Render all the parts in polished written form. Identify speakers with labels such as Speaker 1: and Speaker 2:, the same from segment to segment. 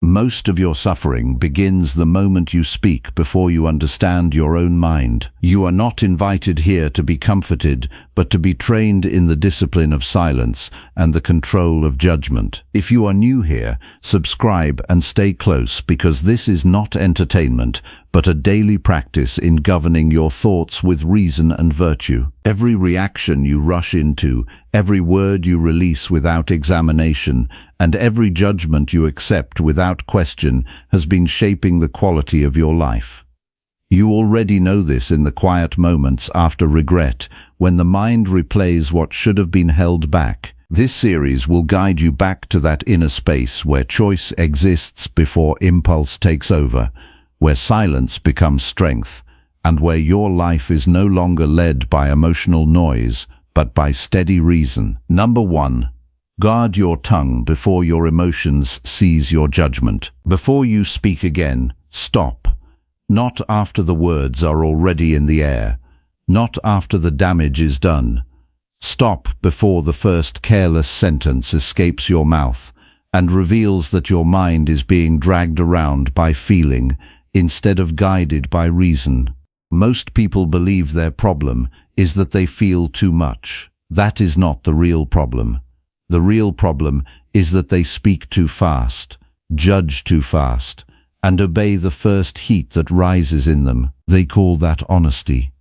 Speaker 1: Most of your suffering begins the moment you speak before you understand your own mind. You are not invited here to be comforted, but to be trained in the discipline of silence and the control of judgment. If you are new here, subscribe and stay close, because this is not entertainment, but a daily practice in governing your thoughts with reason and virtue. Every reaction you rush into, every word you release without examination, and every judgment you accept without question has been shaping the quality of your life. You already know this in the quiet moments after regret, when the mind replays what should have been held back. This series will guide you back to that inner space where choice exists before impulse takes over, where silence becomes strength, and where your life is no longer led by emotional noise, but by steady reason. Number 1. Guard your tongue before your emotions seize your judgment. Before you speak again, stop. Not after the words are already in the air. Not after the damage is done. Stop before the first careless sentence escapes your mouth and reveals that your mind is being dragged around by feeling instead of guided by reason. Most people believe their problem is that they feel too much. That is not the real problem. The real problem is that they speak too fast, judge too fast, and obey the first heat that rises in them. They call that honesty.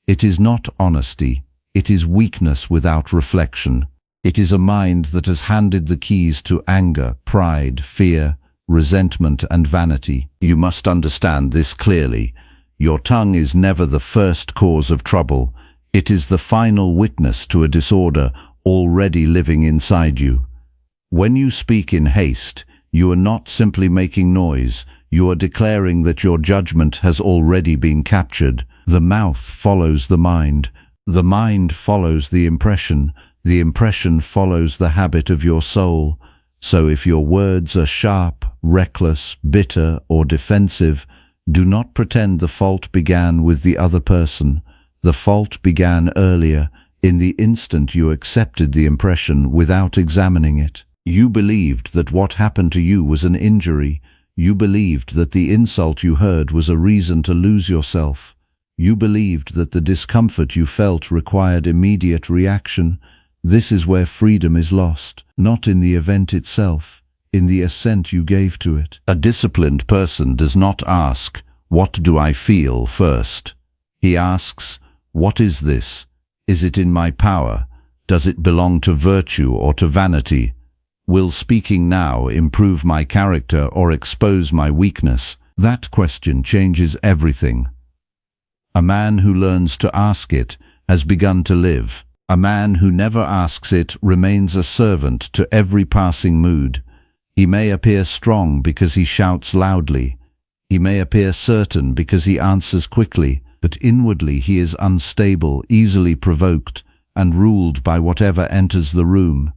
Speaker 1: It is not honesty. It is weakness without reflection. It is a mind that has handed the keys to anger, pride, fear, resentment, and vanity. You must understand this clearly. Your tongue is never the first cause of trouble. It is the final witness to a disorder already living inside you. When you speak in haste, you are not simply making noise. You are declaring that your judgment has already been captured. The mouth follows the mind. The mind follows the impression. The impression follows the habit of your soul. So if your words are sharp, reckless, bitter, or defensive, do not pretend the fault began with the other person. The fault began earlier, in the instant you accepted the impression without examining it. You believed that what happened to you was an injury. You believed that the insult you heard was a reason to lose yourself. You believed that the discomfort you felt required immediate reaction. This is where freedom is lost, not in the event itself, in the assent you gave to it. A disciplined person does not ask, "What do I feel?" first. He asks, "What is this? Is it in my power? Does it belong to virtue or to vanity? Will speaking now improve my character or expose my weakness?" That question changes everything. A man who learns to ask it has begun to live. A man who never asks it remains a servant to every passing mood. He may appear strong because he shouts loudly. He may appear certain because he answers quickly, but inwardly he is unstable, easily provoked, and ruled by whatever enters the room.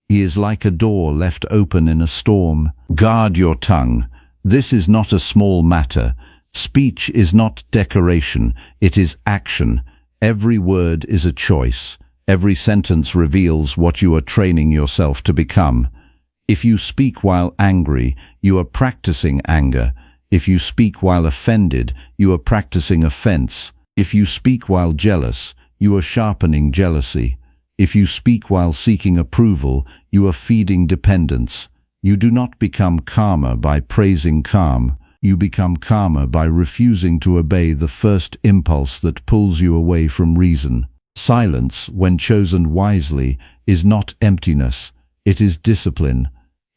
Speaker 1: He is like a door left open in a storm. Guard your tongue. This is not a small matter. Speech is not decoration, it is action. Every word is a choice. Every sentence reveals what you are training yourself to become. If you speak while angry, you are practicing anger. If you speak while offended, you are practicing offense. If you speak while jealous, you are sharpening jealousy. If you speak while seeking approval, you are feeding dependence. You do not become calmer by praising calm. You become calmer by refusing to obey the first impulse that pulls you away from reason. Silence, when chosen wisely, is not emptiness. It is discipline.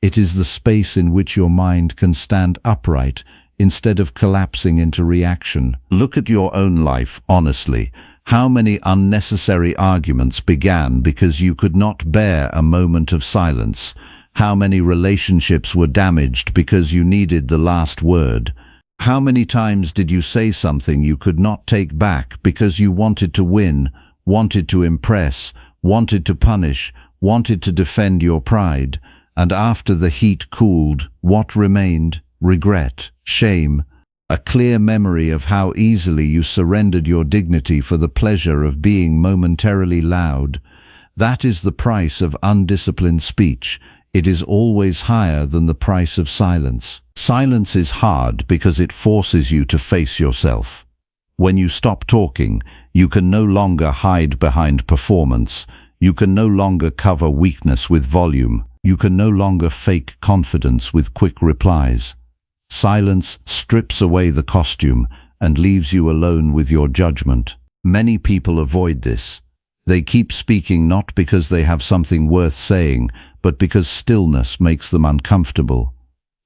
Speaker 1: It is the space in which your mind can stand upright instead of collapsing into reaction. Look at your own life honestly. How many unnecessary arguments began because you could not bear a moment of silence? How many relationships were damaged because you needed the last word? How many times did you say something you could not take back because you wanted to win, wanted to impress, wanted to punish, wanted to defend your pride? And after the heat cooled, what remained? Regret, shame, a clear memory of how easily you surrendered your dignity for the pleasure of being momentarily loud. That is the price of undisciplined speech. It is always higher than the price of silence. Silence is hard because it forces you to face yourself. When you stop talking, you can no longer hide behind performance. You can no longer cover weakness with volume. You can no longer fake confidence with quick replies. Silence strips away the costume and leaves you alone with your judgment. Many people avoid this. They keep speaking not because they have something worth saying, but because stillness makes them uncomfortable.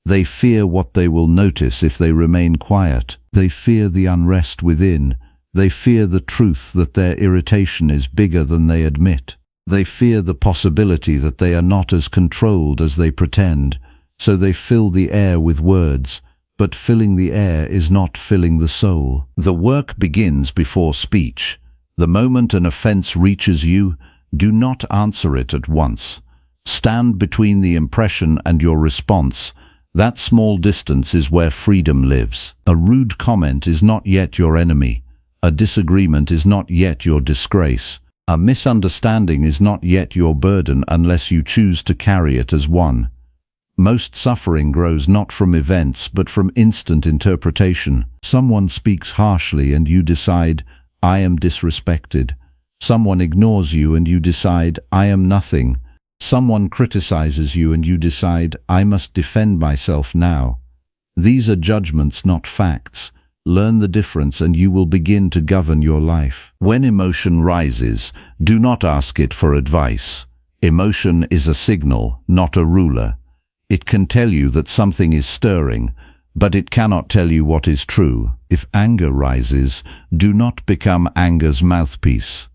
Speaker 1: They fear what they will notice if they remain quiet. They fear the unrest within. They fear the truth that their irritation is bigger than they admit. They fear the possibility that they are not as controlled as they pretend. So they fill the air with words, but filling the air is not filling the soul. The work begins before speech. The moment an offense reaches you, do not answer it at once. Stand between the impression and your response. That small distance is where freedom lives. A rude comment is not yet your enemy. A disagreement is not yet your disgrace. A misunderstanding is not yet your burden unless you choose to carry it as one. Most suffering grows not from events but from instant interpretation. Someone speaks harshly and you decide, I am disrespected. Someone ignores you and you decide, I am nothing. Someone criticizes you and you decide, I must defend myself now. These are judgments, not facts. Learn the difference and you will begin to govern your life. When emotion rises, do not ask it for advice. Emotion is a signal, not a ruler. It can tell you that something is stirring, but it cannot tell you what is true. If anger rises, do not become anger's mouthpiece.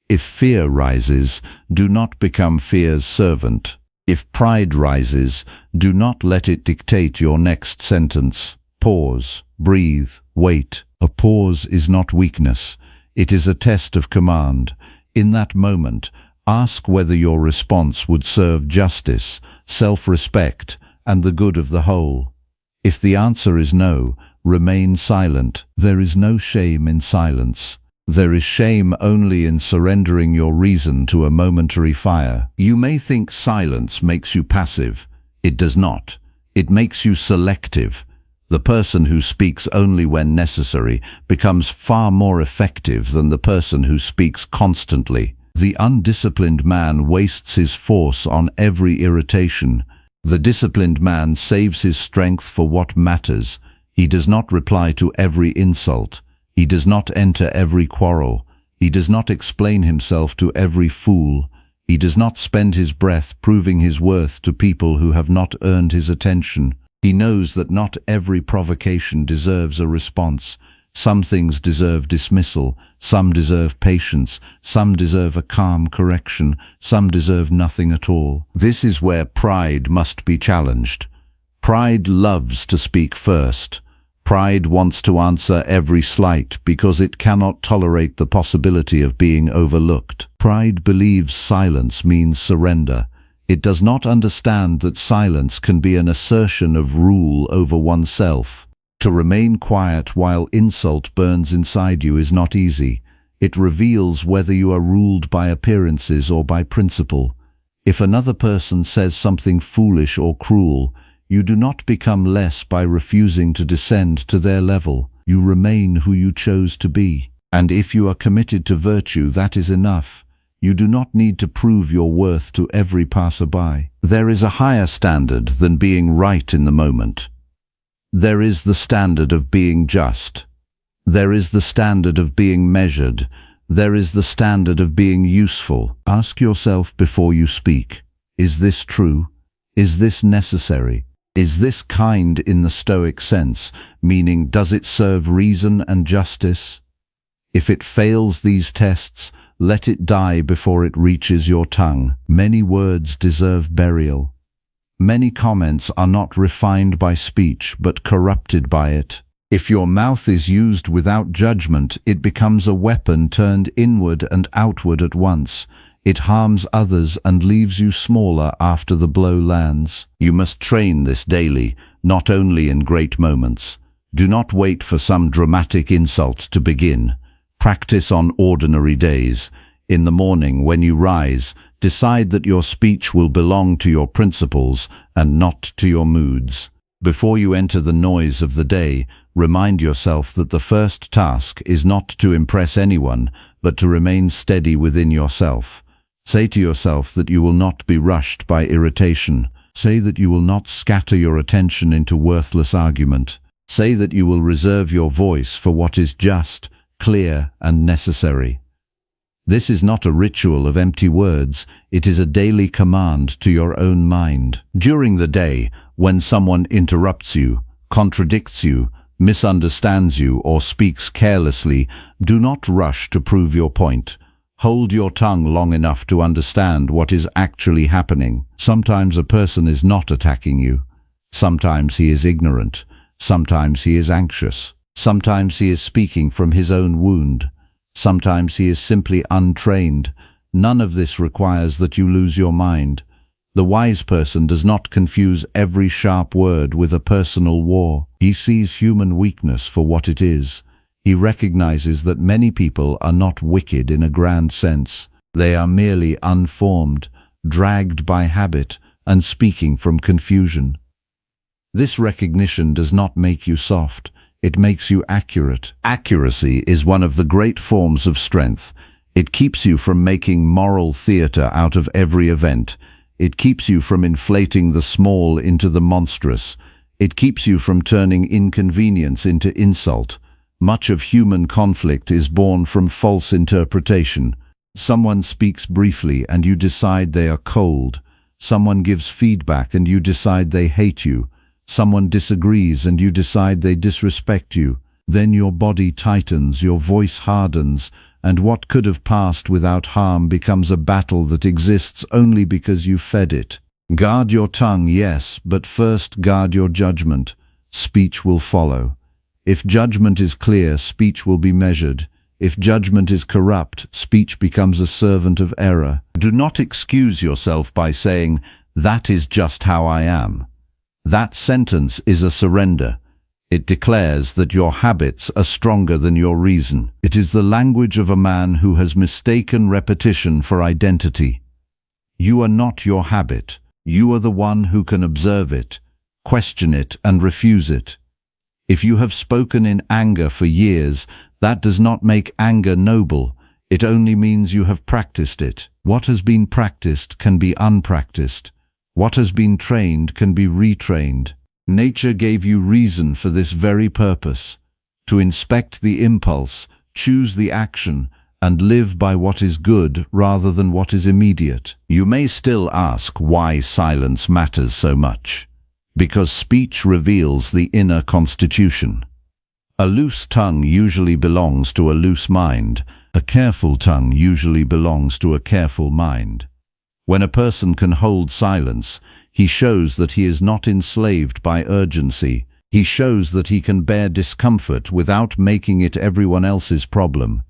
Speaker 1: If fear rises, do not become fear's servant. If pride rises, do not let it dictate your next sentence. Pause, breathe, wait. A pause is not weakness. It is a test of command. In that moment, ask whether your response would serve justice, self-respect, and the good of the whole. If the answer is no, remain silent. There is no shame in silence. There is shame only in surrendering your reason to a momentary fire. You may think silence makes you passive. It does not. It makes you selective. The person who speaks only when necessary becomes far more effective than the person who speaks constantly. The undisciplined man wastes his force on every irritation. The disciplined man saves his strength for what matters. He does not reply to every insult. He does not enter every quarrel. He does not explain himself to every fool. He does not spend his breath proving his worth to people who have not earned his attention. He knows that not every provocation deserves a response. Some things deserve dismissal, some deserve patience, some deserve a calm correction, some deserve nothing at all. This is where pride must be challenged. Pride loves to speak first. Pride wants to answer every slight because it cannot tolerate the possibility of being overlooked. Pride believes silence means surrender. It does not understand that silence can be an assertion of rule over oneself. To remain quiet while insult burns inside you is not easy. It reveals whether you are ruled by appearances or by principle. If another person says something foolish or cruel, you do not become less by refusing to descend to their level. You remain who you chose to be. And if you are committed to virtue, that is enough. You do not need to prove your worth to every passerby. There is a higher standard than being right in the moment. There is the standard of being just. There is the standard of being measured. There is the standard of being useful. Ask yourself before you speak, is this true? Is this necessary? Is this kind in the Stoic sense, meaning does it serve reason and justice? If it fails these tests, let it die before it reaches your tongue. Many words deserve burial. Many comments are not refined by speech, but corrupted by it. If your mouth is used without judgment, it becomes a weapon turned inward and outward at once. It harms others and leaves you smaller after the blow lands. You must train this daily, not only in great moments. Do not wait for some dramatic insult to begin. Practice on ordinary days. In the morning, when you rise, decide that your speech will belong to your principles and not to your moods. Before you enter the noise of the day, remind yourself that the first task is not to impress anyone, but to remain steady within yourself. Say to yourself that you will not be rushed by irritation. Say that you will not scatter your attention into worthless argument. Say that you will reserve your voice for what is just, clear, and necessary. This is not a ritual of empty words, it is a daily command to your own mind. During the day, when someone interrupts you, contradicts you, misunderstands you, or speaks carelessly, do not rush to prove your point. Hold your tongue long enough to understand what is actually happening. Sometimes a person is not attacking you. Sometimes he is ignorant. Sometimes he is anxious. Sometimes he is speaking from his own wound. Sometimes he is simply untrained. None of this requires that you lose your mind. The wise person does not confuse every sharp word with a personal war. He sees human weakness for what it is. He recognizes that many people are not wicked in a grand sense. They are merely unformed, dragged by habit, and speaking from confusion. This recognition does not make you soft. It makes you accurate. Accuracy is one of the great forms of strength. It keeps you from making moral theater out of every event. It keeps you from inflating the small into the monstrous. It keeps you from turning inconvenience into insult. Much of human conflict is born from false interpretation. Someone speaks briefly and you decide they are cold. Someone gives feedback and you decide they hate you. Someone disagrees and you decide they disrespect you. Then your body tightens, your voice hardens, and what could have passed without harm becomes a battle that exists only because you fed it. Guard your tongue, yes, but first guard your judgment. Speech will follow. If judgment is clear, speech will be measured. If judgment is corrupt, speech becomes a servant of error. Do not excuse yourself by saying, "That is just how I am." That sentence is a surrender. It declares that your habits are stronger than your reason. It is the language of a man who has mistaken repetition for identity. You are not your habit. You are the one who can observe it, question it, and refuse it. If you have spoken in anger for years, that does not make anger noble. It only means you have practiced it. What has been practiced can be unpracticed. What has been trained can be retrained. Nature gave you reason for this very purpose, to inspect the impulse, choose the action, and live by what is good rather than what is immediate. You may still ask why silence matters so much. Because speech reveals the inner constitution. A loose tongue usually belongs to a loose mind. A careful tongue usually belongs to a careful mind. When a person can hold silence, he shows that he is not enslaved by urgency. He shows that he can bear discomfort without making it everyone else's problem.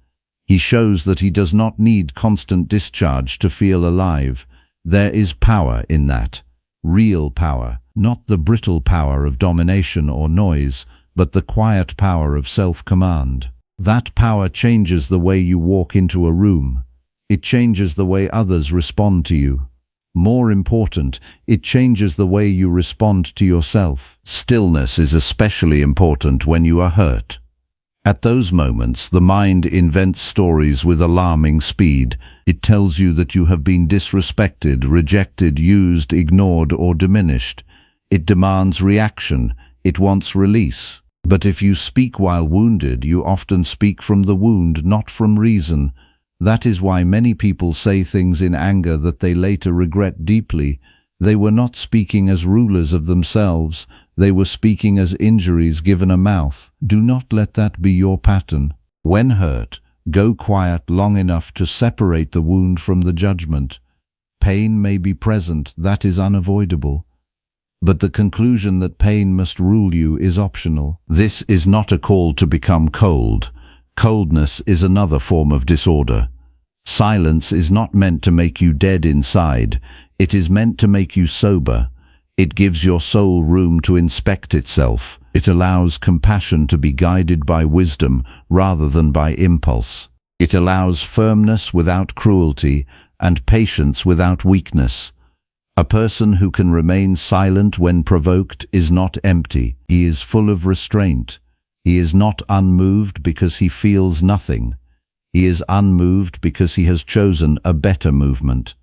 Speaker 1: He shows that he does not need constant discharge to feel alive. There is power in that. Real power, not the brittle power of domination or noise, but the quiet power of self-command. That power changes the way you walk into a room. It changes the way others respond to you. More important, it changes the way you respond to yourself. Stillness is especially important when you are hurt. At those moments, the mind invents stories with alarming speed. It tells you that you have been disrespected, rejected, used, ignored, or diminished. It demands reaction. It wants release. But if you speak while wounded, you often speak from the wound, not from reason. That is why many people say things in anger that they later regret deeply. They were not speaking as rulers of themselves. They were speaking as injuries given a mouth. Do not let that be your pattern. When hurt, go quiet long enough to separate the wound from the judgment. Pain may be present, that is unavoidable. But the conclusion that pain must rule you is optional. This is not a call to become cold. Coldness is another form of disorder. Silence is not meant to make you dead inside. It is meant to make you sober. It gives your soul room to inspect itself. It allows compassion to be guided by wisdom rather than by impulse. It allows firmness without cruelty and patience without weakness. A person who can remain silent when provoked is not empty. He is full of restraint. He is not unmoved because he feels nothing. He is unmoved because he has chosen a better movement.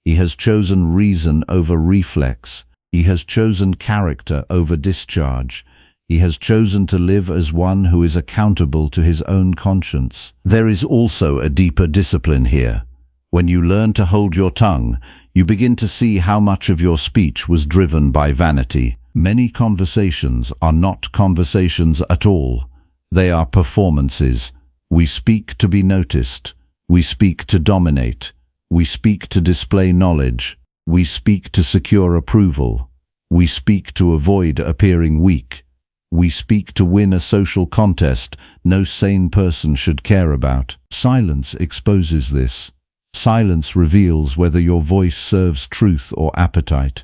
Speaker 1: He has chosen reason over reflex. He has chosen character over discharge. He has chosen to live as one who is accountable to his own conscience. There is also a deeper discipline here. When you learn to hold your tongue, you begin to see how much of your speech was driven by vanity. Many conversations are not conversations at all. They are performances. We speak to be noticed. We speak to dominate. We speak to display knowledge. We speak to secure approval. We speak to avoid appearing weak. We speak to win a social contest no sane person should care about. Silence exposes this. Silence reveals whether your voice serves truth or appetite.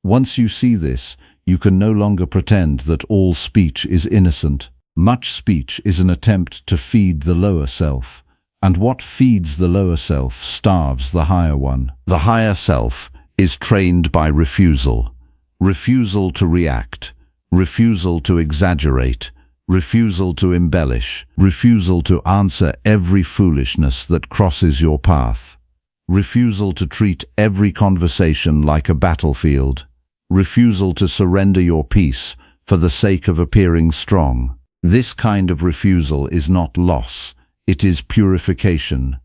Speaker 1: Once you see this, you can no longer pretend that all speech is innocent. Much speech is an attempt to feed the lower self, and what feeds the lower self starves the higher one. The higher self is trained by refusal. Refusal to react, refusal to exaggerate, refusal to embellish, refusal to answer every foolishness that crosses your path, refusal to treat every conversation like a battlefield, refusal to surrender your peace for the sake of appearing strong. This kind of refusal is not loss, it is purification.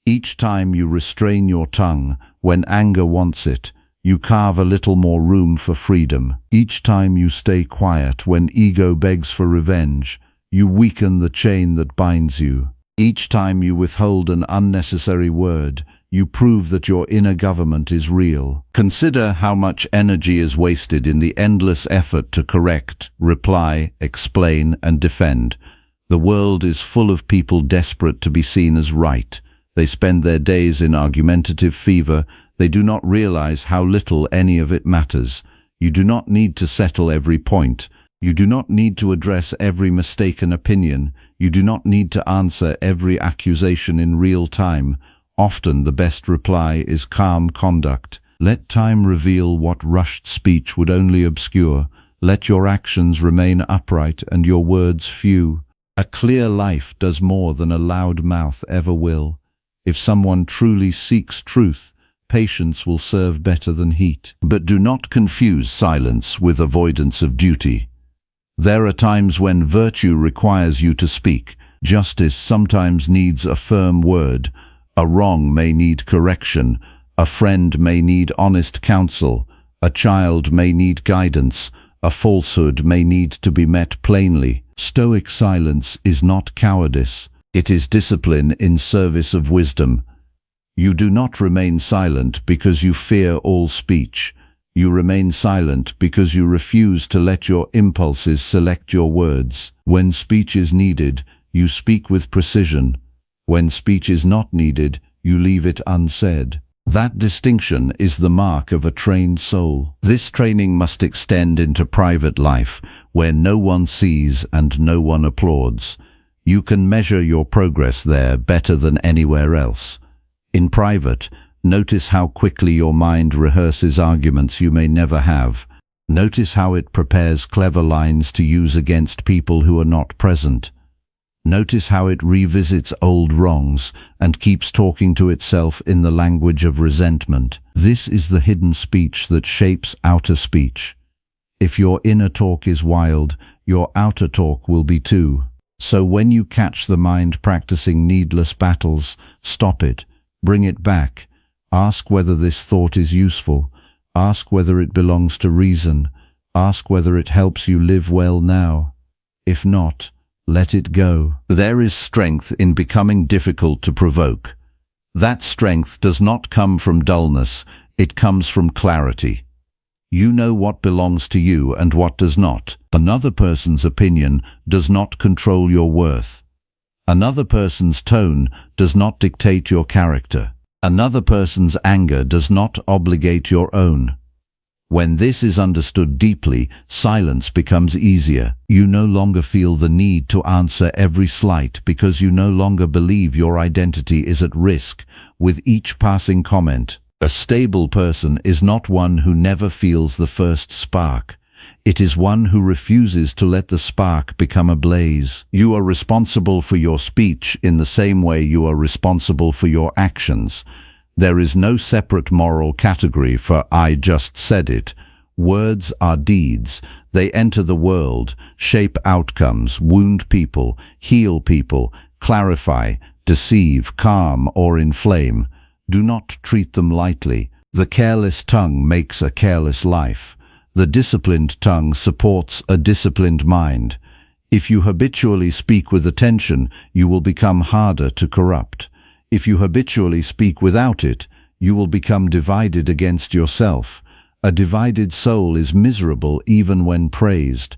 Speaker 1: Each time you restrain your tongue when anger wants it, you carve a little more room for freedom. Each time you stay quiet when ego begs for revenge, you weaken the chain that binds you. Each time you withhold an unnecessary word, you prove that your inner government is real. Consider how much energy is wasted in the endless effort to correct, reply, explain, and defend. The world is full of people desperate to be seen as right. They spend their days in argumentative fever. They do not realize how little any of it matters. You do not need to settle every point. You do not need to address every mistaken opinion. You do not need to answer every accusation in real time. Often the best reply is calm conduct. Let time reveal what rushed speech would only obscure. Let your actions remain upright and your words few. A clear life does more than a loud mouth ever will. If someone truly seeks truth, patience will serve better than heat. But do not confuse silence with avoidance of duty. There are times when virtue requires you to speak. Justice sometimes needs a firm word. A wrong may need correction. A friend may need honest counsel. A child may need guidance. A falsehood may need to be met plainly. Stoic silence is not cowardice. It is discipline in service of wisdom. You do not remain silent because you fear all speech. You remain silent because you refuse to let your impulses select your words. When speech is needed, you speak with precision. When speech is not needed, you leave it unsaid. That distinction is the mark of a trained soul. This training must extend into private life, where no one sees and no one applauds. You can measure your progress there better than anywhere else. In private, notice how quickly your mind rehearses arguments you may never have. Notice how it prepares clever lines to use against people who are not present. Notice how it revisits old wrongs and keeps talking to itself in the language of resentment. This is the hidden speech that shapes outer speech. If your inner talk is wild, your outer talk will be too. So when you catch the mind practicing needless battles, stop it, bring it back. Ask whether this thought is useful. Ask whether it belongs to reason. Ask whether it helps you live well now. If not, let it go. There is strength in becoming difficult to provoke. That strength does not come from dullness, it comes from clarity. You know what belongs to you and what does not. Another person's opinion does not control your worth. Another person's tone does not dictate your character. Another person's anger does not obligate your own. When this is understood deeply, silence becomes easier. You no longer feel the need to answer every slight because you no longer believe your identity is at risk with each passing comment. A stable person is not one who never feels the first spark. It is one who refuses to let the spark become a blaze. You are responsible for your speech in the same way you are responsible for your actions. There is no separate moral category for "I just said it." Words are deeds. They enter the world, shape outcomes, wound people, heal people, clarify, deceive, calm, or inflame. Do not treat them lightly. The careless tongue makes a careless life. The disciplined tongue supports a disciplined mind. If you habitually speak with attention, you will become harder to corrupt. If you habitually speak without it, you will become divided against yourself. A divided soul is miserable even when praised.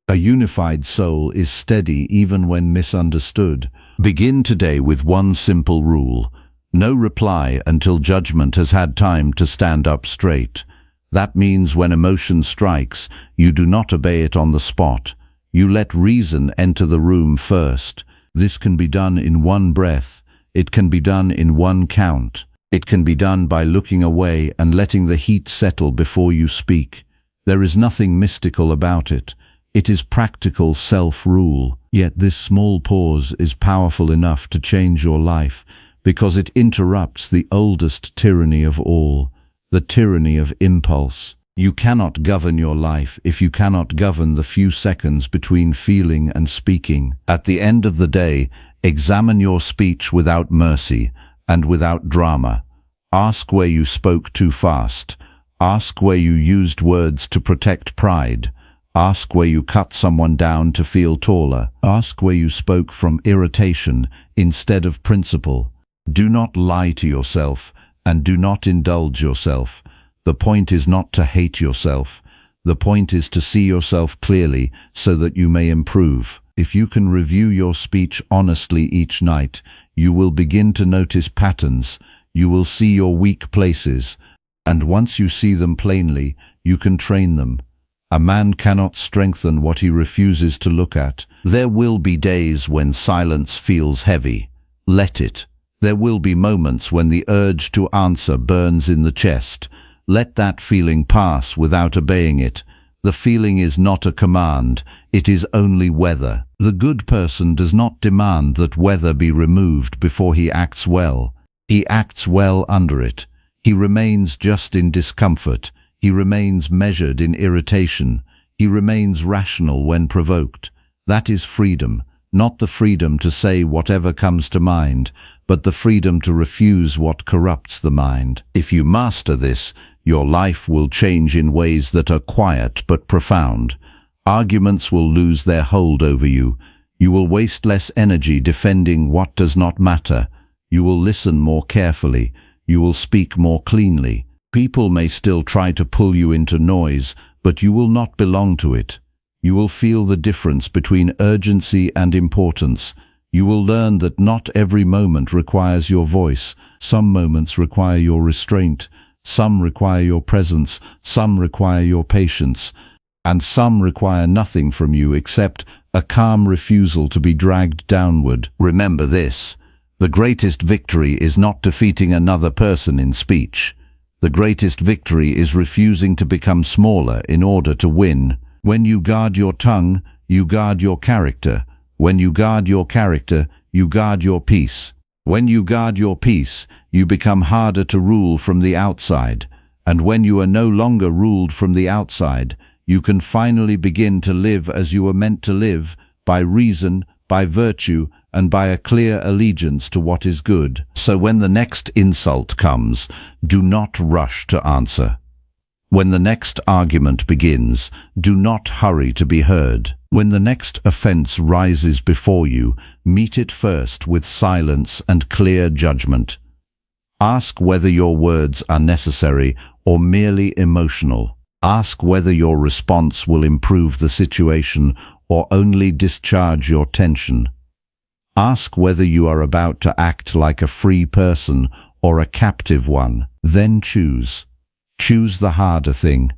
Speaker 1: A unified soul is steady even when misunderstood. Begin today with one simple rule. No reply until judgment has had time to stand up straight. That means when emotion strikes, you do not obey it on the spot. You let reason enter the room first. This can be done in one breath. It can be done in one count. It can be done by looking away and letting the heat settle before you speak. There is nothing mystical about it. It is practical self-rule. Yet this small pause is powerful enough to change your life because it interrupts the oldest tyranny of all, the tyranny of impulse. You cannot govern your life if you cannot govern the few seconds between feeling and speaking. At the end of the day, examine your speech without mercy and without drama. Ask where you spoke too fast. Ask where you used words to protect pride. Ask where you cut someone down to feel taller. Ask where you spoke from irritation instead of principle. Do not lie to yourself and do not indulge yourself. The point is not to hate yourself. The point is to see yourself clearly so that you may improve. If you can review your speech honestly each night, you will begin to notice patterns. You will see your weak places, and once you see them plainly, you can train them. A man cannot strengthen what he refuses to look at. There will be days when silence feels heavy. Let it. There will be moments when the urge to answer burns in the chest. Let that feeling pass without obeying it. The feeling is not a command, it is only weather. The good person does not demand that weather be removed before he acts well. He acts well under it. He remains just in discomfort. He remains measured in irritation. He remains rational when provoked. That is freedom, not the freedom to say whatever comes to mind, but the freedom to refuse what corrupts the mind. If you master this, your life will change in ways that are quiet but profound. Arguments will lose their hold over you. You will waste less energy defending what does not matter. You will listen more carefully. You will speak more cleanly. People may still try to pull you into noise, but you will not belong to it. You will feel the difference between urgency and importance. You will learn that not every moment requires your voice. Some moments require your restraint. Some require your presence, some require your patience, and some require nothing from you except a calm refusal to be dragged downward. Remember this: the greatest victory is not defeating another person in speech. The greatest victory is refusing to become smaller in order to win. When you guard your tongue, you guard your character. When you guard your character, you guard your peace. When you guard your peace, you become harder to rule from the outside, and when you are no longer ruled from the outside, you can finally begin to live as you were meant to live, by reason, by virtue, and by a clear allegiance to what is good. So when the next insult comes, do not rush to answer. When the next argument begins, do not hurry to be heard. When the next offense rises before you, meet it first with silence and clear judgment. Ask whether your words are necessary or merely emotional. Ask whether your response will improve the situation or only discharge your tension. Ask whether you are about to act like a free person or a captive one. Then choose. Choose the harder thing.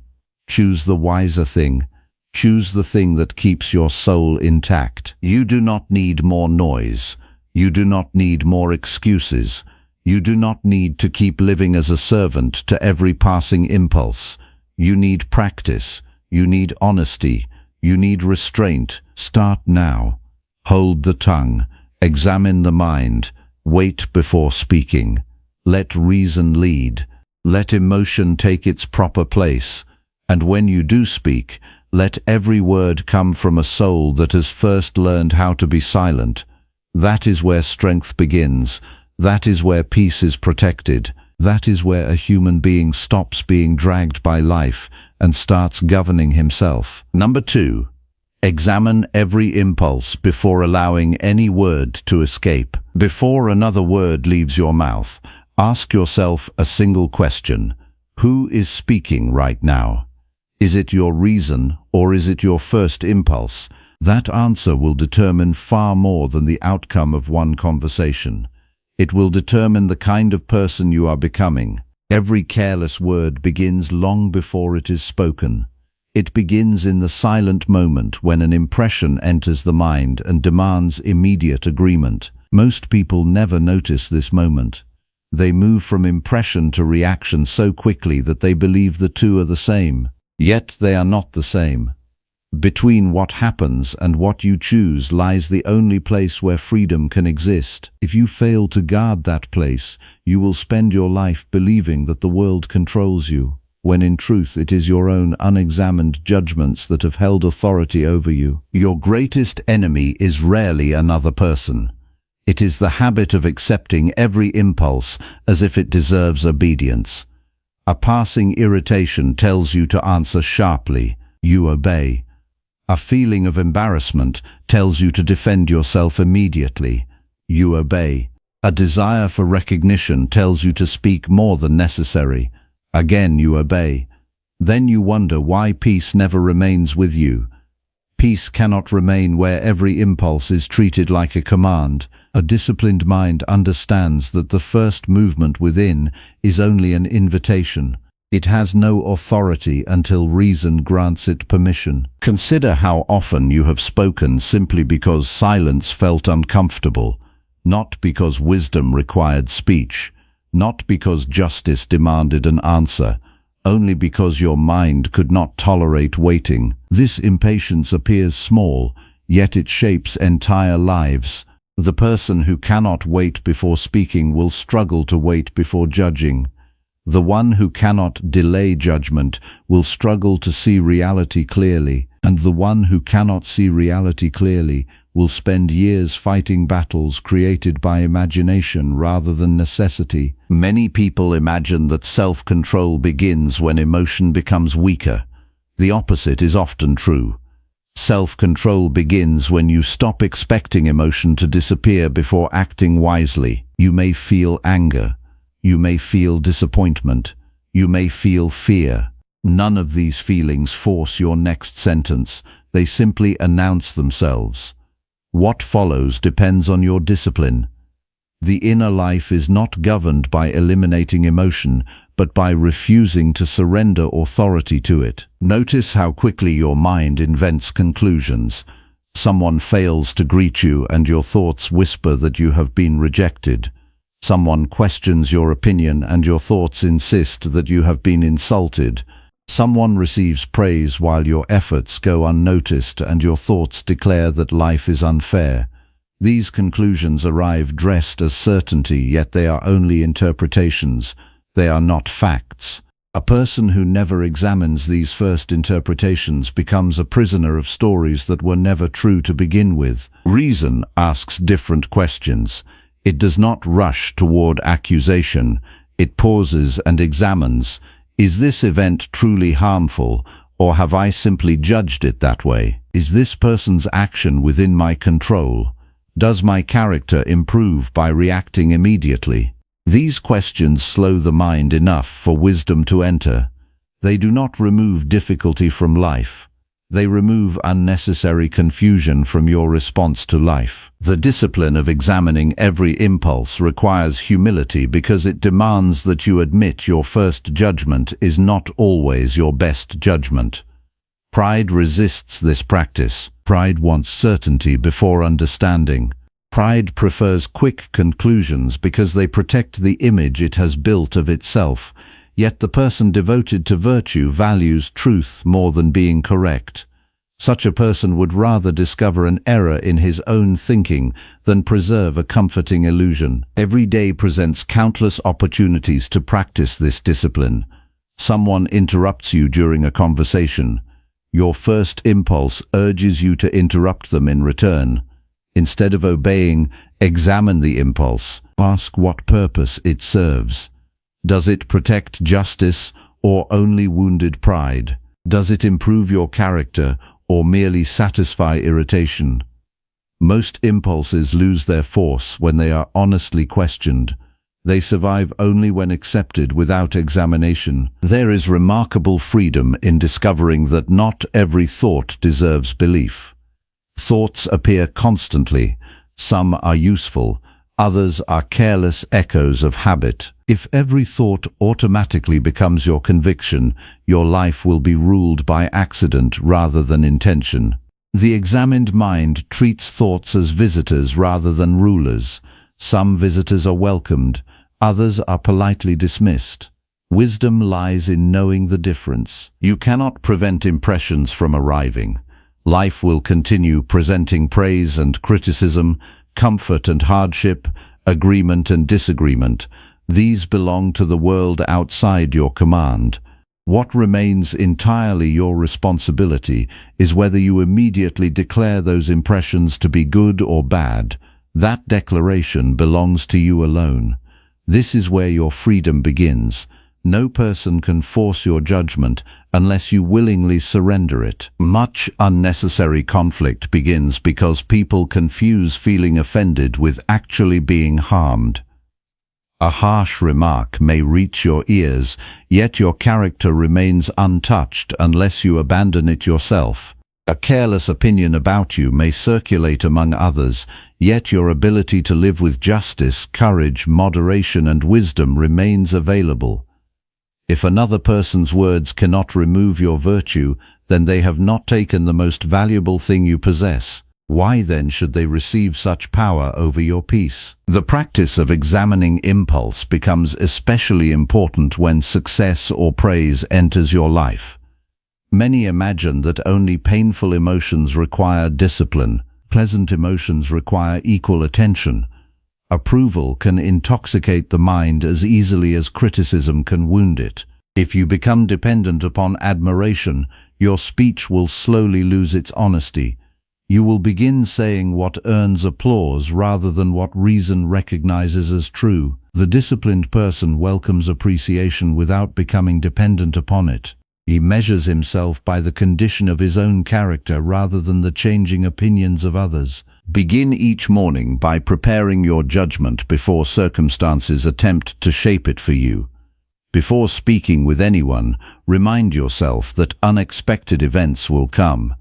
Speaker 1: Choose the wiser thing. Choose the thing that keeps your soul intact. You do not need more noise. You do not need more excuses. You do not need to keep living as a servant to every passing impulse. You need practice. You need honesty. You need restraint. Start now. Hold the tongue. Examine the mind. Wait before speaking. Let reason lead. Let emotion take its proper place. And when you do speak, let every word come from a soul that has first learned how to be silent. That is where strength begins. That is where peace is protected. That is where a human being stops being dragged by life and starts governing himself. Number 2. Examine every impulse before allowing any word to escape. Before another word leaves your mouth, ask yourself a single question. Who is speaking right now? Is it your reason or is it your first impulse? That answer will determine far more than the outcome of one conversation. It will determine the kind of person you are becoming. Every careless word begins long before it is spoken. It begins in the silent moment when an impression enters the mind and demands immediate agreement. Most people never notice this moment. They move from impression to reaction so quickly that they believe the two are the same. Yet they are not the same. Between what happens and what you choose lies the only place where freedom can exist. If you fail to guard that place, you will spend your life believing that the world controls you, when in truth it is your own unexamined judgments that have held authority over you. Your greatest enemy is rarely another person. It is the habit of accepting every impulse as if it deserves obedience. A passing irritation tells you to answer sharply. You obey. A feeling of embarrassment tells you to defend yourself immediately. You obey. A desire for recognition tells you to speak more than necessary. Again you obey. Then you wonder why peace never remains with you. Peace cannot remain where every impulse is treated like a command. A disciplined mind understands that the first movement within is only an invitation. It has no authority until reason grants it permission. Consider how often you have spoken simply because silence felt uncomfortable, not because wisdom required speech, not because justice demanded an answer, only because your mind could not tolerate waiting. This impatience appears small, yet it shapes entire lives. The person who cannot wait before speaking will struggle to wait before judging. The one who cannot delay judgment will struggle to see reality clearly, and the one who cannot see reality clearly will spend years fighting battles created by imagination rather than necessity. Many people imagine that self-control begins when emotion becomes weaker. The opposite is often true. Self-control begins when you stop expecting emotion to disappear before acting wisely. You may feel anger. You may feel disappointment. You may feel fear. None of these feelings force your next sentence. They simply announce themselves. What follows depends on your discipline. The inner life is not governed by eliminating emotion, but by refusing to surrender authority to it. Notice how quickly your mind invents conclusions. Someone fails to greet you and your thoughts whisper that you have been rejected. Someone questions your opinion and your thoughts insist that you have been insulted. Someone receives praise while your efforts go unnoticed and your thoughts declare that life is unfair. These conclusions arrive dressed as certainty, yet they are only interpretations. They are not facts. A person who never examines these first interpretations becomes a prisoner of stories that were never true to begin with. Reason asks different questions. It does not rush toward accusation. It pauses and examines. Is this event truly harmful, or have I simply judged it that way? Is this person's action within my control? Does my character improve by reacting immediately? These questions slow the mind enough for wisdom to enter. They do not remove difficulty from life. They remove unnecessary confusion from your response to life. The discipline of examining every impulse requires humility because it demands that you admit your first judgment is not always your best judgment. Pride resists this practice. Pride wants certainty before understanding. Pride prefers quick conclusions because they protect the image it has built of itself. Yet the person devoted to virtue values truth more than being correct. Such a person would rather discover an error in his own thinking than preserve a comforting illusion. Every day presents countless opportunities to practice this discipline. Someone interrupts you during a conversation. Your first impulse urges you to interrupt them in return. Instead of obeying, examine the impulse. Ask what purpose it serves. Does it protect justice or only wounded pride? Does it improve your character or merely satisfy irritation? Most impulses lose their force when they are honestly questioned. They survive only when accepted without examination. There is remarkable freedom in discovering that not every thought deserves belief. Thoughts appear constantly. Some are useful, others are careless echoes of habit. If every thought automatically becomes your conviction, your life will be ruled by accident rather than intention. The examined mind treats thoughts as visitors rather than rulers. Some visitors are welcomed, others are politely dismissed. Wisdom lies in knowing the difference. You cannot prevent impressions from arriving. Life will continue presenting praise and criticism, comfort and hardship, agreement and disagreement. These belong to the world outside your command. What remains entirely your responsibility is whether you immediately declare those impressions to be good or bad. That declaration belongs to you alone. This is where your freedom begins. No person can force your judgment unless you willingly surrender it. Much unnecessary conflict begins because people confuse feeling offended with actually being harmed. A harsh remark may reach your ears, yet your character remains untouched unless you abandon it yourself. A careless opinion about you may circulate among others, yet your ability to live with justice, courage, moderation, and wisdom remains available. If another person's words cannot remove your virtue, then they have not taken the most valuable thing you possess. Why then should they receive such power over your peace? The practice of examining impulse becomes especially important when success or praise enters your life. Many imagine that only painful emotions require discipline. Pleasant emotions require equal attention. Approval can intoxicate the mind as easily as criticism can wound it. If you become dependent upon admiration, your speech will slowly lose its honesty. You will begin saying what earns applause rather than what reason recognizes as true. The disciplined person welcomes appreciation without becoming dependent upon it. He measures himself by the condition of his own character rather than the changing opinions of others. Begin each morning by preparing your judgment before circumstances attempt to shape it for you. Before speaking with anyone, remind yourself that unexpected events will come.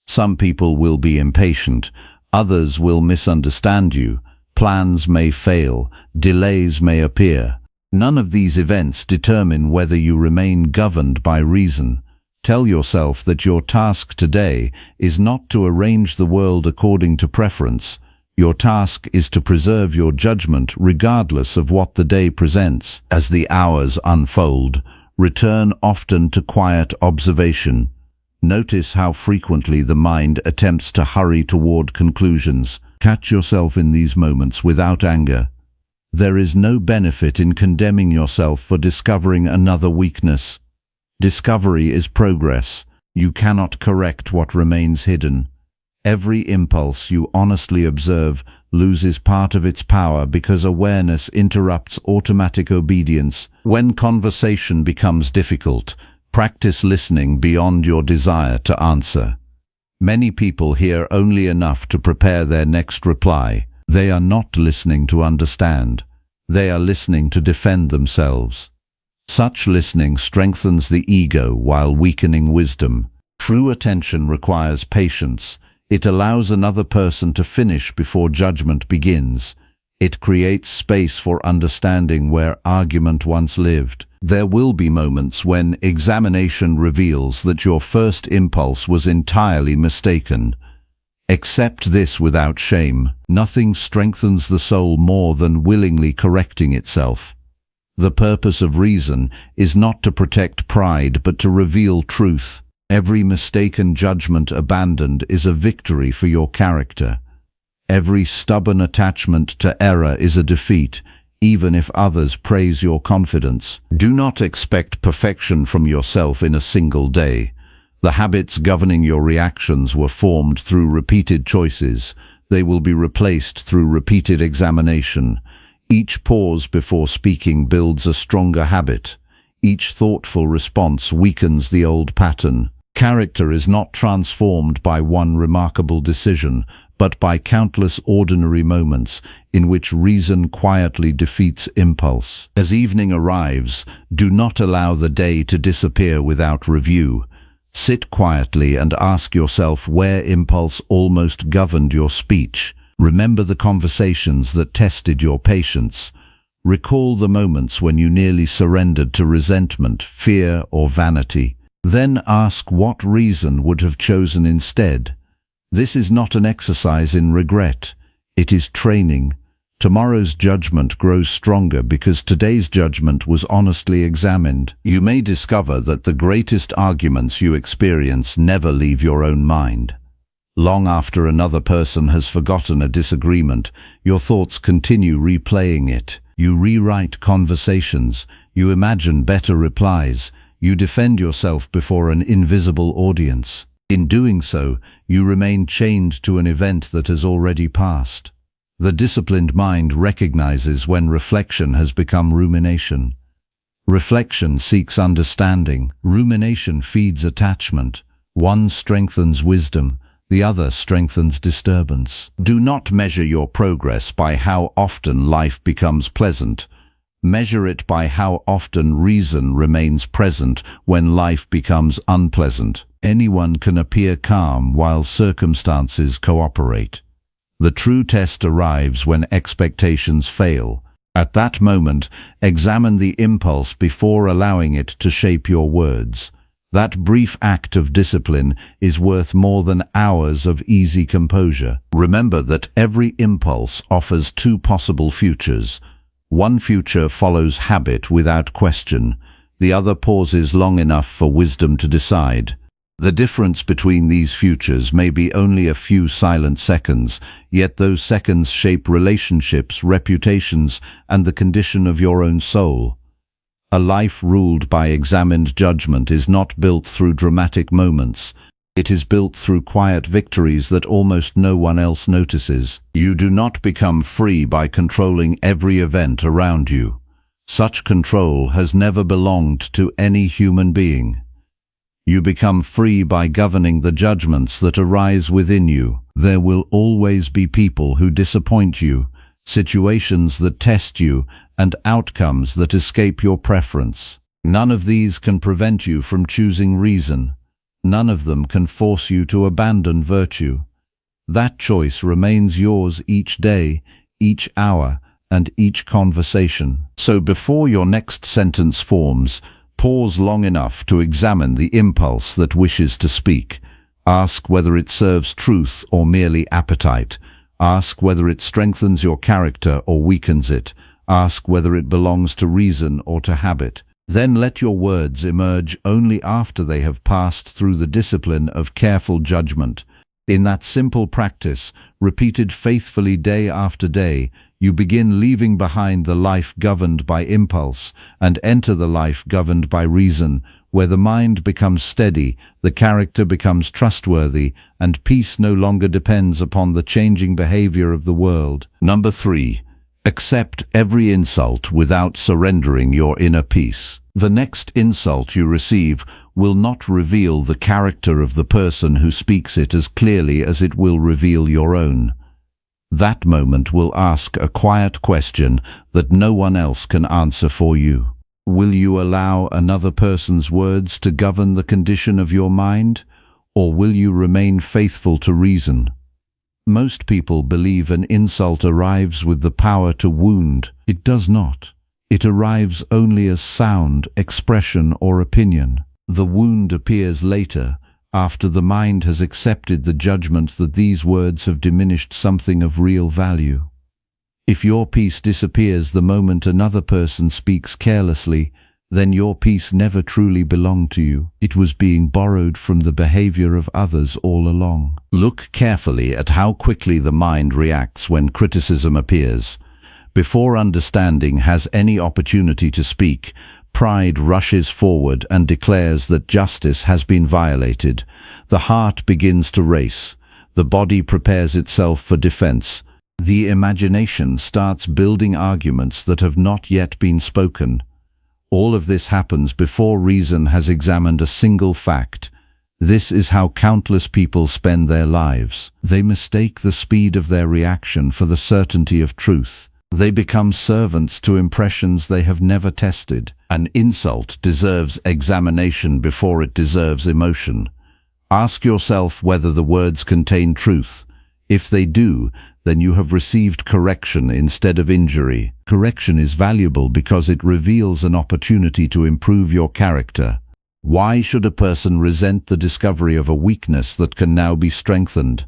Speaker 1: Some people will be impatient, others will misunderstand you, plans may fail, delays may appear. None of these events determine whether you remain governed by reason. Tell yourself that your task today is not to arrange the world according to preference. Your task is to preserve your judgment regardless of what the day presents. As the hours unfold, return often to quiet observation. Notice how frequently the mind attempts to hurry toward conclusions. Catch yourself in these moments without anger. There is no benefit in condemning yourself for discovering another weakness. Discovery is progress. You cannot correct what remains hidden. Every impulse you honestly observe loses part of its power because awareness interrupts automatic obedience. When conversation becomes difficult, practice listening beyond your desire to answer. Many people hear only enough to prepare their next reply. They are not listening to understand. They are listening to defend themselves. Such listening strengthens the ego while weakening wisdom. True attention requires patience. It allows another person to finish before judgment begins. It creates space for understanding where argument once lived. There will be moments when examination reveals that your first impulse was entirely mistaken. Accept this without shame. Nothing strengthens the soul more than willingly correcting itself. The purpose of reason is not to protect pride, but to reveal truth. Every mistaken judgment abandoned is a victory for your character. Every stubborn attachment to error is a defeat, even if others praise your confidence. Do not expect perfection from yourself in a single day. The habits governing your reactions were formed through repeated choices. They will be replaced through repeated examination. Each pause before speaking builds a stronger habit. Each thoughtful response weakens the old pattern. Character is not transformed by one remarkable decision, but by countless ordinary moments in which reason quietly defeats impulse. As evening arrives, do not allow the day to disappear without review. Sit quietly and ask yourself where impulse almost governed your speech. Remember the conversations that tested your patience. Recall the moments when you nearly surrendered to resentment, fear, or vanity. Then ask what reason would have chosen instead. This is not an exercise in regret. It is training. Tomorrow's judgment grows stronger because today's judgment was honestly examined. You may discover that the greatest arguments you experience never leave your own mind. Long after another person has forgotten a disagreement, your thoughts continue replaying it. You rewrite conversations. You imagine better replies. You defend yourself before an invisible audience. In doing so, you remain chained to an event that has already passed. The disciplined mind recognizes when reflection has become rumination. Reflection seeks understanding. Rumination feeds attachment. One strengthens wisdom. The other strengthens disturbance. Do not measure your progress by how often life becomes pleasant. Measure it by how often reason remains present when life becomes unpleasant. Anyone can appear calm while circumstances cooperate. The true test arrives when expectations fail. At that moment, examine the impulse before allowing it to shape your words. That brief act of discipline is worth more than hours of easy composure. Remember that every impulse offers two possible futures. One future follows habit without question. The other pauses long enough for wisdom to decide. The difference between these futures may be only a few silent seconds, yet those seconds shape relationships, reputations, and the condition of your own soul. A life ruled by examined judgment is not built through dramatic moments. It is built through quiet victories that almost no one else notices. You do not become free by controlling every event around you. Such control has never belonged to any human being. You become free by governing the judgments that arise within you. There will always be people who disappoint you, situations that test you, and outcomes that escape your preference. None of these can prevent you from choosing reason. None of them can force you to abandon virtue. That choice remains yours each day, each hour, and each conversation. So before your next sentence forms, pause long enough to examine the impulse that wishes to speak. Ask whether it serves truth or merely appetite. Ask whether it strengthens your character or weakens it. Ask whether it belongs to reason or to habit. Then let your words emerge only after they have passed through the discipline of careful judgment. In that simple practice, repeated faithfully day after day, you begin leaving behind the life governed by impulse and enter the life governed by reason, where the mind becomes steady, the character becomes trustworthy, and peace no longer depends upon the changing behavior of the world. Number 3. Accept every insult without surrendering your inner peace. The next insult you receive will not reveal the character of the person who speaks it as clearly as it will reveal your own. That moment will ask a quiet question that no one else can answer for you. Will you allow another person's words to govern the condition of your mind, or will you remain faithful to reason? Most people believe an insult arrives with the power to wound. It does not. It arrives only as sound, expression, or opinion. The wound appears later, after the mind has accepted the judgment that these words have diminished something of real value. If your peace disappears the moment another person speaks carelessly, then your peace never truly belonged to you. It was being borrowed from the behavior of others all along. Look carefully at how quickly the mind reacts when criticism appears. Before understanding has any opportunity to speak, pride rushes forward and declares that justice has been violated. The heart begins to race. The body prepares itself for defense. The imagination starts building arguments that have not yet been spoken. All of this happens before reason has examined a single fact. This is how countless people spend their lives. They mistake the speed of their reaction for the certainty of truth. They become servants to impressions they have never tested. An insult deserves examination before it deserves emotion. Ask yourself whether the words contain truth. If they do, then you have received correction instead of injury. Correction is valuable because it reveals an opportunity to improve your character. Why should a person resent the discovery of a weakness that can now be strengthened?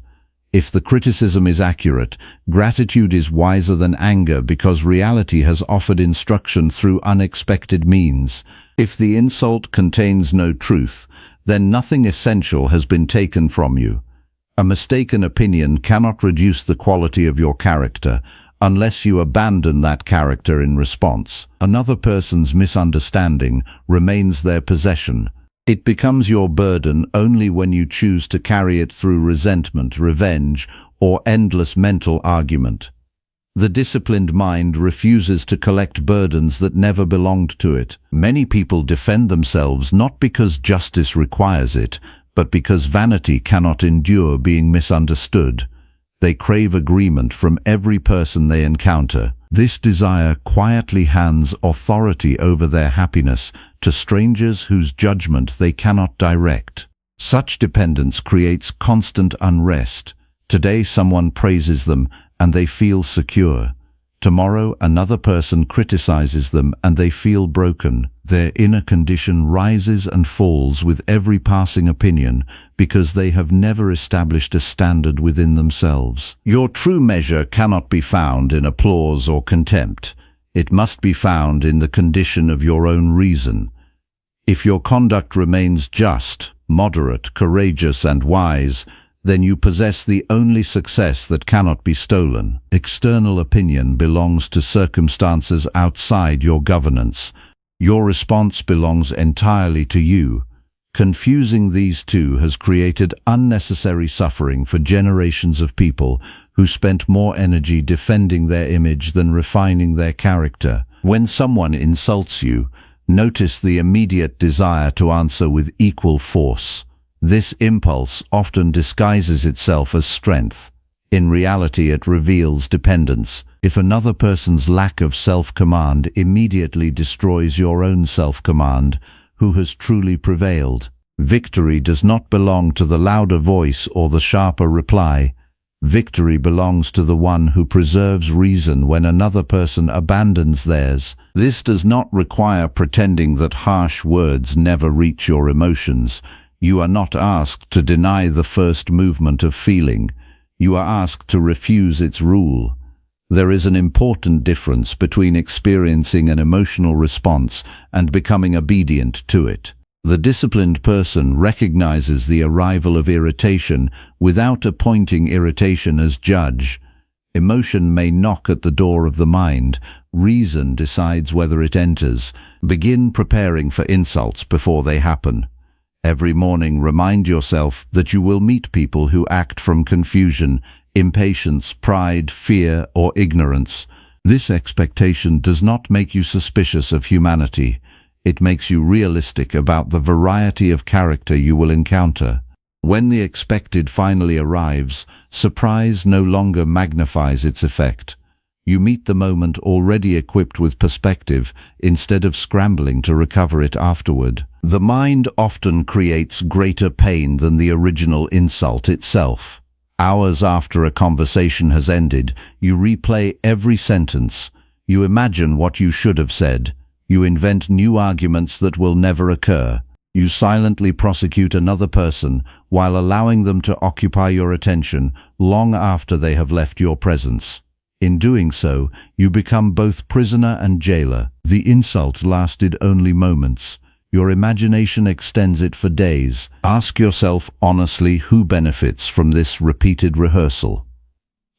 Speaker 1: If the criticism is accurate, gratitude is wiser than anger because reality has offered instruction through unexpected means. If the insult contains no truth, then nothing essential has been taken from you. A mistaken opinion cannot reduce the quality of your character unless you abandon that character in response. Another person's misunderstanding remains their possession. It becomes your burden only when you choose to carry it through resentment, revenge, or endless mental argument. The disciplined mind refuses to collect burdens that never belonged to it. Many people defend themselves not because justice requires it, but because vanity cannot endure being misunderstood. They crave agreement from every person they encounter. This desire quietly hands authority over their happiness to strangers whose judgment they cannot direct. Such dependence creates constant unrest. Today someone praises them and they feel secure. Tomorrow another person criticizes them and they feel broken. Their inner condition rises and falls with every passing opinion because they have never established a standard within themselves. Your true measure cannot be found in applause or contempt. It must be found in the condition of your own reason. If your conduct remains just, moderate, courageous, and wise, then you possess the only success that cannot be stolen. External opinion belongs to circumstances outside your governance. Your response belongs entirely to you. Confusing these two has created unnecessary suffering for generations of people who spent more energy defending their image than refining their character. When someone insults you, notice the immediate desire to answer with equal force. This impulse often disguises itself as strength. In reality, it reveals dependence. If another person's lack of self-command immediately destroys your own self-command, who has truly prevailed? Victory does not belong to the louder voice or the sharper reply. Victory belongs to the one who preserves reason when another person abandons theirs. This does not require pretending that harsh words never reach your emotions. You are not asked to deny the first movement of feeling. You are asked to refuse its rule. There is an important difference between experiencing an emotional response and becoming obedient to it. The disciplined person recognizes the arrival of irritation without appointing irritation as judge. Emotion may knock at the door of the mind. Reason decides whether it enters. Begin preparing for insults before they happen. Every morning remind yourself that you will meet people who act from confusion, impatience, pride, fear, or ignorance. This expectation does not make you suspicious of humanity. It makes you realistic about the variety of character you will encounter. When the expected finally arrives, surprise no longer magnifies its effect. You meet the moment already equipped with perspective instead of scrambling to recover it afterward. The mind often creates greater pain than the original insult itself. Hours after a conversation has ended, you replay every sentence. You imagine what you should have said. You invent new arguments that will never occur. You silently prosecute another person while allowing them to occupy your attention long after they have left your presence. In doing so, you become both prisoner and jailer. The insult lasted only moments. Your imagination extends it for days. Ask yourself honestly who benefits from this repeated rehearsal.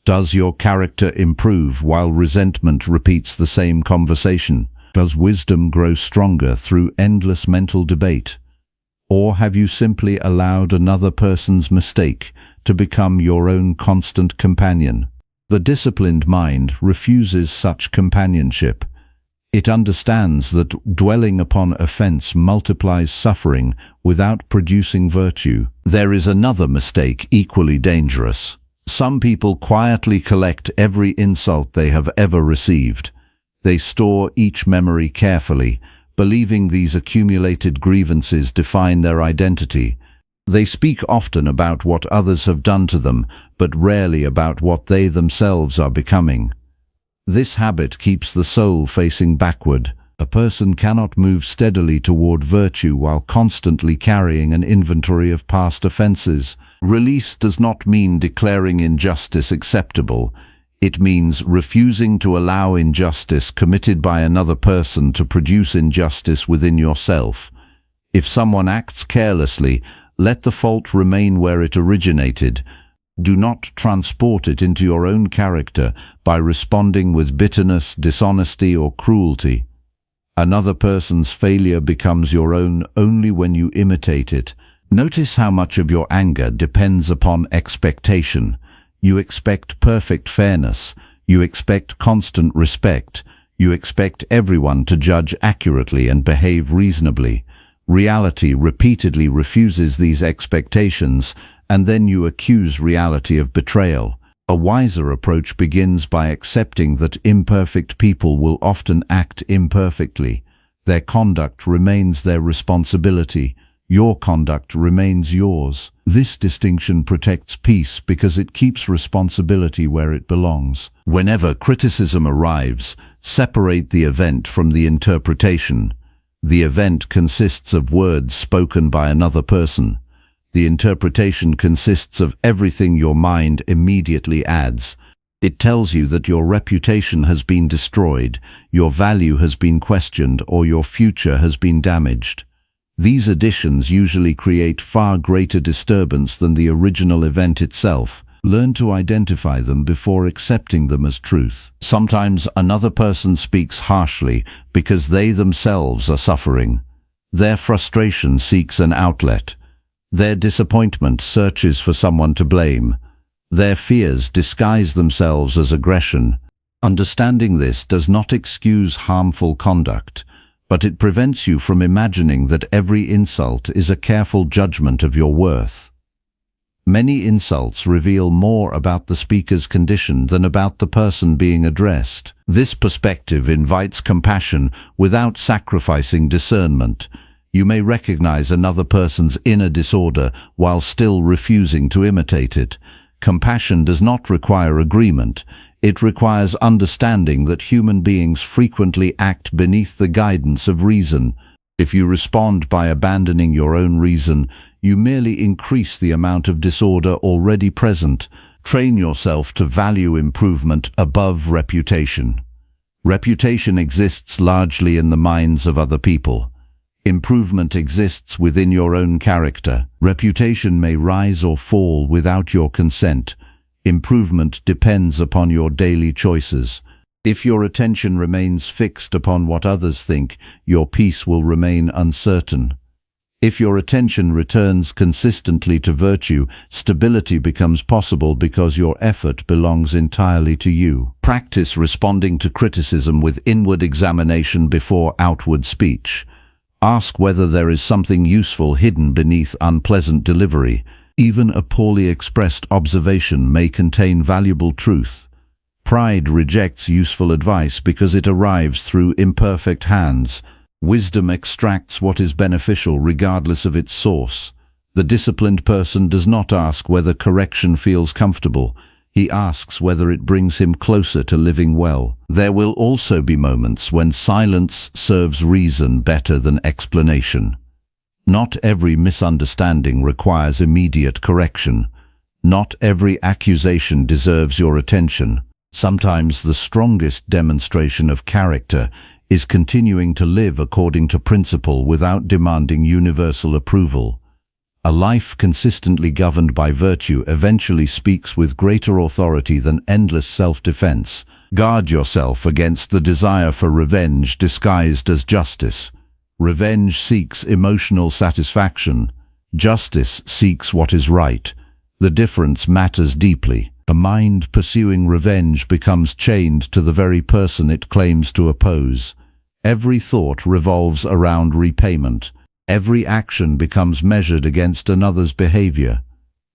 Speaker 1: Does your character improve while resentment repeats the same conversation? Does wisdom grow stronger through endless mental debate? Or have you simply allowed another person's mistake to become your own constant companion? The disciplined mind refuses such companionship. It understands that dwelling upon offense multiplies suffering without producing virtue. There is another mistake equally dangerous. Some people quietly collect every insult they have ever received. They store each memory carefully, believing these accumulated grievances define their identity. They speak often about what others have done to them, but rarely about what they themselves are becoming. This habit keeps the soul facing backward. A person cannot move steadily toward virtue while constantly carrying an inventory of past offenses. Release does not mean declaring injustice acceptable. It means refusing to allow injustice committed by another person to produce injustice within yourself. If someone acts carelessly, let the fault remain where it originated. Do not transport it into your own character by responding with bitterness, dishonesty, or cruelty. Another person's failure becomes your own only when you imitate it. Notice how much of your anger depends upon expectation. You expect perfect fairness. You expect constant respect. You expect everyone to judge accurately and behave reasonably. Reality repeatedly refuses these expectations, and then you accuse reality of betrayal. A wiser approach begins by accepting that imperfect people will often act imperfectly. Their conduct remains their responsibility. Your conduct remains yours. This distinction protects peace because it keeps responsibility where it belongs. Whenever criticism arrives, separate the event from the interpretation. The event consists of words spoken by another person. The interpretation consists of everything your mind immediately adds. It tells you that your reputation has been destroyed, your value has been questioned, or your future has been damaged. These additions usually create far greater disturbance than the original event itself. Learn to identify them before accepting them as truth. Sometimes another person speaks harshly because they themselves are suffering. Their frustration seeks an outlet. Their disappointment searches for someone to blame. Their fears disguise themselves as aggression. Understanding this does not excuse harmful conduct, but it prevents you from imagining that every insult is a careful judgment of your worth. Many insults reveal more about the speaker's condition than about the person being addressed. This perspective invites compassion without sacrificing discernment. You may recognize another person's inner disorder while still refusing to imitate it. Compassion does not require agreement. It requires understanding that human beings frequently act beneath the guidance of reason. If you respond by abandoning your own reason, you merely increase the amount of disorder already present. Train yourself to value improvement above reputation. Reputation exists largely in the minds of other people. Improvement exists within your own character. Reputation may rise or fall without your consent. Improvement depends upon your daily choices. If your attention remains fixed upon what others think, your peace will remain uncertain. If your attention returns consistently to virtue, stability becomes possible because your effort belongs entirely to you. Practice responding to criticism with inward examination before outward speech. Ask whether there is something useful hidden beneath unpleasant delivery. Even a poorly expressed observation may contain valuable truth. Pride rejects useful advice because it arrives through imperfect hands. Wisdom extracts what is beneficial regardless of its source. The disciplined person does not ask whether correction feels comfortable. He asks whether it brings him closer to living well. There will also be moments when silence serves reason better than explanation. Not every misunderstanding requires immediate correction. Not every accusation deserves your attention. Sometimes the strongest demonstration of character is continuing to live according to principle without demanding universal approval. A life consistently governed by virtue eventually speaks with greater authority than endless self-defense. Guard yourself against the desire for revenge disguised as justice. Revenge seeks emotional satisfaction. Justice seeks what is right. The difference matters deeply. A mind pursuing revenge becomes chained to the very person it claims to oppose. Every thought revolves around repayment. Every action becomes measured against another's behavior.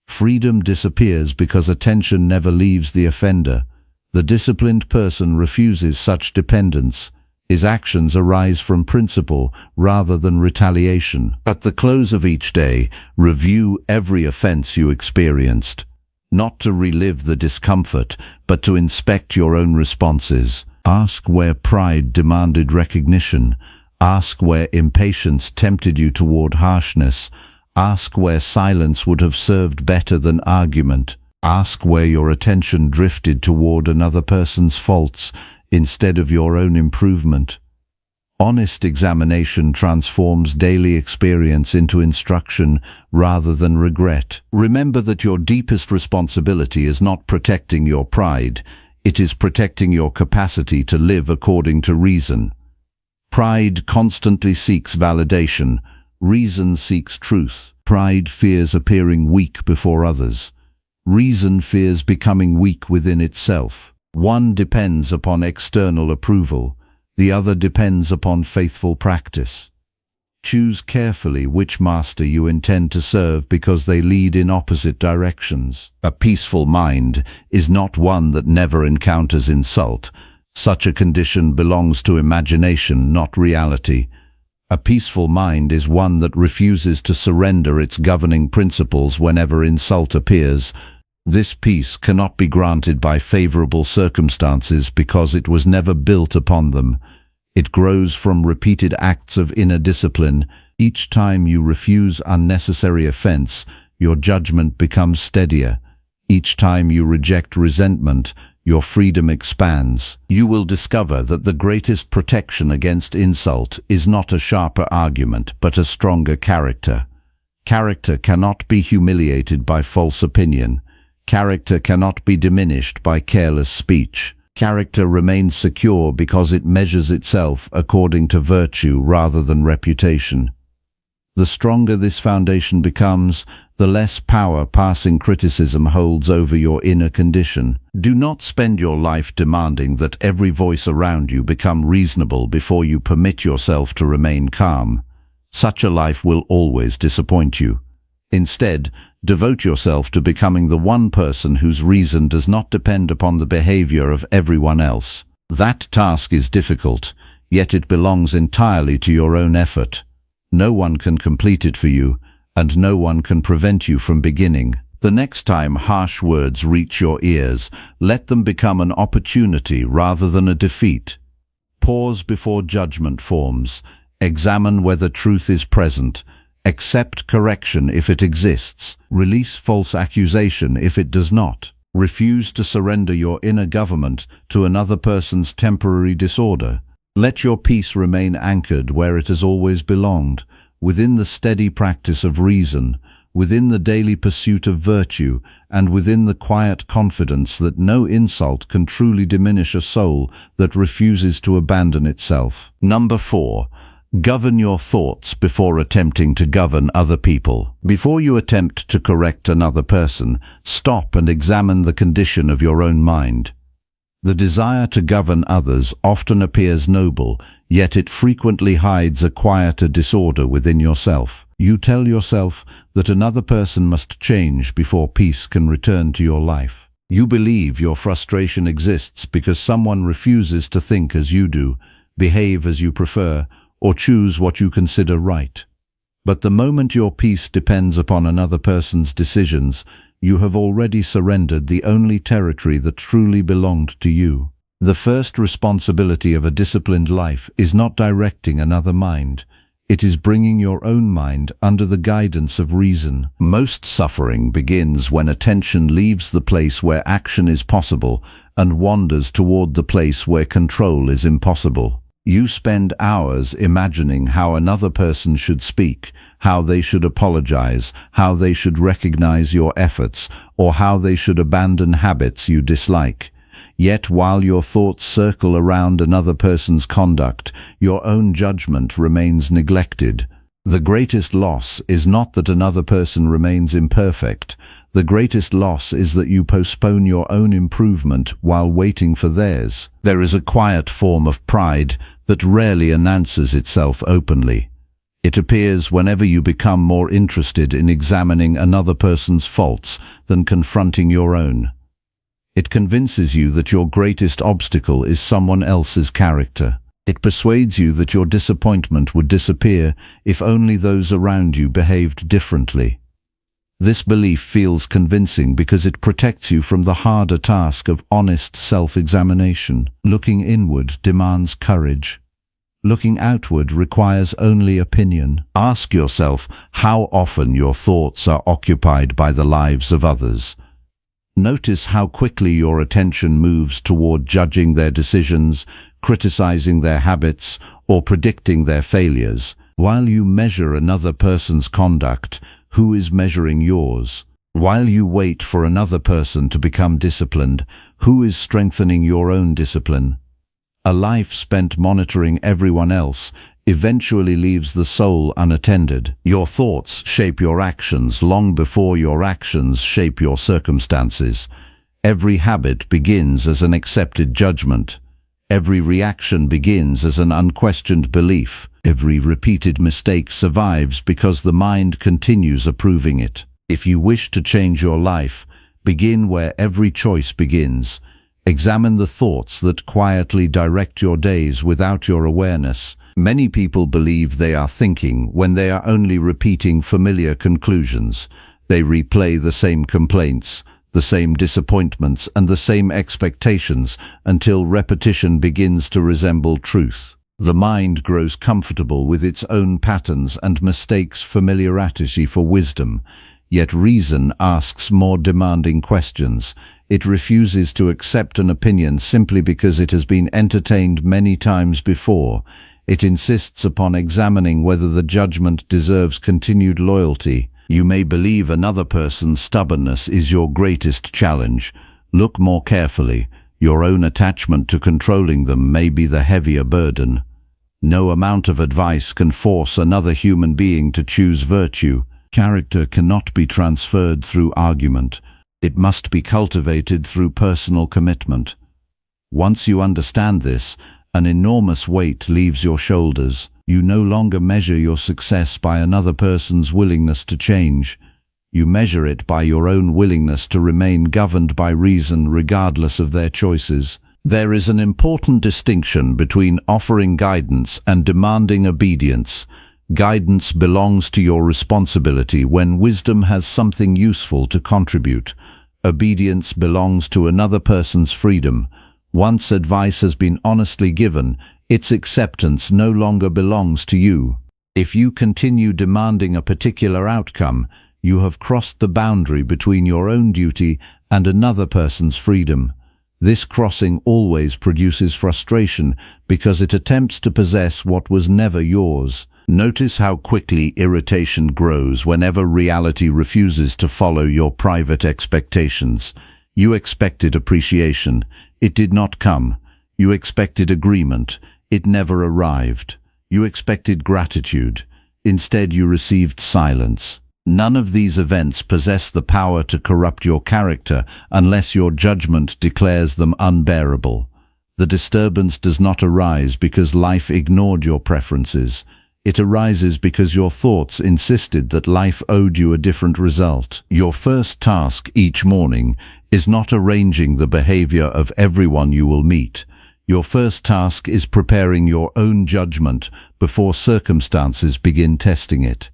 Speaker 1: Freedom disappears because attention never leaves the offender. The disciplined person refuses such dependence. His actions arise from principle rather than retaliation. At the close of each day, review every offense you experienced. Not to relive the discomfort, but to inspect your own responses. Ask where pride demanded recognition. Ask where impatience tempted you toward harshness. Ask where silence would have served better than argument. Ask where your attention drifted toward another person's faults instead of your own improvement. Honest examination transforms daily experience into instruction rather than regret. Remember that your deepest responsibility is not protecting your pride. It is protecting your capacity to live according to reason. Pride constantly seeks validation. Reason seeks truth. Pride fears appearing weak before others. Reason fears becoming weak within itself. One depends upon external approval. The other depends upon faithful practice. Choose carefully which master you intend to serve because they lead in opposite directions. A peaceful mind is not one that never encounters insult. Such a condition belongs to imagination, not reality. A peaceful mind is one that refuses to surrender its governing principles whenever insult appears. This peace cannot be granted by favorable circumstances because it was never built upon them. It grows from repeated acts of inner discipline. Each time you refuse unnecessary offense, your judgment becomes steadier. Each time you reject resentment, your freedom expands. You will discover that the greatest protection against insult is not a sharper argument, but a stronger character. Character cannot be humiliated by false opinion. Character cannot be diminished by careless speech. Character remains secure because it measures itself according to virtue rather than reputation. The stronger this foundation becomes, the less power passing criticism holds over your inner condition. Do not spend your life demanding that every voice around you become reasonable before you permit yourself to remain calm. Such a life will always disappoint you. Instead, devote yourself to becoming the one person whose reason does not depend upon the behavior of everyone else. That task is difficult, yet it belongs entirely to your own effort. No one can complete it for you, and no one can prevent you from beginning. The next time harsh words reach your ears, let them become an opportunity rather than a defeat. Pause before judgment forms. Examine whether truth is present. Accept correction if it exists. Release false accusation if it does not. Refuse to surrender your inner government to another person's temporary disorder. Let your peace remain anchored where it has always belonged, within the steady practice of reason, within the daily pursuit of virtue, and within the quiet confidence that no insult can truly diminish a soul that refuses to abandon itself. Number 4. Govern your thoughts before attempting to govern other people. Before you attempt to correct another person, stop and examine the condition of your own mind. The desire to govern others often appears noble, yet it frequently hides a quieter disorder within yourself. You tell yourself that another person must change before peace can return to your life. You believe your frustration exists because someone refuses to think as you do, behave as you prefer, or choose what you consider right. But the moment your peace depends upon another person's decisions, you have already surrendered the only territory that truly belonged to you. The first responsibility of a disciplined life is not directing another mind. It is bringing your own mind under the guidance of reason. Most suffering begins when attention leaves the place where action is possible and wanders toward the place where control is impossible. You spend hours imagining how another person should speak, how they should apologize, how they should recognize your efforts, or how they should abandon habits you dislike. Yet while your thoughts circle around another person's conduct, your own judgment remains neglected. The greatest loss is not that another person remains imperfect. The greatest loss is that you postpone your own improvement while waiting for theirs. There is a quiet form of pride that rarely announces itself openly. It appears whenever you become more interested in examining another person's faults than confronting your own. It convinces you that your greatest obstacle is someone else's character. It persuades you that your disappointment would disappear if only those around you behaved differently. This belief feels convincing because it protects you from the harder task of honest self-examination. Looking inward demands courage. Looking outward requires only opinion. Ask yourself how often your thoughts are occupied by the lives of others. Notice how quickly your attention moves toward judging their decisions, criticizing their habits, or predicting their failures. While you measure another person's conduct, who is measuring yours? While you wait for another person to become disciplined, who is strengthening your own discipline? A life spent monitoring everyone else eventually leaves the soul unattended. Your thoughts shape your actions long before your actions shape your circumstances. Every habit begins as an accepted judgment. Every reaction begins as an unquestioned belief. Every repeated mistake survives because the mind continues approving it. If you wish to change your life, begin where every choice begins. Examine the thoughts that quietly direct your days without your awareness. Many people believe they are thinking when they are only repeating familiar conclusions. They replay the same complaints, the same disappointments, and the same expectations until repetition begins to resemble truth. The mind grows comfortable with its own patterns and mistakes familiarity for wisdom. Yet reason asks more demanding questions. It refuses to accept an opinion simply because it has been entertained many times before. It insists upon examining whether the judgment deserves continued loyalty. You may believe another person's stubbornness is your greatest challenge. Look more carefully. Your own attachment to controlling them may be the heavier burden. No amount of advice can force another human being to choose virtue. Character cannot be transferred through argument. It must be cultivated through personal commitment. Once you understand this, an enormous weight leaves your shoulders. You no longer measure your success by another person's willingness to change. You measure it by your own willingness to remain governed by reason regardless of their choices. There is an important distinction between offering guidance and demanding obedience. Guidance belongs to your responsibility when wisdom has something useful to contribute. Obedience belongs to another person's freedom. Once advice has been honestly given, its acceptance no longer belongs to you. If you continue demanding a particular outcome, you have crossed the boundary between your own duty and another person's freedom. This crossing always produces frustration because it attempts to possess what was never yours. Notice how quickly irritation grows whenever reality refuses to follow your private expectations. You expected appreciation. It did not come. You expected agreement. It never arrived. You expected gratitude. Instead, you received silence. None of these events possess the power to corrupt your character unless your judgment declares them unbearable. The disturbance does not arise because life ignored your preferences. It arises because your thoughts insisted that life owed you a different result. Your first task each morning is not arranging the behavior of everyone you will meet. Your first task is preparing your own judgment before circumstances begin testing it.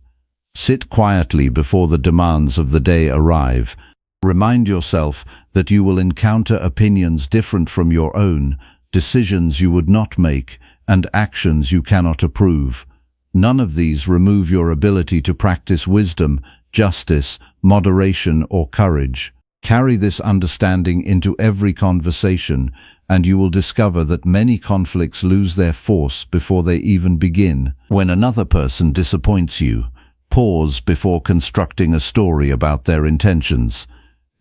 Speaker 1: Sit quietly before the demands of the day arrive. Remind yourself that you will encounter opinions different from your own, decisions you would not make, and actions you cannot approve. None of these remove your ability to practice wisdom, justice, moderation, or courage. Carry this understanding into every conversation, and you will discover that many conflicts lose their force before they even begin. When another person disappoints you, pause before constructing a story about their intentions.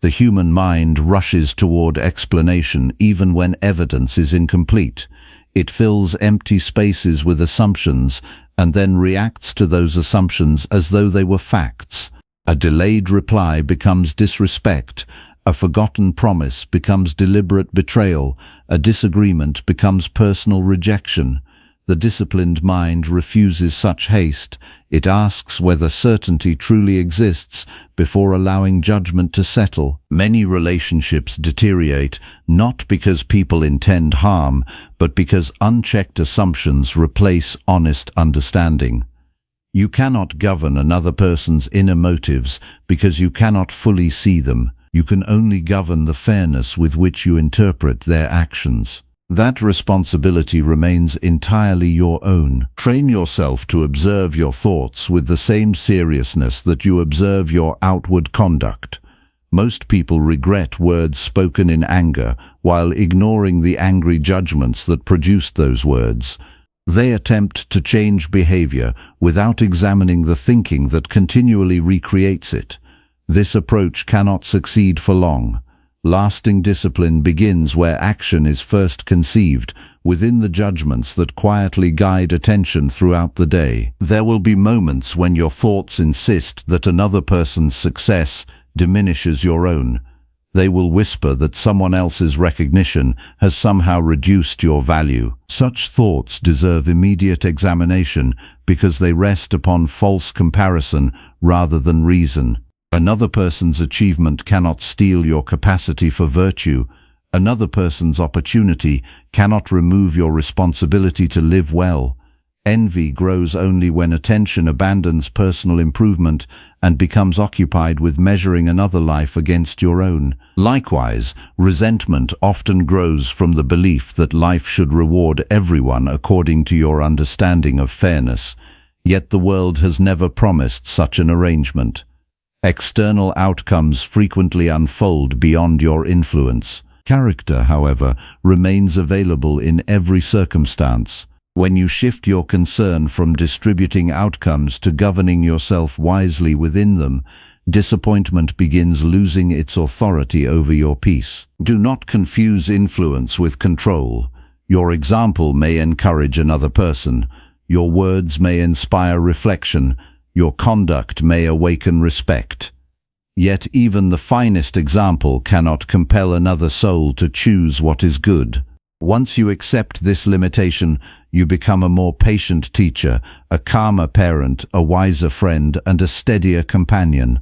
Speaker 1: The human mind rushes toward explanation even when evidence is incomplete. It fills empty spaces with assumptions and then reacts to those assumptions as though they were facts. A delayed reply becomes disrespect. A forgotten promise becomes deliberate betrayal. A disagreement becomes personal rejection. The disciplined mind refuses such haste. It asks whether certainty truly exists before allowing judgment to settle. Many relationships deteriorate not because people intend harm, but because unchecked assumptions replace honest understanding. You cannot govern another person's inner motives because you cannot fully see them. You can only govern the fairness with which you interpret their actions. That responsibility remains entirely your own. Train yourself to observe your thoughts with the same seriousness that you observe your outward conduct. Most people regret words spoken in anger while ignoring the angry judgments that produced those words. They attempt to change behavior without examining the thinking that continually recreates it. This approach cannot succeed for long. Lasting discipline begins where action is first conceived, within the judgments that quietly guide attention throughout the day. There will be moments when your thoughts insist that another person's success diminishes your own. They will whisper that someone else's recognition has somehow reduced your value. Such thoughts deserve immediate examination because they rest upon false comparison rather than reason. Another person's achievement cannot steal your capacity for virtue. Another person's opportunity cannot remove your responsibility to live well. Envy grows only when attention abandons personal improvement and becomes occupied with measuring another life against your own. Likewise, resentment often grows from the belief that life should reward everyone according to your understanding of fairness. Yet the world has never promised such an arrangement. External outcomes frequently unfold beyond your influence. Character, however, remains available in every circumstance. When you shift your concern from distributing outcomes to governing yourself wisely within them, disappointment begins losing its authority over your peace. Do not confuse influence with control. Your example may encourage another person. Your words may inspire reflection. Your conduct may awaken respect. Yet even the finest example cannot compel another soul to choose what is good. Once you accept this limitation, you become a more patient teacher, a calmer parent, a wiser friend, and a steadier companion.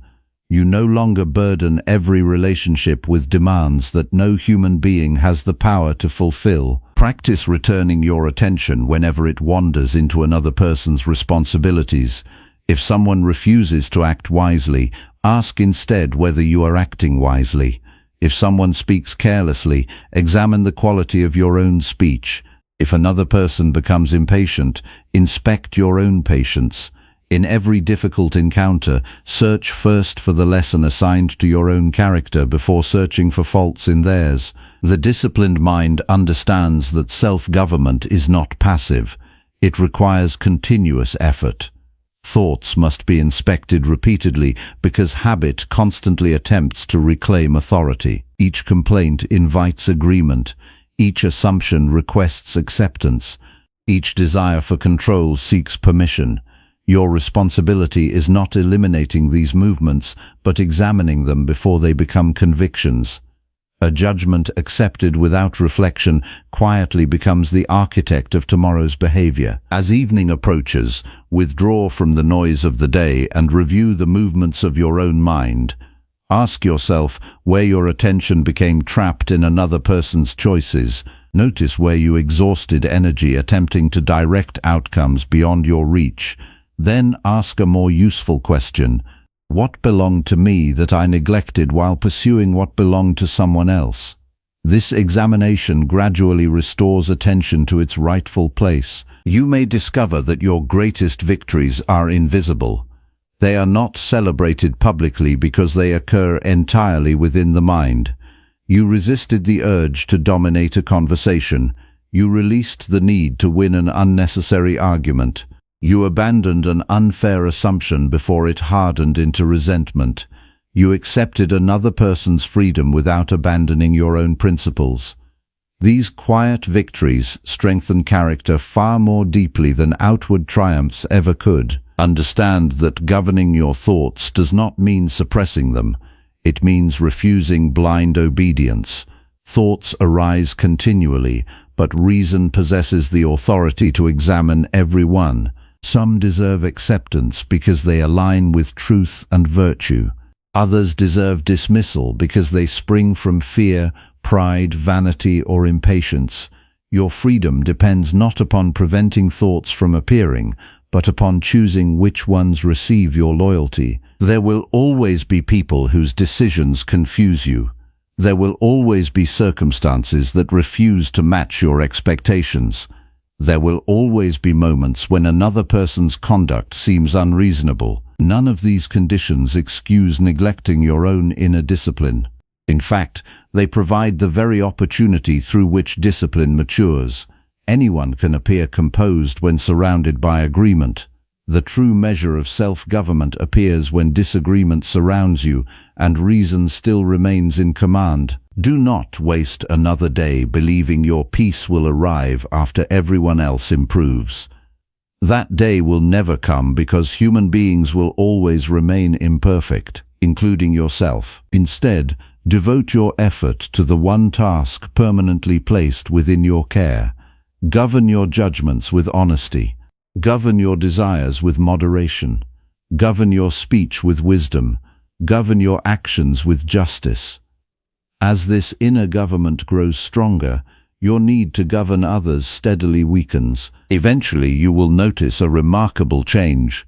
Speaker 1: You no longer burden every relationship with demands that no human being has the power to fulfill. Practice returning your attention whenever it wanders into another person's responsibilities. If someone refuses to act wisely, ask instead whether you are acting wisely. If someone speaks carelessly, examine the quality of your own speech. If another person becomes impatient, inspect your own patience. In every difficult encounter, search first for the lesson assigned to your own character before searching for faults in theirs. The disciplined mind understands that self-government is not passive. It requires continuous effort. Thoughts must be inspected repeatedly because habit constantly attempts to reclaim authority. Each complaint invites agreement. Each assumption requests acceptance. Each desire for control seeks permission. Your responsibility is not eliminating these movements, but examining them before they become convictions. A judgment accepted without reflection quietly becomes the architect of tomorrow's behavior. As evening approaches, withdraw from the noise of the day and review the movements of your own mind. Ask yourself where your attention became trapped in another person's choices, Notice where you exhausted energy attempting to direct outcomes beyond your reach. Then ask a more useful question. What belonged to me that I neglected while pursuing what belonged to someone else? This examination gradually restores attention to its rightful place. You may discover that your greatest victories are invisible. They are not celebrated publicly because they occur entirely within the mind. You resisted the urge to dominate a conversation. You released the need to win an unnecessary argument. You abandoned an unfair assumption before it hardened into resentment. You accepted another person's freedom without abandoning your own principles. These quiet victories strengthen character far more deeply than outward triumphs ever could. Understand that governing your thoughts does not mean suppressing them. It means refusing blind obedience. Thoughts arise continually, but reason possesses the authority to examine every one. Some deserve acceptance because they align with truth and virtue. Others deserve dismissal because they spring from fear, pride, vanity, or impatience. Your freedom depends not upon preventing thoughts from appearing, but upon choosing which ones receive your loyalty. There will always be people whose decisions confuse you. There will always be circumstances that refuse to match your expectations. There will always be moments when another person's conduct seems unreasonable. None of these conditions excuse neglecting your own inner discipline. In fact, they provide the very opportunity through which discipline matures. Anyone can appear composed when surrounded by agreement. The true measure of self-government appears when disagreement surrounds you and reason still remains in command. Do not waste another day believing your peace will arrive after everyone else improves. That day will never come because human beings will always remain imperfect, including yourself. Instead, devote your effort to the one task permanently placed within your care. Govern your judgments with honesty. Govern your desires with moderation. Govern your speech with wisdom. Govern your actions with justice. As this inner government grows stronger, your need to govern others steadily weakens. Eventually, you will notice a remarkable change.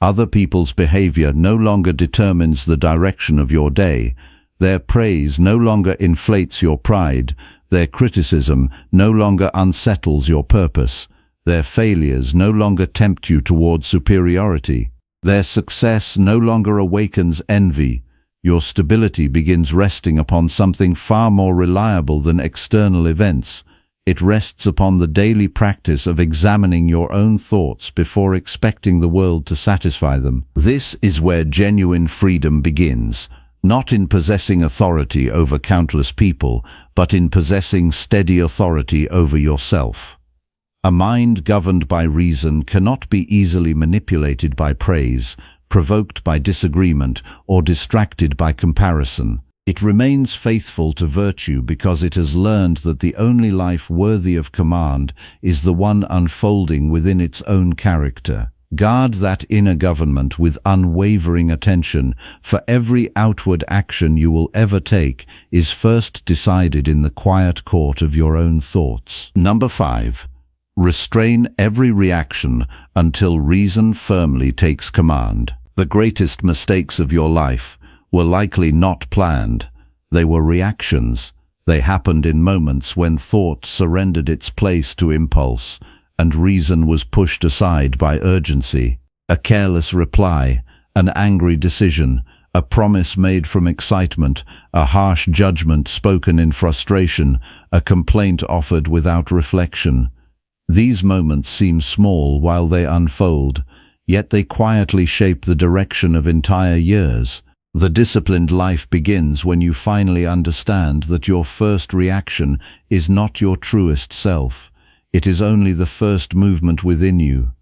Speaker 1: Other people's behavior no longer determines the direction of your day. Their praise no longer inflates your pride. Their criticism no longer unsettles your purpose. Their failures no longer tempt you toward superiority. Their success no longer awakens envy. Your stability begins resting upon something far more reliable than external events. It rests upon the daily practice of examining your own thoughts before expecting the world to satisfy them. This is where genuine freedom begins, not in possessing authority over countless people, but in possessing steady authority over yourself. A mind governed by reason cannot be easily manipulated by praise, provoked by disagreement, or distracted by comparison. It remains faithful to virtue because it has learned that the only life worthy of command is the one unfolding within its own character. Guard that inner government with unwavering attention, for every outward action you will ever take is first decided in the quiet court of your own thoughts. Number 5. Restrain every reaction until reason firmly takes command. The greatest mistakes of your life were likely not planned. They were reactions. They happened in moments when thought surrendered its place to impulse, and reason was pushed aside by urgency. A careless reply, an angry decision, a promise made from excitement, a harsh judgment spoken in frustration, a complaint offered without reflection. These moments seem small while they unfold, yet they quietly shape the direction of entire years. The disciplined life begins when you finally understand that your first reaction is not your truest self. It is only the first movement within you.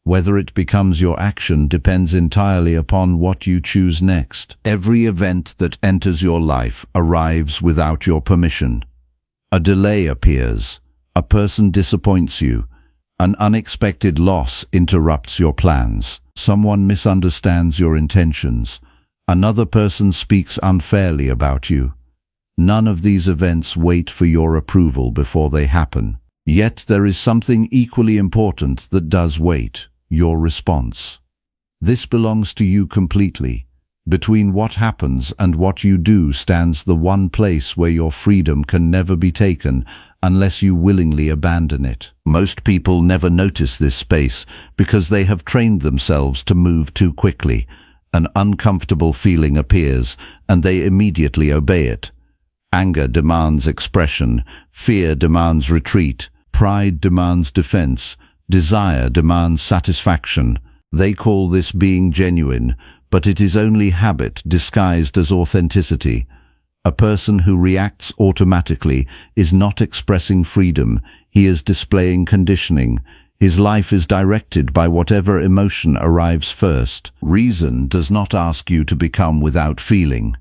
Speaker 1: Whether it becomes your action depends entirely upon what you choose next. Every event that enters your life arrives without your permission. A delay appears. A person disappoints you. An unexpected loss interrupts your plans. Someone misunderstands your intentions. Another person speaks unfairly about you. None of these events wait for your approval before they happen. Yet there is something equally important that does wait: your response. This belongs to you completely. Between what happens and what you do stands the one place where your freedom can never be taken unless you willingly abandon it. Most people never notice this space because they have trained themselves to move too quickly. An uncomfortable feeling appears, and they immediately obey it. Anger demands expression, fear demands retreat, pride demands defense, desire demands satisfaction. They call this being genuine, but it is only habit disguised as authenticity. A person who reacts automatically is not expressing freedom, he is displaying conditioning. His life is directed by whatever emotion arrives first. Reason does not ask you to become without feeling.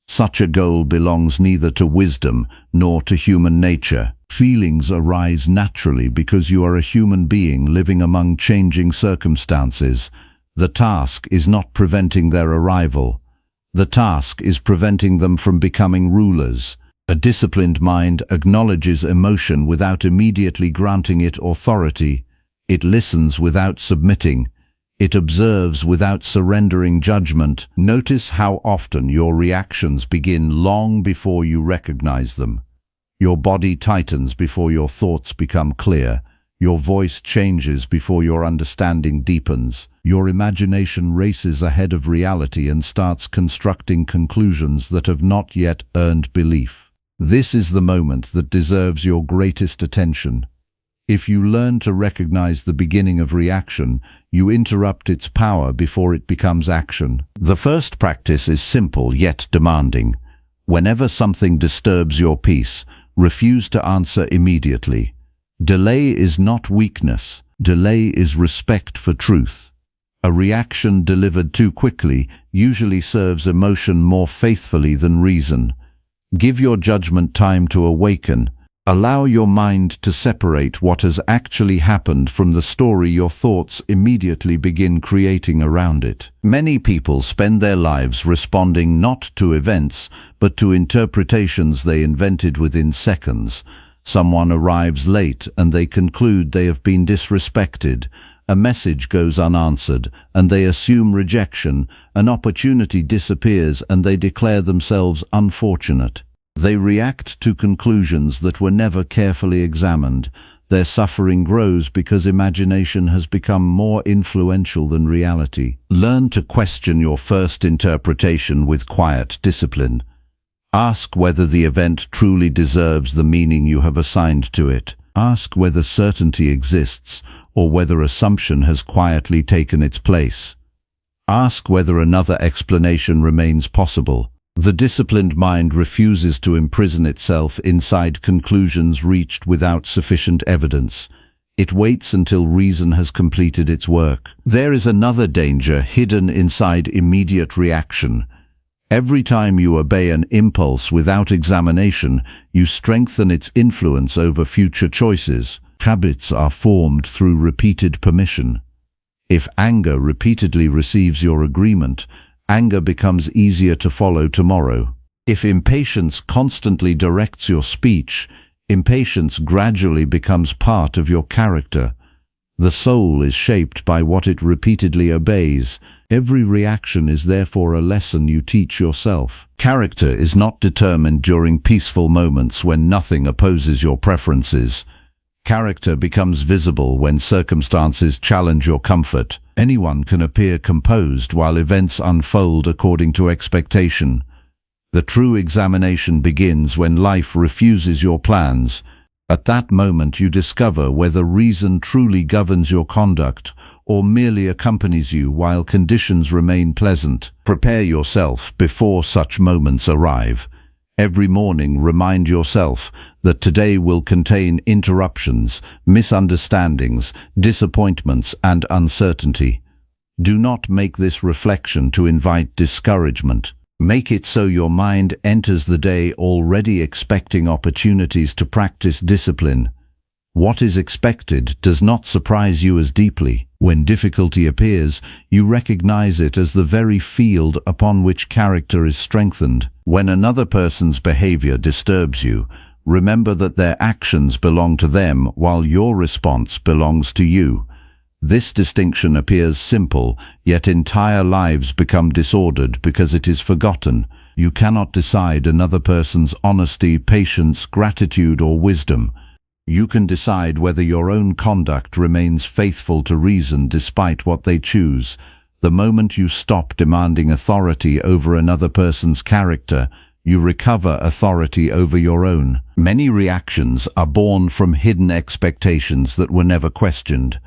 Speaker 1: Such a goal belongs neither to wisdom nor to human nature. Feelings arise naturally because you are a human being living among changing circumstances. The task is not preventing their arrival. The task is preventing them from becoming rulers. A disciplined mind acknowledges emotion without immediately granting it authority. It listens without submitting. It observes without surrendering judgment. Notice how often your reactions begin long before you recognize them. Your body tightens before your thoughts become clear. Your voice changes before your understanding deepens. Your imagination races ahead of reality and starts constructing conclusions that have not yet earned belief. This is the moment that deserves your greatest attention. If you learn to recognize the beginning of reaction, you interrupt its power before it becomes action. The first practice is simple yet demanding. Whenever something disturbs your peace, refuse to answer immediately. Delay is not weakness. Delay is respect for truth. A reaction delivered too quickly usually serves emotion more faithfully than reason. Give your judgment time to awaken. Allow your mind to separate what has actually happened from the story your thoughts immediately begin creating around it. Many people spend their lives responding not to events, but to interpretations they invented within seconds. Someone arrives late and they conclude they have been disrespected. A message goes unanswered and they assume rejection. An opportunity disappears and they declare themselves unfortunate. They react to conclusions that were never carefully examined. Their suffering grows because imagination has become more influential than reality. Learn to question your first interpretation with quiet discipline. Ask whether the event truly deserves the meaning you have assigned to it. Ask whether certainty exists or whether assumption has quietly taken its place. Ask whether another explanation remains possible. The disciplined mind refuses to imprison itself inside conclusions reached without sufficient evidence. It waits until reason has completed its work. There is another danger hidden inside immediate reaction. Every time you obey an impulse without examination, you strengthen its influence over future choices. Habits are formed through repeated permission. If anger repeatedly receives your agreement, anger becomes easier to follow tomorrow. If impatience constantly directs your speech, impatience gradually becomes part of your character. The soul is shaped by what it repeatedly obeys. Every reaction is therefore a lesson you teach yourself. Character is not determined during peaceful moments when nothing opposes your preferences. Character becomes visible when circumstances challenge your comfort. Anyone can appear composed while events unfold according to expectation. The true examination begins when life refuses your plans. At that moment you discover whether reason truly governs your conduct or merely accompanies you while conditions remain pleasant. Prepare yourself before such moments arrive. Every morning remind yourself that today will contain interruptions, misunderstandings, disappointments, and uncertainty. Do not make this reflection to invite discouragement. Make it so your mind enters the day already expecting opportunities to practice discipline. What is expected does not surprise you as deeply. When difficulty appears, you recognize it as the very field upon which character is strengthened. When another person's behavior disturbs you, remember that their actions belong to them while your response belongs to you. This distinction appears simple, yet entire lives become disordered because it is forgotten. You cannot decide another person's honesty, patience, gratitude, or wisdom. You can decide whether your own conduct remains faithful to reason despite what they choose. The moment you stop demanding authority over another person's character, you recover authority over your own. Many reactions are born from hidden expectations that were never questioned.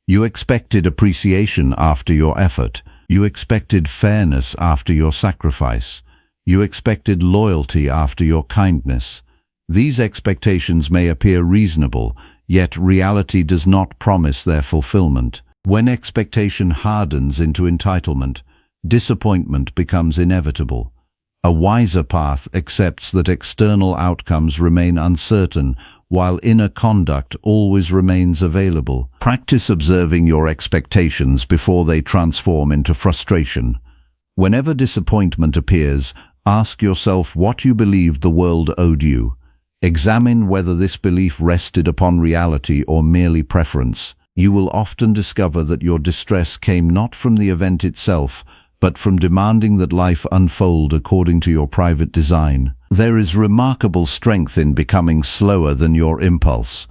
Speaker 1: You expected appreciation after your effort. You expected fairness after your sacrifice. You expected loyalty after your kindness. These expectations may appear reasonable, yet reality does not promise their fulfillment. When expectation hardens into entitlement, disappointment becomes inevitable. A wiser path accepts that external outcomes remain uncertain, while inner conduct always remains available. Practice observing your expectations before they transform into frustration. Whenever disappointment appears, ask yourself what you believed the world owed you. Examine whether this belief rested upon reality or merely preference. You will often discover that your distress came not from the event itself, but from demanding that life unfold according to your private design. There is remarkable strength in becoming slower than your impulse.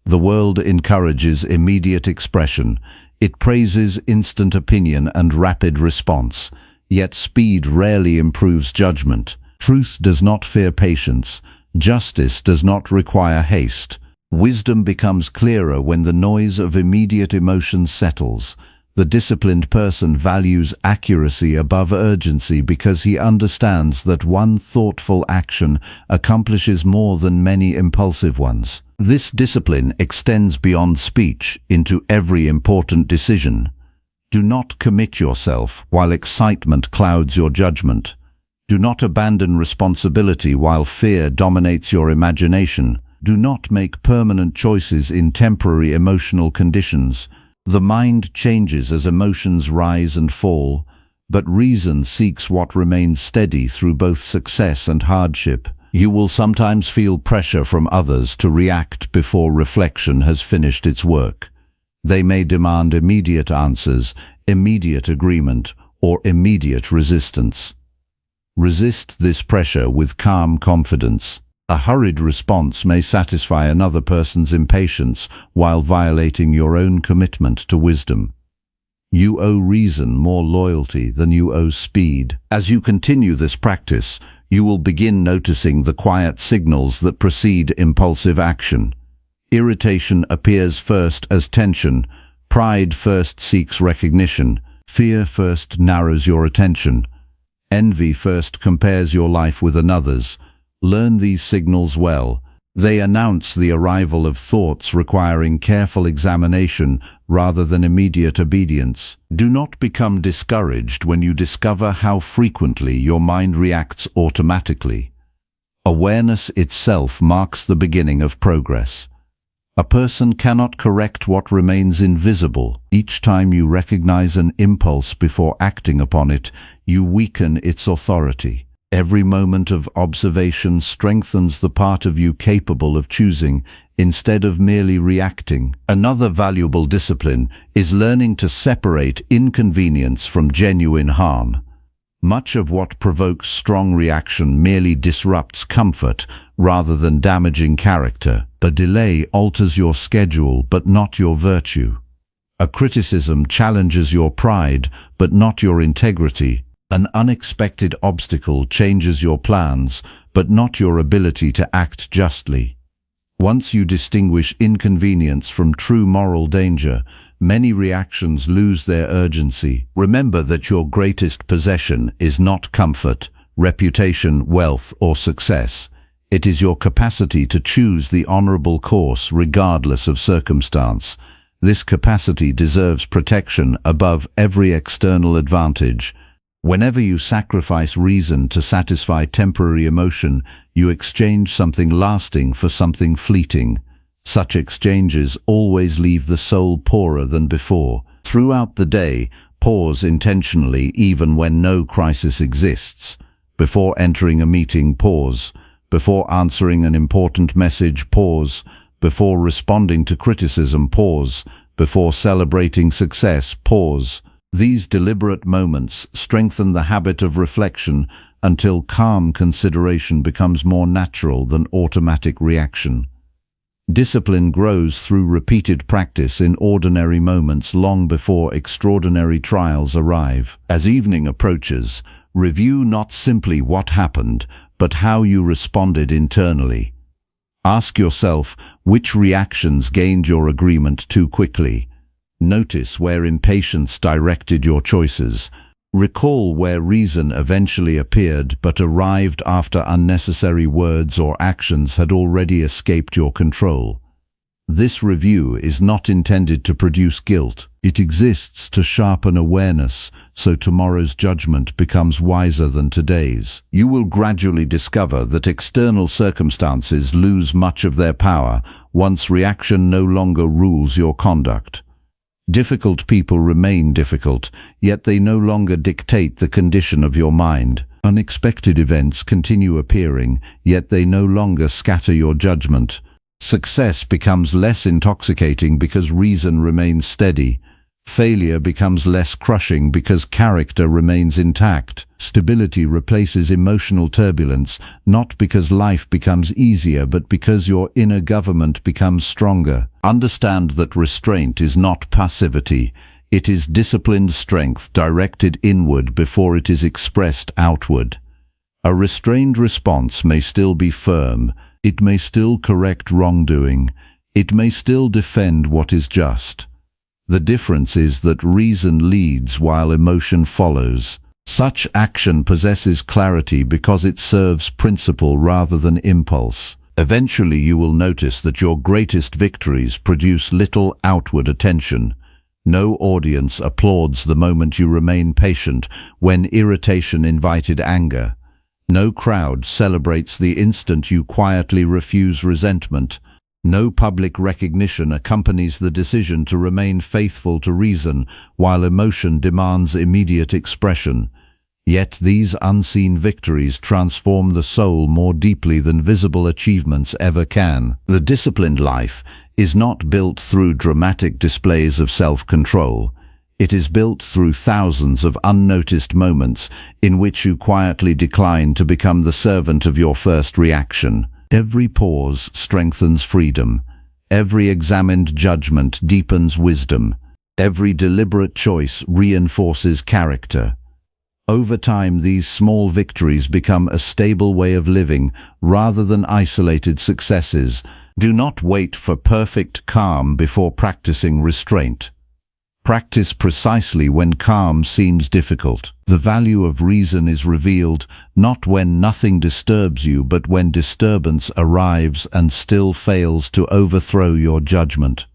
Speaker 1: The world encourages immediate expression. It praises instant opinion and rapid response. Yet speed rarely improves judgment. Truth does not fear patience. Justice does not require haste. Wisdom becomes clearer when the noise of immediate emotion settles. The disciplined person values accuracy above urgency because he understands that one thoughtful action accomplishes more than many impulsive ones. This discipline extends beyond speech into every important decision. Do not commit yourself while excitement clouds your judgment. Do not abandon responsibility while fear dominates your imagination. Do not make permanent choices in temporary emotional conditions. The mind changes as emotions rise and fall, but reason seeks what remains steady through both success and hardship. You will sometimes feel pressure from others to react before reflection has finished its work. They may demand immediate answers, immediate agreement, or immediate resistance. Resist this pressure with calm confidence. A hurried response may satisfy another person's impatience while violating your own commitment to wisdom. You owe reason more loyalty than you owe speed. As you continue this practice, you will begin noticing the quiet signals that precede impulsive action. Irritation appears first as tension. Pride first seeks recognition. Fear first narrows your attention. Envy first compares your life with another's. Learn these signals well. They announce the arrival of thoughts requiring careful examination rather than immediate obedience. Do not become discouraged when you discover how frequently your mind reacts automatically. Awareness itself marks the beginning of progress. A person cannot correct what remains invisible. Each time you recognize an impulse before acting upon it, you weaken its authority. Every moment of observation strengthens the part of you capable of choosing, instead of merely reacting. Another valuable discipline is learning to separate inconvenience from genuine harm. Much of what provokes strong reaction merely disrupts comfort rather than damaging character. A delay alters your schedule but not your virtue. A criticism challenges your pride but not your integrity. An unexpected obstacle changes your plans but not your ability to act justly. Once you distinguish inconvenience from true moral danger, many reactions lose their urgency. Remember that your greatest possession is not comfort, reputation, wealth, or success. It is your capacity to choose the honorable course regardless of circumstance. This capacity deserves protection above every external advantage. Whenever you sacrifice reason to satisfy temporary emotion, you exchange something lasting for something fleeting. Such exchanges always leave the soul poorer than before. Throughout the day, pause intentionally even when no crisis exists. Before entering a meeting, pause. Before answering an important message, pause. Before responding to criticism, pause. Before celebrating success, pause. These deliberate moments strengthen the habit of reflection until calm consideration becomes more natural than automatic reaction. Discipline grows through repeated practice in ordinary moments long before extraordinary trials arrive. As evening approaches, review not simply what happened, but how you responded internally. Ask yourself which reactions gained your agreement too quickly. Notice where impatience directed your choices. Recall where reason eventually appeared but arrived after unnecessary words or actions had already escaped your control. This review is not intended to produce guilt. It exists to sharpen awareness, so tomorrow's judgment becomes wiser than today's. You will gradually discover that external circumstances lose much of their power once reaction no longer rules your conduct. Difficult people remain difficult, yet they no longer dictate the condition of your mind. Unexpected events continue appearing, yet they no longer scatter your judgment. Success becomes less intoxicating because reason remains steady. Failure becomes less crushing because character remains intact. Stability replaces emotional turbulence, not because life becomes easier, but because your inner government becomes stronger. Understand that restraint is not passivity. It is disciplined strength directed inward before it is expressed outward. A restrained response may still be firm. It may still correct wrongdoing. It may still defend what is just. The difference is that reason leads while emotion follows. Such action possesses clarity because it serves principle rather than impulse. Eventually you will notice that your greatest victories produce little outward attention. No audience applauds the moment you remain patient when irritation invited anger. No crowd celebrates the instant you quietly refuse resentment. No public recognition accompanies the decision to remain faithful to reason while emotion demands immediate expression. Yet these unseen victories transform the soul more deeply than visible achievements ever can. The disciplined life is not built through dramatic displays of self-control. It is built through thousands of unnoticed moments in which you quietly decline to become the servant of your first reaction. Every pause strengthens freedom. Every examined judgment deepens wisdom. Every deliberate choice reinforces character. Over time, these small victories become a stable way of living rather than isolated successes. Do not wait for perfect calm before practicing restraint. Practice precisely when calm seems difficult. The value of reason is revealed not when nothing disturbs you, but when disturbance arrives and still fails to overthrow your judgment.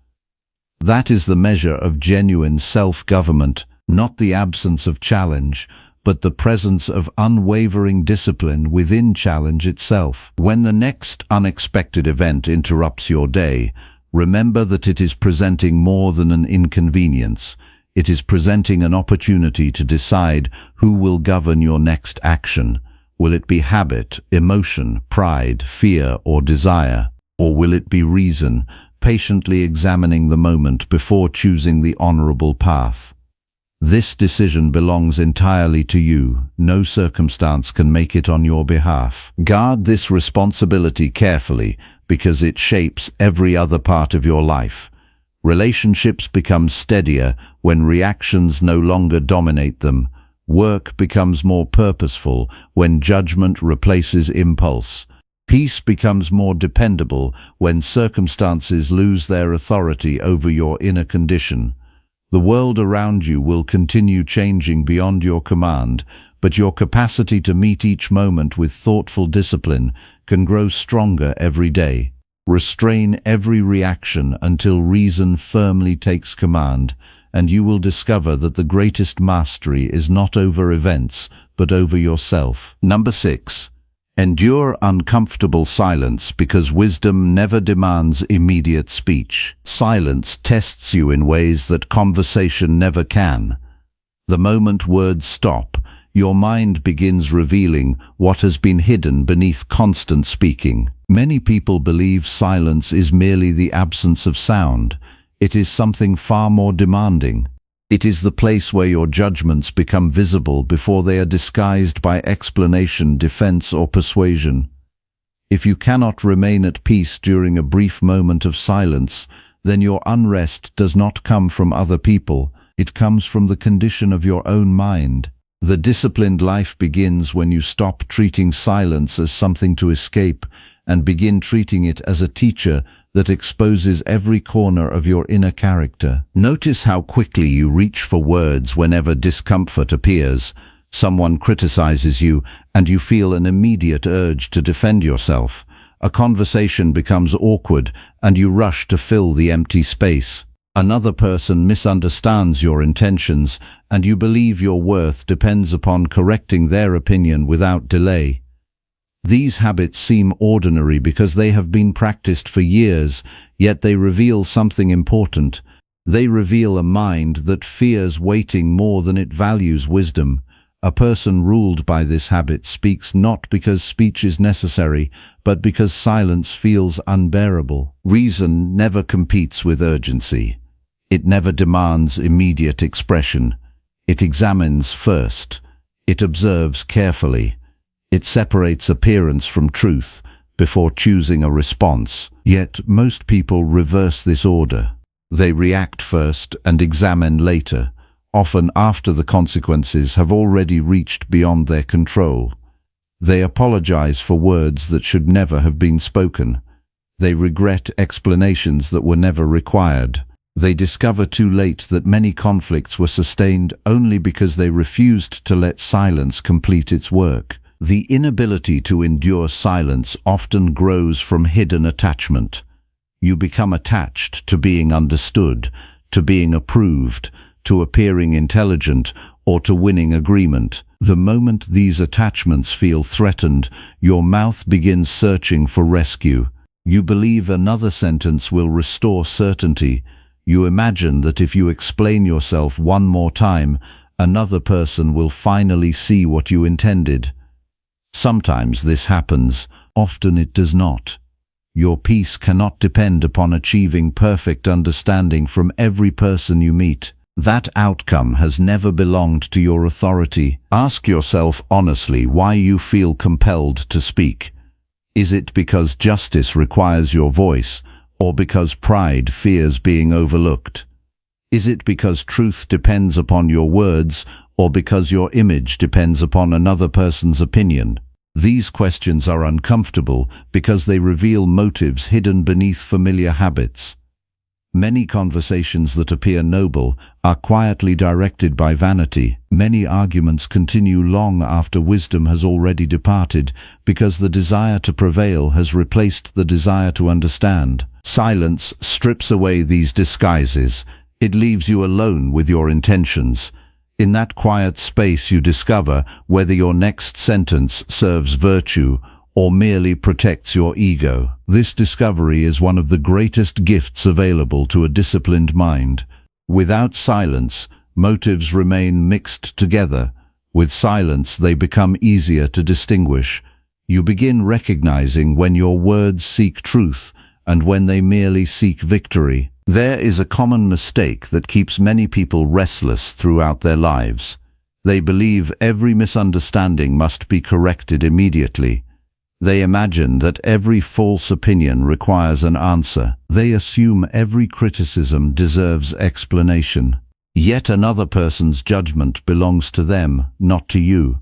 Speaker 1: That is the measure of genuine self-government, not the absence of challenge, but the presence of unwavering discipline within challenge itself. When the next unexpected event interrupts your day, remember that it is presenting more than an inconvenience. It is presenting an opportunity to decide who will govern your next action. Will it be habit, emotion, pride, fear, or desire? Or will it be reason, patiently examining the moment before choosing the honorable path? This decision belongs entirely to you. No circumstance can make it on your behalf. Guard this responsibility carefully because it shapes every other part of your life. Relationships become steadier when reactions no longer dominate them. Work becomes more purposeful when judgment replaces impulse. Peace becomes more dependable when circumstances lose their authority over your inner condition. The world around you will continue changing beyond your command, but your capacity to meet each moment with thoughtful discipline can grow stronger every day. Restrain every reaction until reason firmly takes command, and you will discover that the greatest mastery is not over events, but over yourself. Number 6. Endure uncomfortable silence because wisdom never demands immediate speech. Silence tests you in ways that conversation never can. The moment words stop, your mind begins revealing what has been hidden beneath constant speaking. Many people believe silence is merely the absence of sound. It is something far more demanding. It is the place where your judgments become visible before they are disguised by explanation, defense, or persuasion. If you cannot remain at peace during a brief moment of silence, then your unrest does not come from other people. It comes from the condition of your own mind. The disciplined life begins when you stop treating silence as something to escape and begin treating it as a teacher that exposes every corner of your inner character. Notice how quickly you reach for words whenever discomfort appears. Someone criticizes you, and you feel an immediate urge to defend yourself. A conversation becomes awkward, and you rush to fill the empty space. Another person misunderstands your intentions, and you believe your worth depends upon correcting their opinion without delay. These habits seem ordinary because they have been practiced for years, yet they reveal something important. They reveal a mind that fears waiting more than it values wisdom. A person ruled by this habit speaks not because speech is necessary, but because silence feels unbearable. Reason never competes with urgency. It never demands immediate expression. It examines first. It observes carefully. It separates appearance from truth before choosing a response. Yet most people reverse this order. They react first and examine later, often after the consequences have already reached beyond their control. They apologize for words that should never have been spoken. They regret explanations that were never required. They discover too late that many conflicts were sustained only because they refused to let silence complete its work. The inability to endure silence often grows from hidden attachment. You become attached to being understood, to being approved, to appearing intelligent, or to winning agreement. The moment these attachments feel threatened, your mouth begins searching for rescue. You believe another sentence will restore certainty. You imagine that if you explain yourself one more time, another person will finally see what you intended. Sometimes this happens, often it does not. Your peace cannot depend upon achieving perfect understanding from every person you meet. That outcome has never belonged to your authority. Ask yourself honestly why you feel compelled to speak. Is it because justice requires your voice, or because pride fears being overlooked? Is it because truth depends upon your words, or because your image depends upon another person's opinion? These questions are uncomfortable because they reveal motives hidden beneath familiar habits. Many conversations that appear noble are quietly directed by vanity. Many arguments continue long after wisdom has already departed because the desire to prevail has replaced the desire to understand. Silence strips away these disguises. It leaves you alone with your intentions. In that quiet space you discover whether your next sentence serves virtue or merely protects your ego. This discovery is one of the greatest gifts available to a disciplined mind. Without silence, motives remain mixed together. With silence, they become easier to distinguish. You begin recognizing when your words seek truth and when they merely seek victory. There is a common mistake that keeps many people restless throughout their lives. They believe every misunderstanding must be corrected immediately. They imagine that every false opinion requires an answer. They assume every criticism deserves explanation. Yet another person's judgment belongs to them, not to you.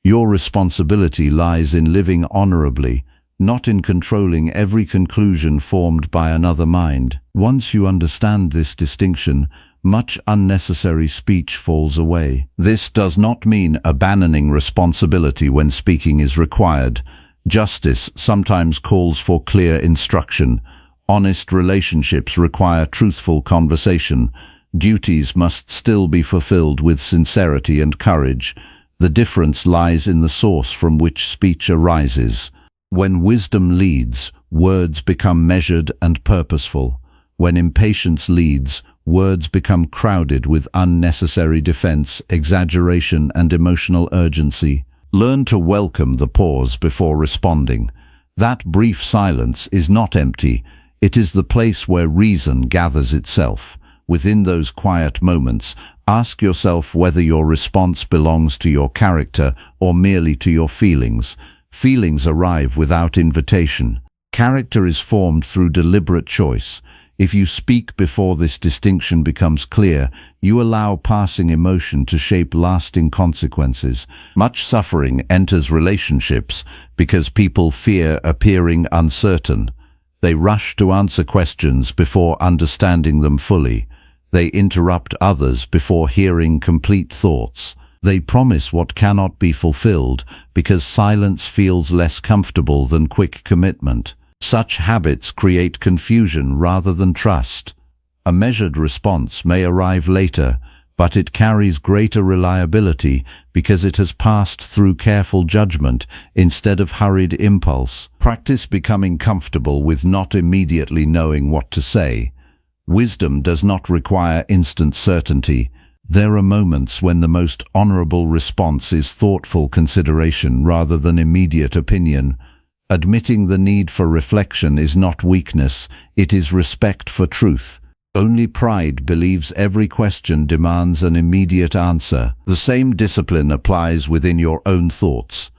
Speaker 1: Your responsibility lies in living honorably, not in controlling every conclusion formed by another mind. Once you understand this distinction, much unnecessary speech falls away. This does not mean abandoning responsibility when speaking is required. Justice sometimes calls for clear instruction. Honest relationships require truthful conversation. Duties must still be fulfilled with sincerity and courage. The difference lies in the source from which speech arises. When wisdom leads, words become measured and purposeful. When impatience leads, words become crowded with unnecessary defense, exaggeration, and emotional urgency. Learn to welcome the pause before responding. That brief silence is not empty. It is the place where reason gathers itself. Within those quiet moments, ask yourself whether your response belongs to your character or merely to your feelings. Feelings arrive without invitation. Character is formed through deliberate choice. If you speak before this distinction becomes clear, you allow passing emotion to shape lasting consequences. Much suffering enters relationships because people fear appearing uncertain. They rush to answer questions before understanding them fully. They interrupt others before hearing complete thoughts. They promise what cannot be fulfilled because silence feels less comfortable than quick commitment. Such habits create confusion rather than trust. A measured response may arrive later, but it carries greater reliability because it has passed through careful judgment instead of hurried impulse. Practice becoming comfortable with not immediately knowing what to say. Wisdom does not require instant certainty. There are moments when the most honorable response is thoughtful consideration rather than immediate opinion. Admitting the need for reflection is not weakness, it is respect for truth. Only pride believes every question demands an immediate answer. The same discipline applies within your own thoughts.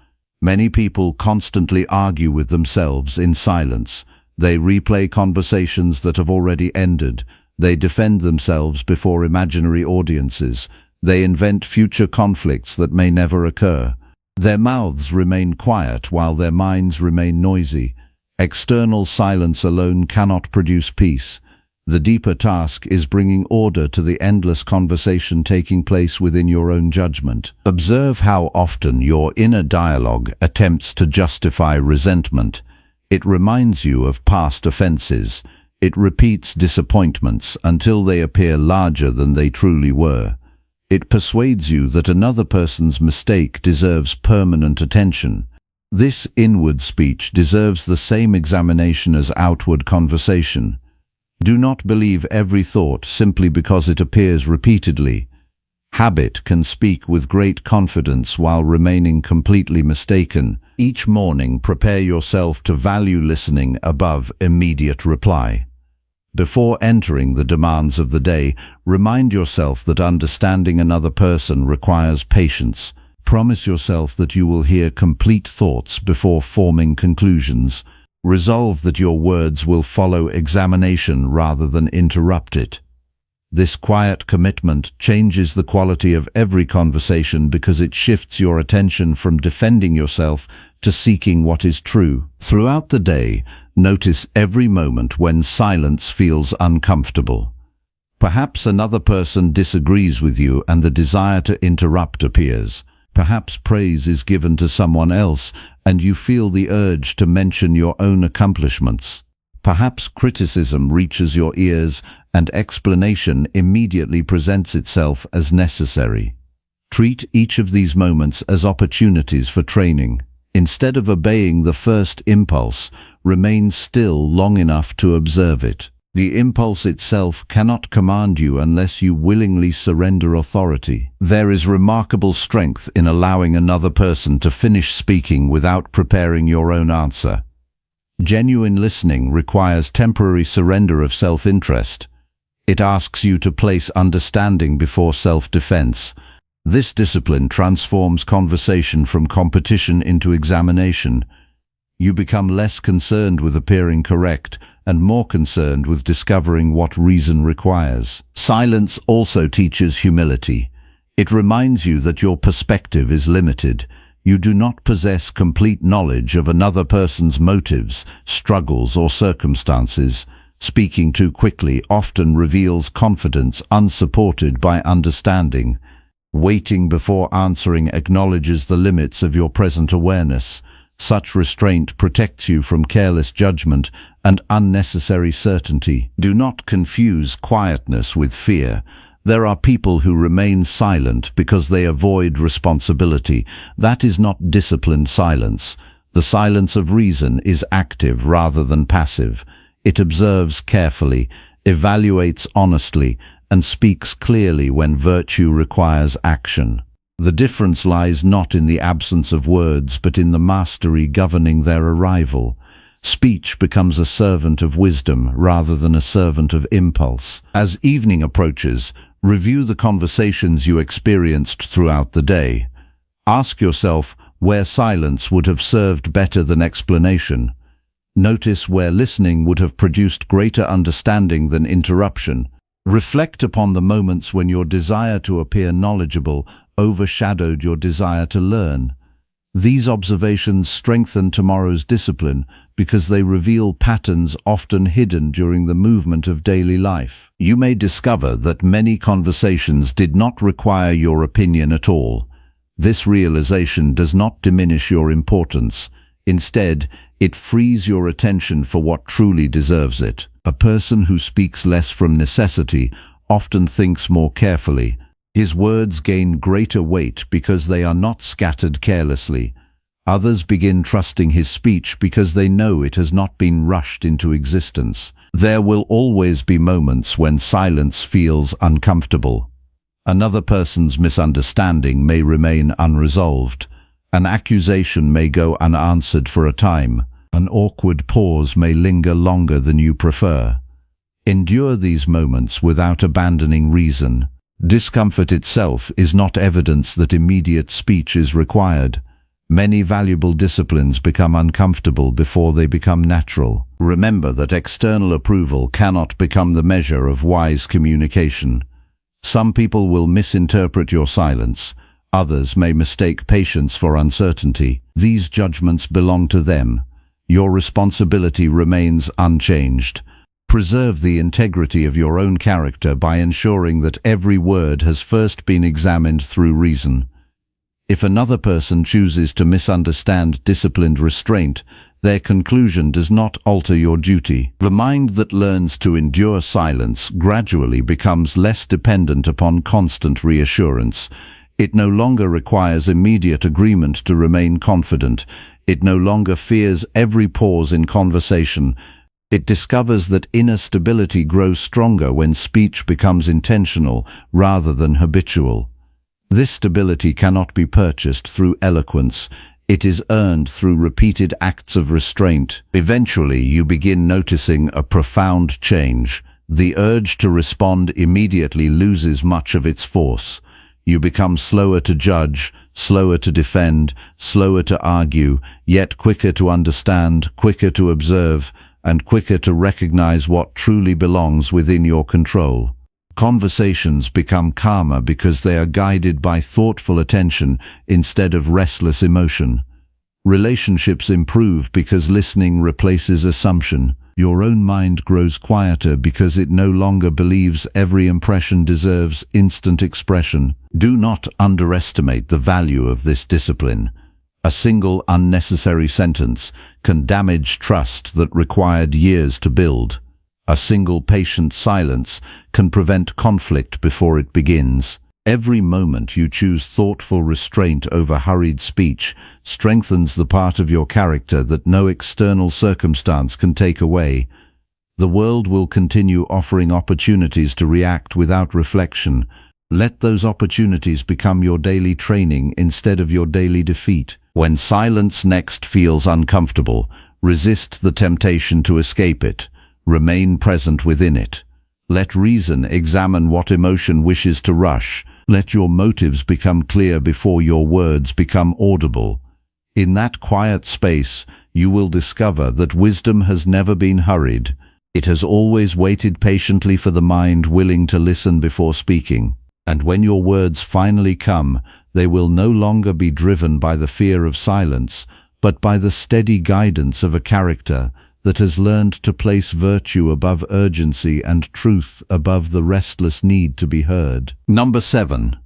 Speaker 1: Many people constantly argue with themselves in silence. They replay conversations that have already ended. They defend themselves before imaginary audiences. They invent future conflicts that may never occur. Their mouths remain quiet while their minds remain noisy. External silence alone cannot produce peace. The deeper task is bringing order to the endless conversation taking place within your own judgment. Observe how often your inner dialogue attempts to justify resentment. It reminds you of past offenses. It repeats disappointments until they appear larger than they truly were. It persuades you that another person's mistake deserves permanent attention. This inward speech deserves the same examination as outward conversation. Do not believe every thought simply because it appears repeatedly. Habit can speak with great confidence while remaining completely mistaken. Each morning, prepare yourself to value listening above immediate reply. Before entering the demands of the day, remind yourself that understanding another person requires patience. Promise yourself that you will hear complete thoughts before forming conclusions. Resolve that your words will follow examination rather than interrupt it. This quiet commitment changes the quality of every conversation because it shifts your attention from defending yourself to seeking what is true. Throughout the day, notice every moment when silence feels uncomfortable. Perhaps another person disagrees with you and the desire to interrupt appears. Perhaps praise is given to someone else and you feel the urge to mention your own accomplishments. Perhaps criticism reaches your ears and explanation immediately presents itself as necessary. Treat each of these moments as opportunities for training. Instead of obeying the first impulse, remain still long enough to observe it. The impulse itself cannot command you unless you willingly surrender authority. There is remarkable strength in allowing another person to finish speaking without preparing your own answer. Genuine listening requires temporary surrender of self-interest. It asks you to place understanding before self-defense. This discipline transforms conversation from competition into examination. You become less concerned with appearing correct and more concerned with discovering what reason requires. Silence also teaches humility. It reminds you that your perspective is limited. You do not possess complete knowledge of another person's motives, struggles, or circumstances. Speaking too quickly often reveals confidence unsupported by understanding. Waiting before answering acknowledges the limits of your present awareness. Such restraint protects you from careless judgment and unnecessary certainty. Do not confuse quietness with fear. There are people who remain silent because they avoid responsibility. That is not disciplined silence. The silence of reason is active rather than passive. It observes carefully, evaluates honestly, and speaks clearly when virtue requires action. The difference lies not in the absence of words, but in the mastery governing their arrival. Speech becomes a servant of wisdom rather than a servant of impulse. As evening approaches, review the conversations you experienced throughout the day. Ask yourself where silence would have served better than explanation. Notice where listening would have produced greater understanding than interruption. Reflect upon the moments when your desire to appear knowledgeable overshadowed your desire to learn. These observations strengthen tomorrow's discipline because they reveal patterns often hidden during the movement of daily life. You may discover that many conversations did not require your opinion at all. This realization does not diminish your importance. Instead, it frees your attention for what truly deserves it. A person who speaks less from necessity often thinks more carefully. His words gain greater weight because they are not scattered carelessly. Others begin trusting his speech because they know it has not been rushed into existence. There will always be moments when silence feels uncomfortable. Another person's misunderstanding may remain unresolved. An accusation may go unanswered for a time. An awkward pause may linger longer than you prefer. Endure these moments without abandoning reason. Discomfort itself is not evidence that immediate speech is required. Many valuable disciplines become uncomfortable before they become natural. Remember that external approval cannot become the measure of wise communication. Some people will misinterpret your silence. Others may mistake patience for uncertainty. These judgments belong to them. Your responsibility remains unchanged. Preserve the integrity of your own character by ensuring that every word has first been examined through reason. If another person chooses to misunderstand disciplined restraint, their conclusion does not alter your duty. The mind that learns to endure silence gradually becomes less dependent upon constant reassurance. It no longer requires immediate agreement to remain confident. It no longer fears every pause in conversation. It discovers that inner stability grows stronger when speech becomes intentional rather than habitual. This stability cannot be purchased through eloquence. It is earned through repeated acts of restraint. Eventually, you begin noticing a profound change. The urge to respond immediately loses much of its force. You become slower to judge, slower to defend, slower to argue, yet quicker to understand, quicker to observe, and quicker to recognize what truly belongs within your control. Conversations become calmer because they are guided by thoughtful attention instead of restless emotion. Relationships improve because listening replaces assumption. Your own mind grows quieter because it no longer believes every impression deserves instant expression. Do not underestimate the value of this discipline. A single unnecessary sentence can damage trust that required years to build. A single patient silence can prevent conflict before it begins. Every moment you choose thoughtful restraint over hurried speech strengthens the part of your character that no external circumstance can take away. The world will continue offering opportunities to react without reflection. Let those opportunities become your daily training instead of your daily defeat. When silence next feels uncomfortable, resist the temptation to escape it. Remain present within it. Let reason examine what emotion wishes to rush. Let your motives become clear before your words become audible. In that quiet space, you will discover that wisdom has never been hurried. It has always waited patiently for the mind willing to listen before speaking. And when your words finally come, they will no longer be driven by the fear of silence, but by the steady guidance of a character that has learned to place virtue above urgency and truth above the restless need to be heard. Number 7.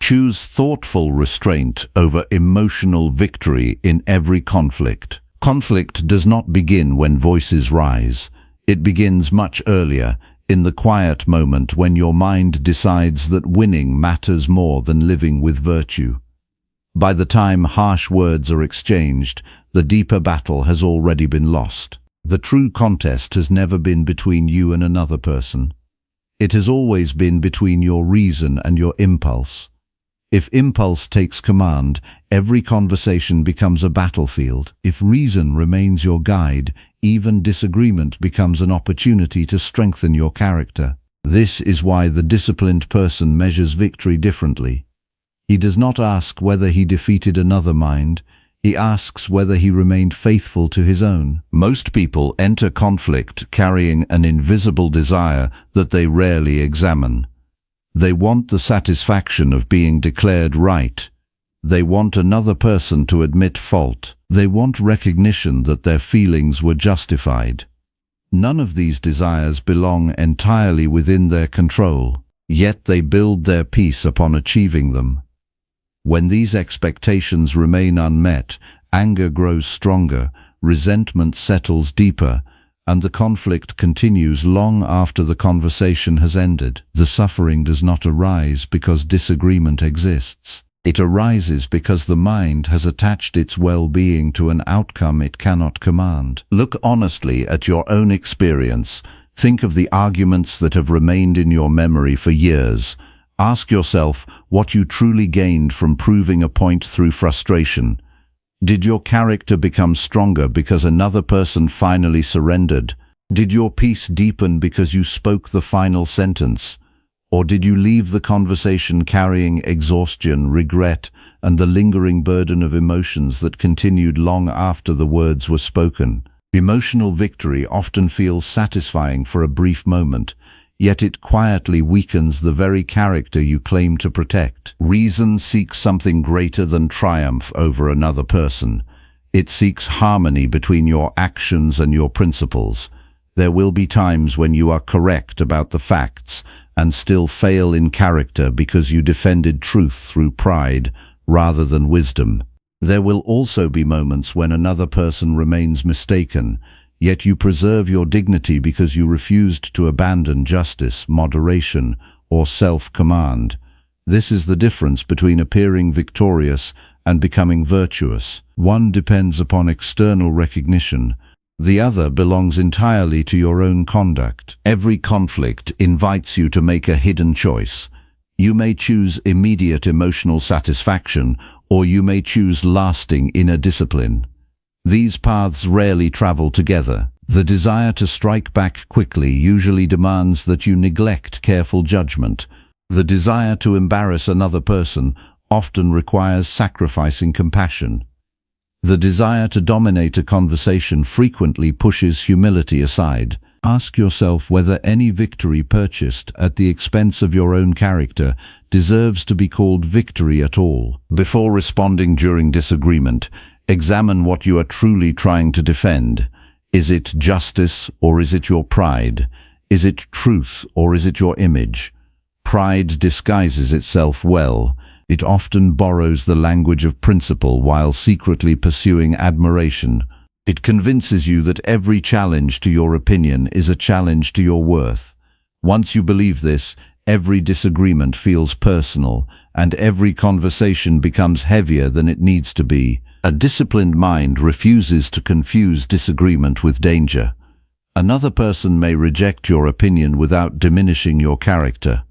Speaker 1: Choose thoughtful restraint over emotional victory in every conflict. Conflict does not begin when voices rise. It begins much earlier, in the quiet moment when your mind decides that winning matters more than living with virtue. By the time harsh words are exchanged, the deeper battle has already been lost. The true contest has never been between you and another person. It has always been between your reason and your impulse. If impulse takes command, every conversation becomes a battlefield. If reason remains your guide, even disagreement becomes an opportunity to strengthen your character. This is why the disciplined person measures victory differently. He does not ask whether he defeated another mind. He asks whether he remained faithful to his own. Most people enter conflict carrying an invisible desire that they rarely examine. They want the satisfaction of being declared right. They want another person to admit fault. They want recognition that their feelings were justified. None of these desires belong entirely within their control, yet they build their peace upon achieving them. When these expectations remain unmet, anger grows stronger, resentment settles deeper, and the conflict continues long after the conversation has ended. The suffering does not arise because disagreement exists. It arises because the mind has attached its well-being to an outcome it cannot command. Look honestly at your own experience. Think of the arguments that have remained in your memory for years. Ask yourself what you truly gained from proving a point through frustration. Did your character become stronger because another person finally surrendered? Did your peace deepen because you spoke the final sentence? Or did you leave the conversation carrying exhaustion, regret, and the lingering burden of emotions that continued long after the words were spoken? Emotional victory often feels satisfying for a brief moment, yet it quietly weakens the very character you claim to protect. Reason seeks something greater than triumph over another person. It seeks harmony between your actions and your principles. There will be times when you are correct about the facts and still fail in character because you defended truth through pride rather than wisdom. There will also be moments when another person remains mistaken, yet you preserve your dignity because you refused to abandon justice, moderation, or self-command. This is the difference between appearing victorious and becoming virtuous. One depends upon external recognition. The other belongs entirely to your own conduct. Every conflict invites you to make a hidden choice. You may choose immediate emotional satisfaction, or you may choose lasting inner discipline. These paths rarely travel together. The desire to strike back quickly usually demands that you neglect careful judgment. The desire to embarrass another person often requires sacrificing compassion. The desire to dominate a conversation frequently pushes humility aside. Ask yourself whether any victory purchased at the expense of your own character deserves to be called victory at all. Before responding during disagreement, examine what you are truly trying to defend. Is it justice or is it your pride? Is it truth or is it your image? Pride disguises itself well. It often borrows the language of principle while secretly pursuing admiration. It convinces you that every challenge to your opinion is a challenge to your worth. Once you believe this, every disagreement feels personal, and every conversation becomes heavier than it needs to be. A disciplined mind refuses to confuse disagreement with danger. Another person may reject your opinion without diminishing your character.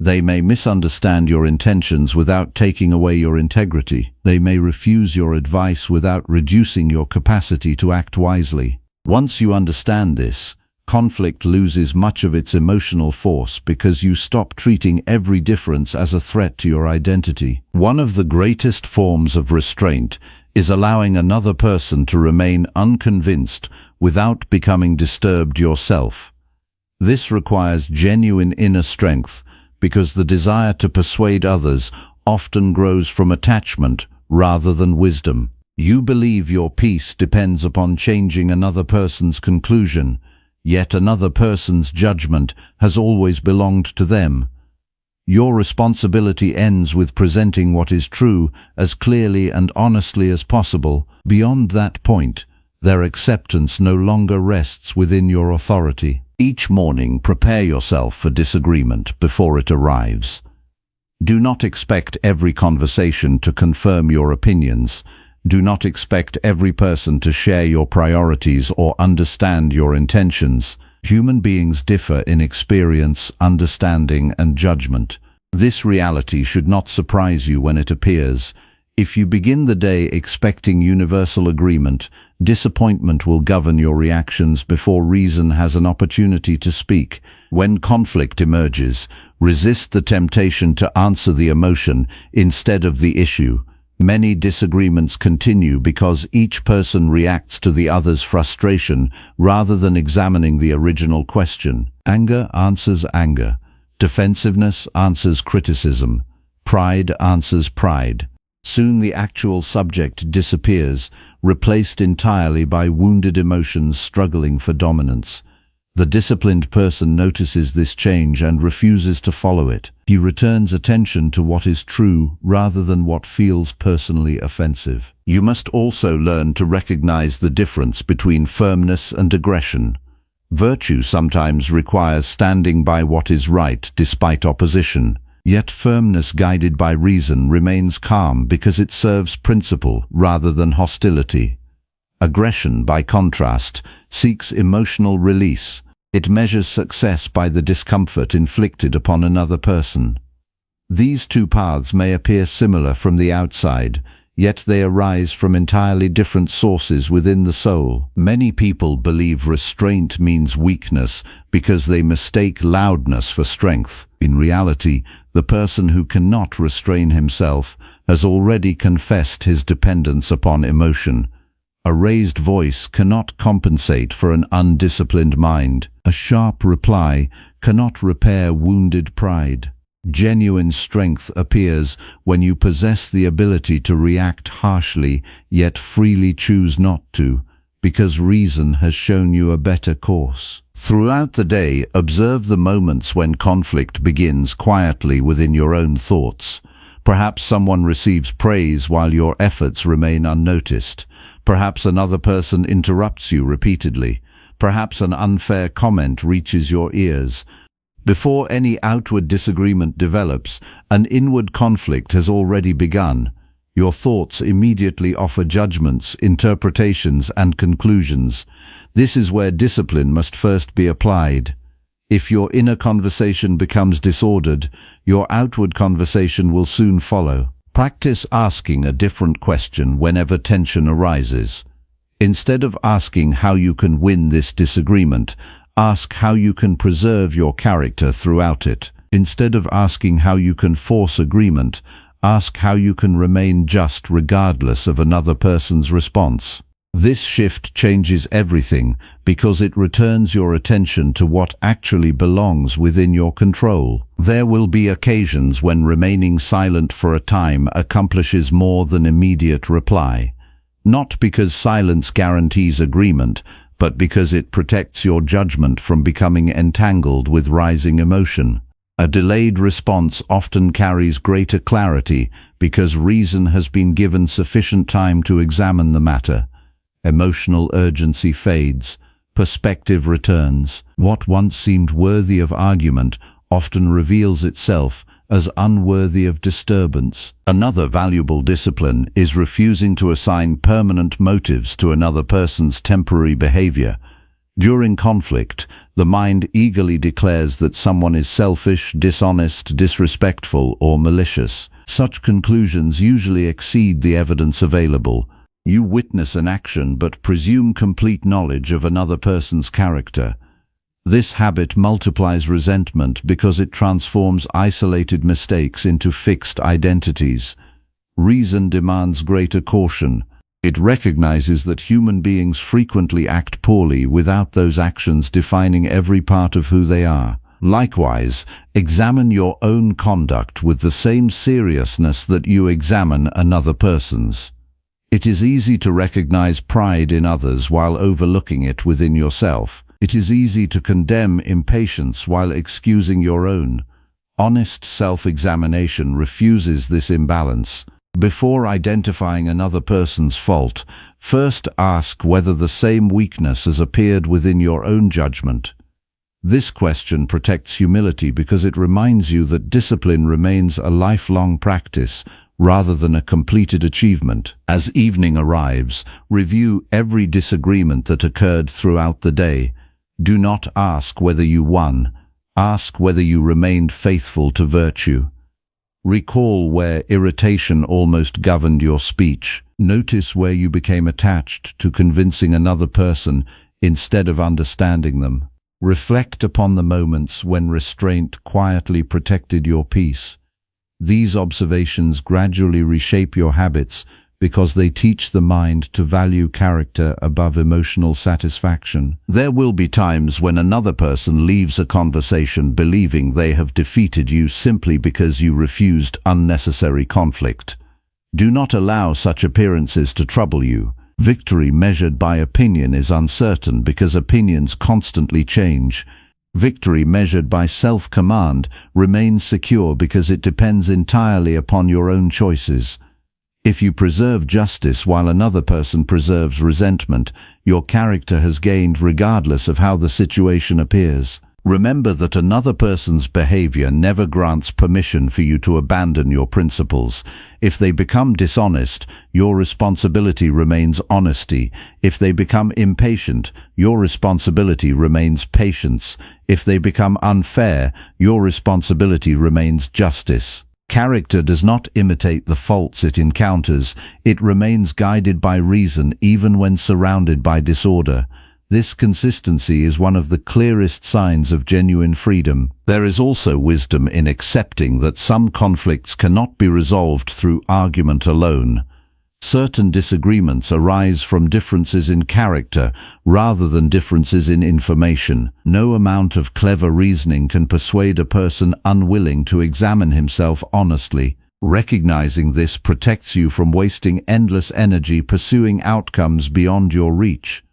Speaker 1: They may misunderstand your intentions without taking away your integrity. They may refuse your advice without reducing your capacity to act wisely. Once you understand this, conflict loses much of its emotional force because you stop treating every difference as a threat to your identity. One of the greatest forms of restraint is allowing another person to remain unconvinced without becoming disturbed yourself. This requires genuine inner strength, because the desire to persuade others often grows from attachment rather than wisdom. You believe your peace depends upon changing another person's conclusion, yet another person's judgment has always belonged to them. Your responsibility ends with presenting what is true as clearly and honestly as possible. Beyond that point, Their acceptance no longer rests within your authority. Each morning, prepare yourself for disagreement before it arrives. Do not expect every conversation to confirm your opinions. Do not expect every person to share your priorities or understand your intentions. Human beings differ in experience, understanding, and judgment. This reality should not surprise you when it appears. If you begin the day expecting universal agreement, disappointment will govern your reactions before reason has an opportunity to speak. When conflict emerges, resist the temptation to answer the emotion instead of the issue. Many disagreements continue because each person reacts to the other's frustration rather than examining the original question. Anger answers anger. Defensiveness answers criticism. Pride answers pride. Soon the actual subject disappears, replaced entirely by wounded emotions struggling for dominance. The disciplined person notices this change and refuses to follow it. He returns attention to what is true rather than what feels personally offensive. You must also learn to recognize the difference between firmness and aggression. Virtue sometimes requires standing by what is right despite opposition. Yet firmness guided by reason remains calm because it serves principle rather than hostility. Aggression, by contrast, seeks emotional release. It measures success by the discomfort inflicted upon another person. These two paths may appear similar from the outside, yet they arise from entirely different sources within the soul. Many people believe restraint means weakness because they mistake loudness for strength. In reality, the person who cannot restrain himself has already confessed his dependence upon emotion. A raised voice cannot compensate for an undisciplined mind. A sharp reply cannot repair wounded pride. Genuine strength appears when you possess the ability to react harshly, yet freely choose not to, because reason has shown you a better course. Throughout the day, observe the moments when conflict begins quietly within your own thoughts. Perhaps someone receives praise while your efforts remain unnoticed. Perhaps another person interrupts you repeatedly. Perhaps an unfair comment reaches your ears. Before any outward disagreement develops, an inward conflict has already begun. Your thoughts immediately offer judgments, interpretations, and conclusions. This is where discipline must first be applied. If your inner conversation becomes disordered, your outward conversation will soon follow. Practice asking a different question whenever tension arises. Instead of asking how you can win this disagreement, ask how you can preserve your character throughout it. Instead of asking how you can force agreement, ask how you can remain just regardless of another person's response. This shift changes everything because it returns your attention to what actually belongs within your control. There will be occasions when remaining silent for a time accomplishes more than immediate reply. Not because silence guarantees agreement, but because it protects your judgment from becoming entangled with rising emotion. A delayed response often carries greater clarity because reason has been given sufficient time to examine the matter. Emotional urgency fades, perspective returns. What once seemed worthy of argument often reveals itself as unworthy of disturbance. Another valuable discipline is refusing to assign permanent motives to another person's temporary behavior. During conflict, the mind eagerly declares that someone is selfish, dishonest, disrespectful, or malicious. Such conclusions usually exceed the evidence available. You witness an action but presume complete knowledge of another person's character. This habit multiplies resentment because it transforms isolated mistakes into fixed identities. Reason demands greater caution. It recognizes that human beings frequently act poorly without those actions defining every part of who they are. Likewise, examine your own conduct with the same seriousness that you examine another person's. It is easy to recognize pride in others while overlooking it within yourself. It is easy to condemn impatience while excusing your own. Honest self-examination refuses this imbalance. Before identifying another person's fault, first ask whether the same weakness has appeared within your own judgment. This question protects humility because it reminds you that discipline remains a lifelong practice rather than a completed achievement. As evening arrives, review every disagreement that occurred throughout the day. Do not ask whether you won. Ask whether you remained faithful to virtue. Recall where irritation almost governed your speech. Notice where you became attached to convincing another person instead of understanding them. Reflect upon the moments when restraint quietly protected your peace. These observations gradually reshape your habits because they teach the mind to value character above emotional satisfaction. There will be times when another person leaves a conversation believing they have defeated you simply because you refused unnecessary conflict. Do not allow such appearances to trouble you. Victory measured by opinion is uncertain because opinions constantly change. Victory measured by self-command remains secure because it depends entirely upon your own choices. If you preserve justice while another person preserves resentment, your character has gained regardless of how the situation appears. Remember that another person's behavior never grants permission for you to abandon your principles. If they become dishonest, your responsibility remains honesty. If they become impatient, your responsibility remains patience. If they become unfair, your responsibility remains justice. Character does not imitate the faults it encounters. It remains guided by reason even when surrounded by disorder. This consistency is one of the clearest signs of genuine freedom. There is also wisdom in accepting that some conflicts cannot be resolved through argument alone. Certain disagreements arise from differences in character rather than differences in information. No amount of clever reasoning can persuade a person unwilling to examine himself honestly. Recognizing this protects you from wasting endless energy pursuing outcomes beyond your reach.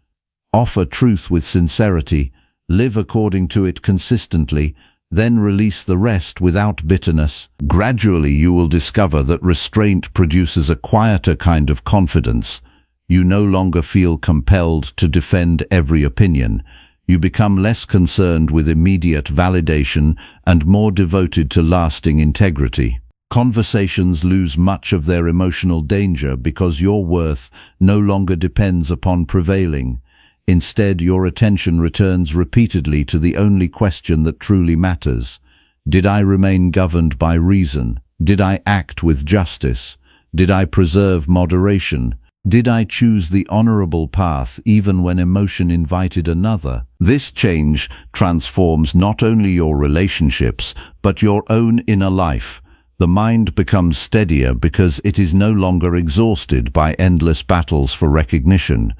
Speaker 1: Offer truth with sincerity, live according to it consistently, then release the rest without bitterness. Gradually you will discover that restraint produces a quieter kind of confidence. You no longer feel compelled to defend every opinion. You become less concerned with immediate validation and more devoted to lasting integrity. Conversations lose much of their emotional danger because your worth no longer depends upon prevailing. Instead, your attention returns repeatedly to the only question that truly matters. Did I remain governed by reason? Did I act with justice? Did I preserve moderation? Did I choose the honorable path even when emotion invited another? This change transforms not only your relationships, but your own inner life. The mind becomes steadier because it is no longer exhausted by endless battles for recognition.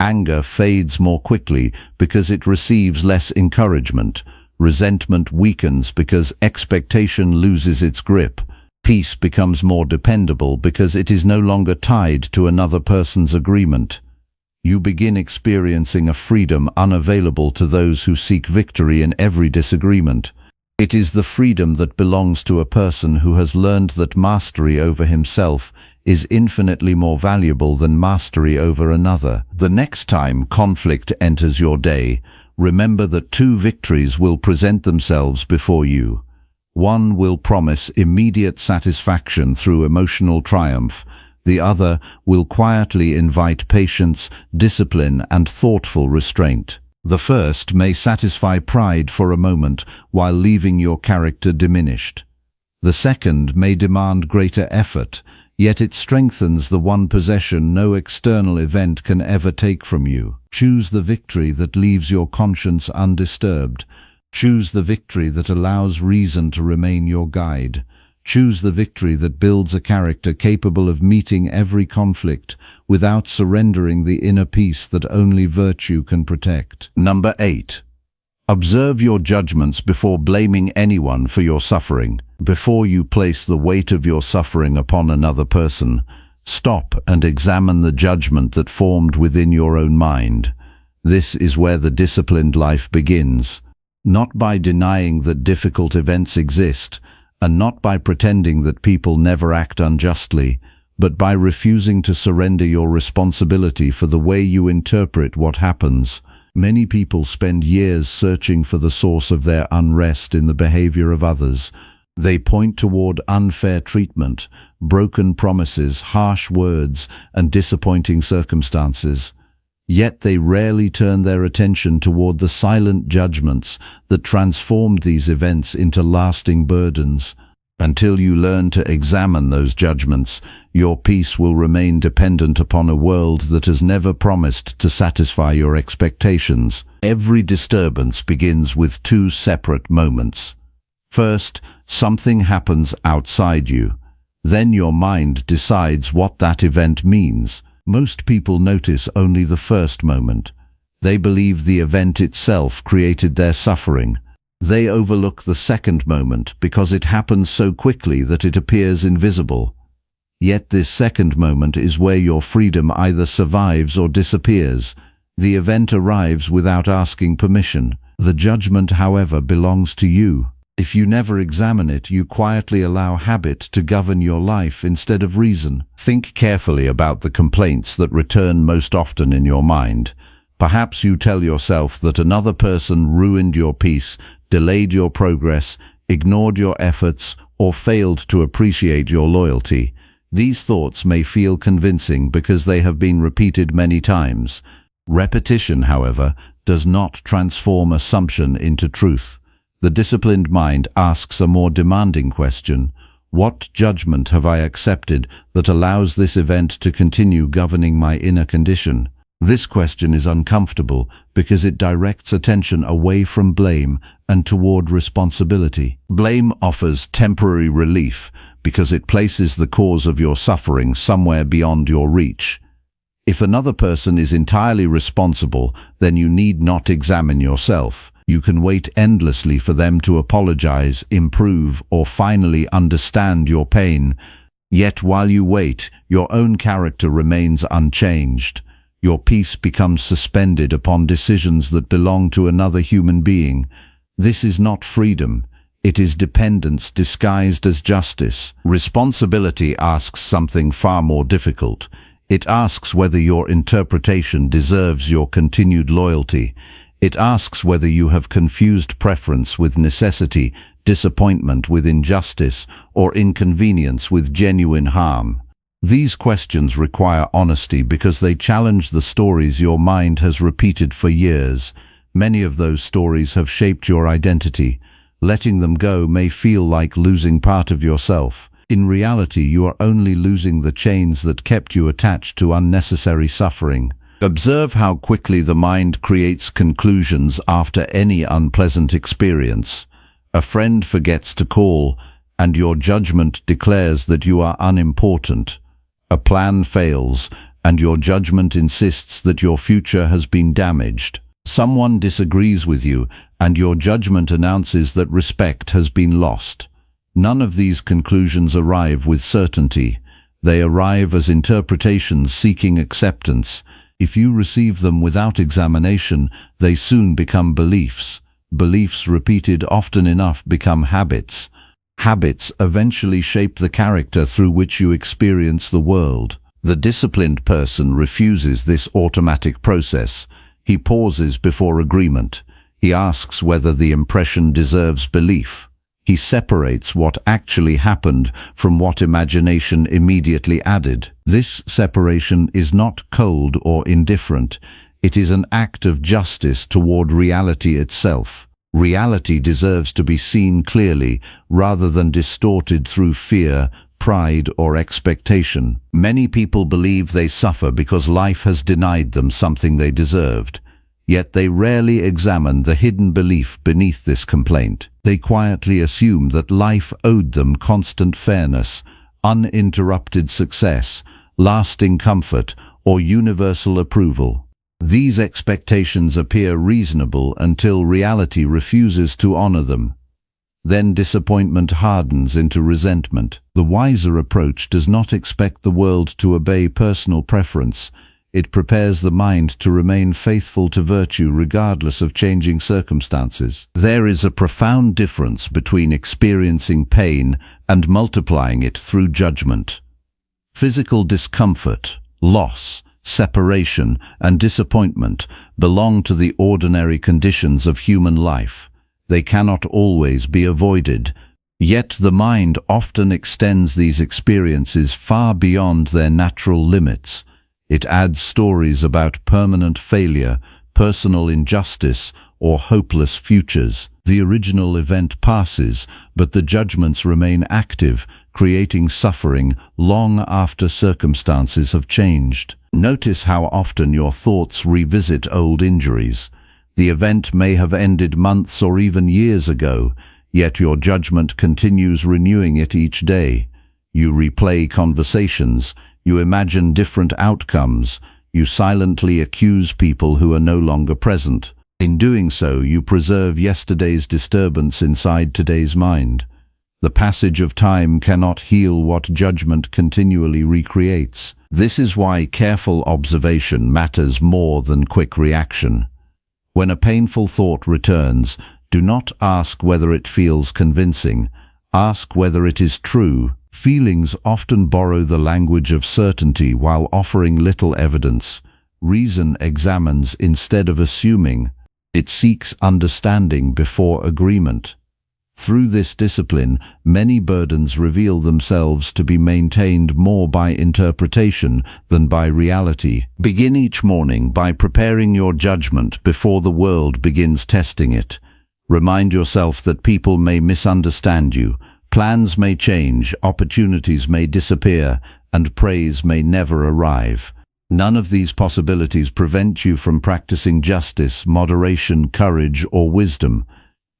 Speaker 1: Anger fades more quickly because it receives less encouragement. Resentment weakens because expectation loses its grip. Peace becomes more dependable because it is no longer tied to another person's agreement. You begin experiencing a freedom unavailable to those who seek victory in every disagreement. It is the freedom that belongs to a person who has learned that mastery over himself is infinitely more valuable than mastery over another. The next time conflict enters your day, remember that two victories will present themselves before you. One will promise immediate satisfaction through emotional triumph. The other will quietly invite patience, discipline, and thoughtful restraint. The first may satisfy pride for a moment while leaving your character diminished. The second may demand greater effort, yet it strengthens the one possession no external event can ever take from you. Choose the victory that leaves your conscience undisturbed. Choose the victory that allows reason to remain your guide. Choose the victory that builds a character capable of meeting every conflict without surrendering the inner peace that only virtue can protect. Number 8. Observe your judgments before blaming anyone for your suffering. Before you place the weight of your suffering upon another person, stop and examine the judgment that formed within your own mind. This is where the disciplined life begins. Not by denying that difficult events exist, and not by pretending that people never act unjustly, but by refusing to surrender your responsibility for the way you interpret what happens. Many people spend years searching for the source of their unrest in the behavior of others. They point toward unfair treatment, broken promises, harsh words, and disappointing circumstances. Yet they rarely turn their attention toward the silent judgments that transformed these events into lasting burdens. Until you learn to examine those judgments, your peace will remain dependent upon a world that has never promised to satisfy your expectations. Every disturbance begins with two separate moments. First, something happens outside you. Then your mind decides what that event means. Most people notice only the first moment. They believe the event itself created their suffering. They overlook the second moment because it happens so quickly that it appears invisible. Yet this second moment is where your freedom either survives or disappears. The event arrives without asking permission. The judgment, however, belongs to you. If you never examine it, you quietly allow habit to govern your life instead of reason. Think carefully about the complaints that return most often in your mind. Perhaps you tell yourself that another person ruined your peace, delayed your progress, ignored your efforts, or failed to appreciate your loyalty. These thoughts may feel convincing because they have been repeated many times. Repetition, however, does not transform assumption into truth. The disciplined mind asks a more demanding question. What judgment have I accepted that allows this event to continue governing my inner condition? This question is uncomfortable because it directs attention away from blame and toward responsibility. Blame offers temporary relief because it places the cause of your suffering somewhere beyond your reach. If another person is entirely responsible, then you need not examine yourself. You can wait endlessly for them to apologize, improve, or finally understand your pain. Yet while you wait, your own character remains unchanged. Your peace becomes suspended upon decisions that belong to another human being. This is not freedom. It is dependence disguised as justice. Responsibility asks something far more difficult. It asks whether your interpretation deserves your continued loyalty. It asks whether you have confused preference with necessity, disappointment with injustice, or inconvenience with genuine harm. These questions require honesty because they challenge the stories your mind has repeated for years. Many of those stories have shaped your identity. Letting them go may feel like losing part of yourself. In reality, you are only losing the chains that kept you attached to unnecessary suffering. Observe how quickly the mind creates conclusions after any unpleasant experience. A friend forgets to call, and your judgment declares that you are unimportant. A plan fails, and your judgment insists that your future has been damaged. Someone disagrees with you, and your judgment announces that respect has been lost. None of these conclusions arrive with certainty. They arrive as interpretations seeking acceptance. If you receive them without examination, they soon become beliefs. Beliefs repeated often enough become habits. Habits eventually shape the character through which you experience the world. The disciplined person refuses this automatic process. He pauses before agreement. He asks whether the impression deserves belief. He separates what actually happened from what imagination immediately added. This separation is not cold or indifferent. It is an act of justice toward reality itself. Reality deserves to be seen clearly rather than distorted through fear, pride, or expectation. Many people believe they suffer because life has denied them something they deserved. Yet they rarely examine the hidden belief beneath this complaint. They quietly assume that life owed them constant fairness, uninterrupted success, lasting comfort, or universal approval. These expectations appear reasonable until reality refuses to honor them. Then disappointment hardens into resentment. The wiser approach does not expect the world to obey personal preference. It prepares the mind to remain faithful to virtue regardless of changing circumstances. There is a profound difference between experiencing pain and multiplying it through judgment. Physical discomfort, loss, separation, and disappointment belong to the ordinary conditions of human life. They cannot always be avoided. Yet the mind often extends these experiences far beyond their natural limits. It adds stories about permanent failure, personal injustice, or hopeless futures. The original event passes, but the judgments remain active, creating suffering long after circumstances have changed. Notice how often your thoughts revisit old injuries. The event may have ended months or even years ago, yet your judgment continues renewing it each day. You replay conversations, you imagine different outcomes, you silently accuse people who are no longer present. In doing so, you preserve yesterday's disturbance inside today's mind. The passage of time cannot heal what judgment continually recreates. This is why careful observation matters more than quick reaction. When a painful thought returns, do not ask whether it feels convincing. Ask whether it is true. Feelings often borrow the language of certainty while offering little evidence. Reason examines instead of assuming. It seeks understanding before agreement. Through this discipline, many burdens reveal themselves to be maintained more by interpretation than by reality. Begin each morning by preparing your judgment before the world begins testing it. Remind yourself that people may misunderstand you, plans may change, opportunities may disappear, and praise may never arrive. None of these possibilities prevent you from practicing justice, moderation, courage, or wisdom.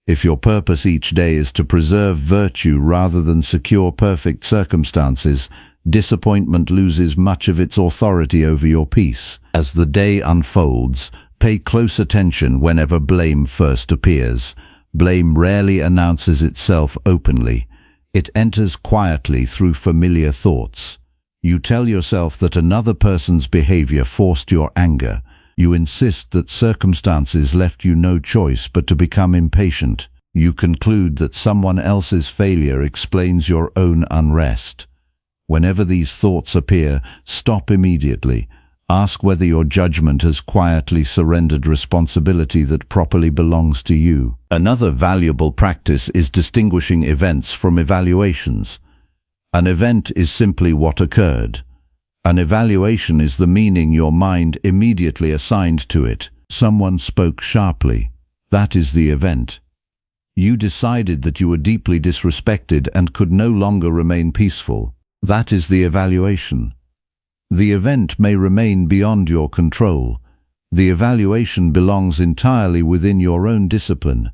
Speaker 1: If your purpose each day is to preserve virtue rather than secure perfect circumstances, disappointment loses much of its authority over your peace. As the day unfolds, pay close attention whenever blame first appears. Blame rarely announces itself openly. It enters quietly through familiar thoughts. You tell yourself that another person's behavior forced your anger. You insist that circumstances left you no choice but to become impatient. You conclude that someone else's failure explains your own unrest. Whenever these thoughts appear, stop immediately. Ask whether your judgment has quietly surrendered responsibility that properly belongs to you. Another valuable practice is distinguishing events from evaluations. An event is simply what occurred. An evaluation is the meaning your mind immediately assigned to it. Someone spoke sharply. That is the event. You decided that you were deeply disrespected and could no longer remain peaceful. That is the evaluation. The event may remain beyond your control. The evaluation belongs entirely within your own discipline.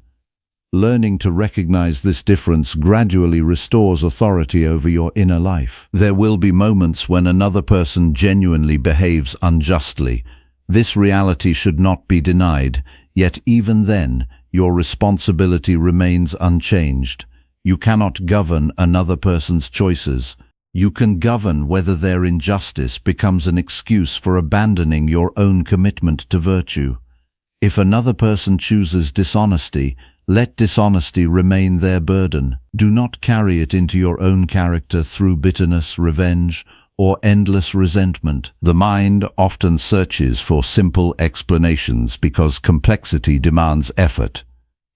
Speaker 1: Learning to recognize this difference gradually restores authority over your inner life. There will be moments when another person genuinely behaves unjustly. This reality should not be denied, yet even then, your responsibility remains unchanged. You cannot govern another person's choices. You can govern whether their injustice becomes an excuse for abandoning your own commitment to virtue. If another person chooses dishonesty, let dishonesty remain their burden. Do not carry it into your own character through bitterness, revenge, or endless resentment. The mind often searches for simple explanations because complexity demands effort.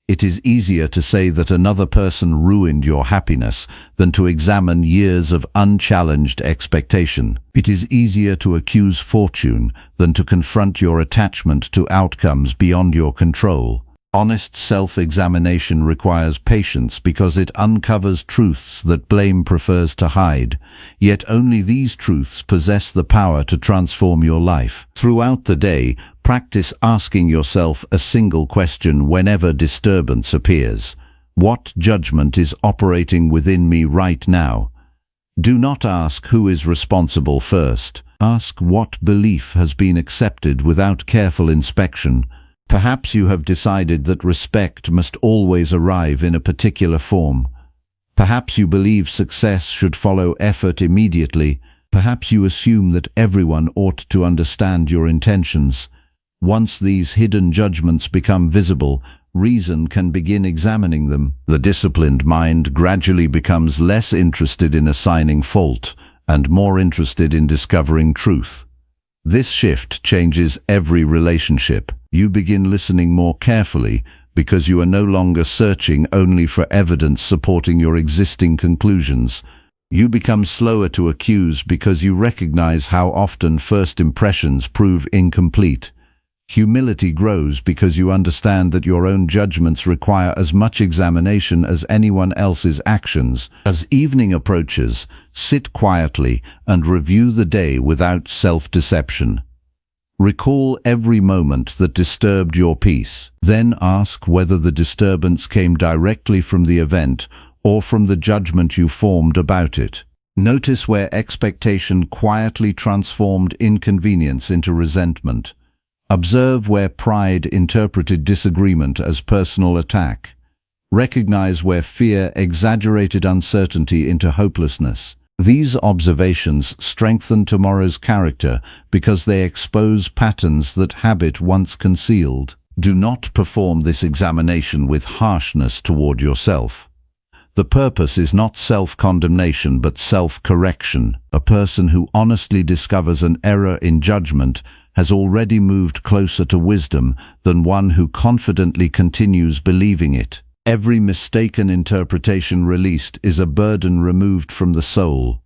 Speaker 1: It is easier to say that another person ruined your happiness than to examine years of unchallenged expectation. It is easier to accuse fortune than to confront your attachment to outcomes beyond your control. Honest self-examination requires patience because it uncovers truths that blame prefers to hide, yet only these truths possess the power to transform your life. Throughout the day, practice asking yourself a single question whenever disturbance appears. What judgment is operating within me right now? Do not ask who is responsible first. Ask what belief has been accepted without careful inspection. Perhaps you have decided that respect must always arrive in a particular form. Perhaps you believe success should follow effort immediately. Perhaps you assume that everyone ought to understand your intentions. Once these hidden judgments become visible, reason can begin examining them. The disciplined mind gradually becomes less interested in assigning fault and more interested in discovering truth. This shift changes every relationship. You begin listening more carefully because you are no longer searching only for evidence supporting your existing conclusions. You become slower to accuse because you recognize how often first impressions prove incomplete. Humility grows because you understand that your own judgments require as much examination as anyone else's actions. As evening approaches, sit quietly and review the day without self-deception. Recall every moment that disturbed your peace. Then ask whether the disturbance came directly from the event or from the judgment you formed about it. Notice where expectation quietly transformed inconvenience into resentment. Observe where pride interpreted disagreement as personal attack. Recognize where fear exaggerated uncertainty into hopelessness. These observations strengthen tomorrow's character because they expose patterns that habit once concealed. Do not perform this examination with harshness toward yourself. The purpose is not self-condemnation but self-correction. A person who honestly discovers an error in judgment has already moved closer to wisdom than one who confidently continues believing it. Every mistaken interpretation released is a burden removed from the soul.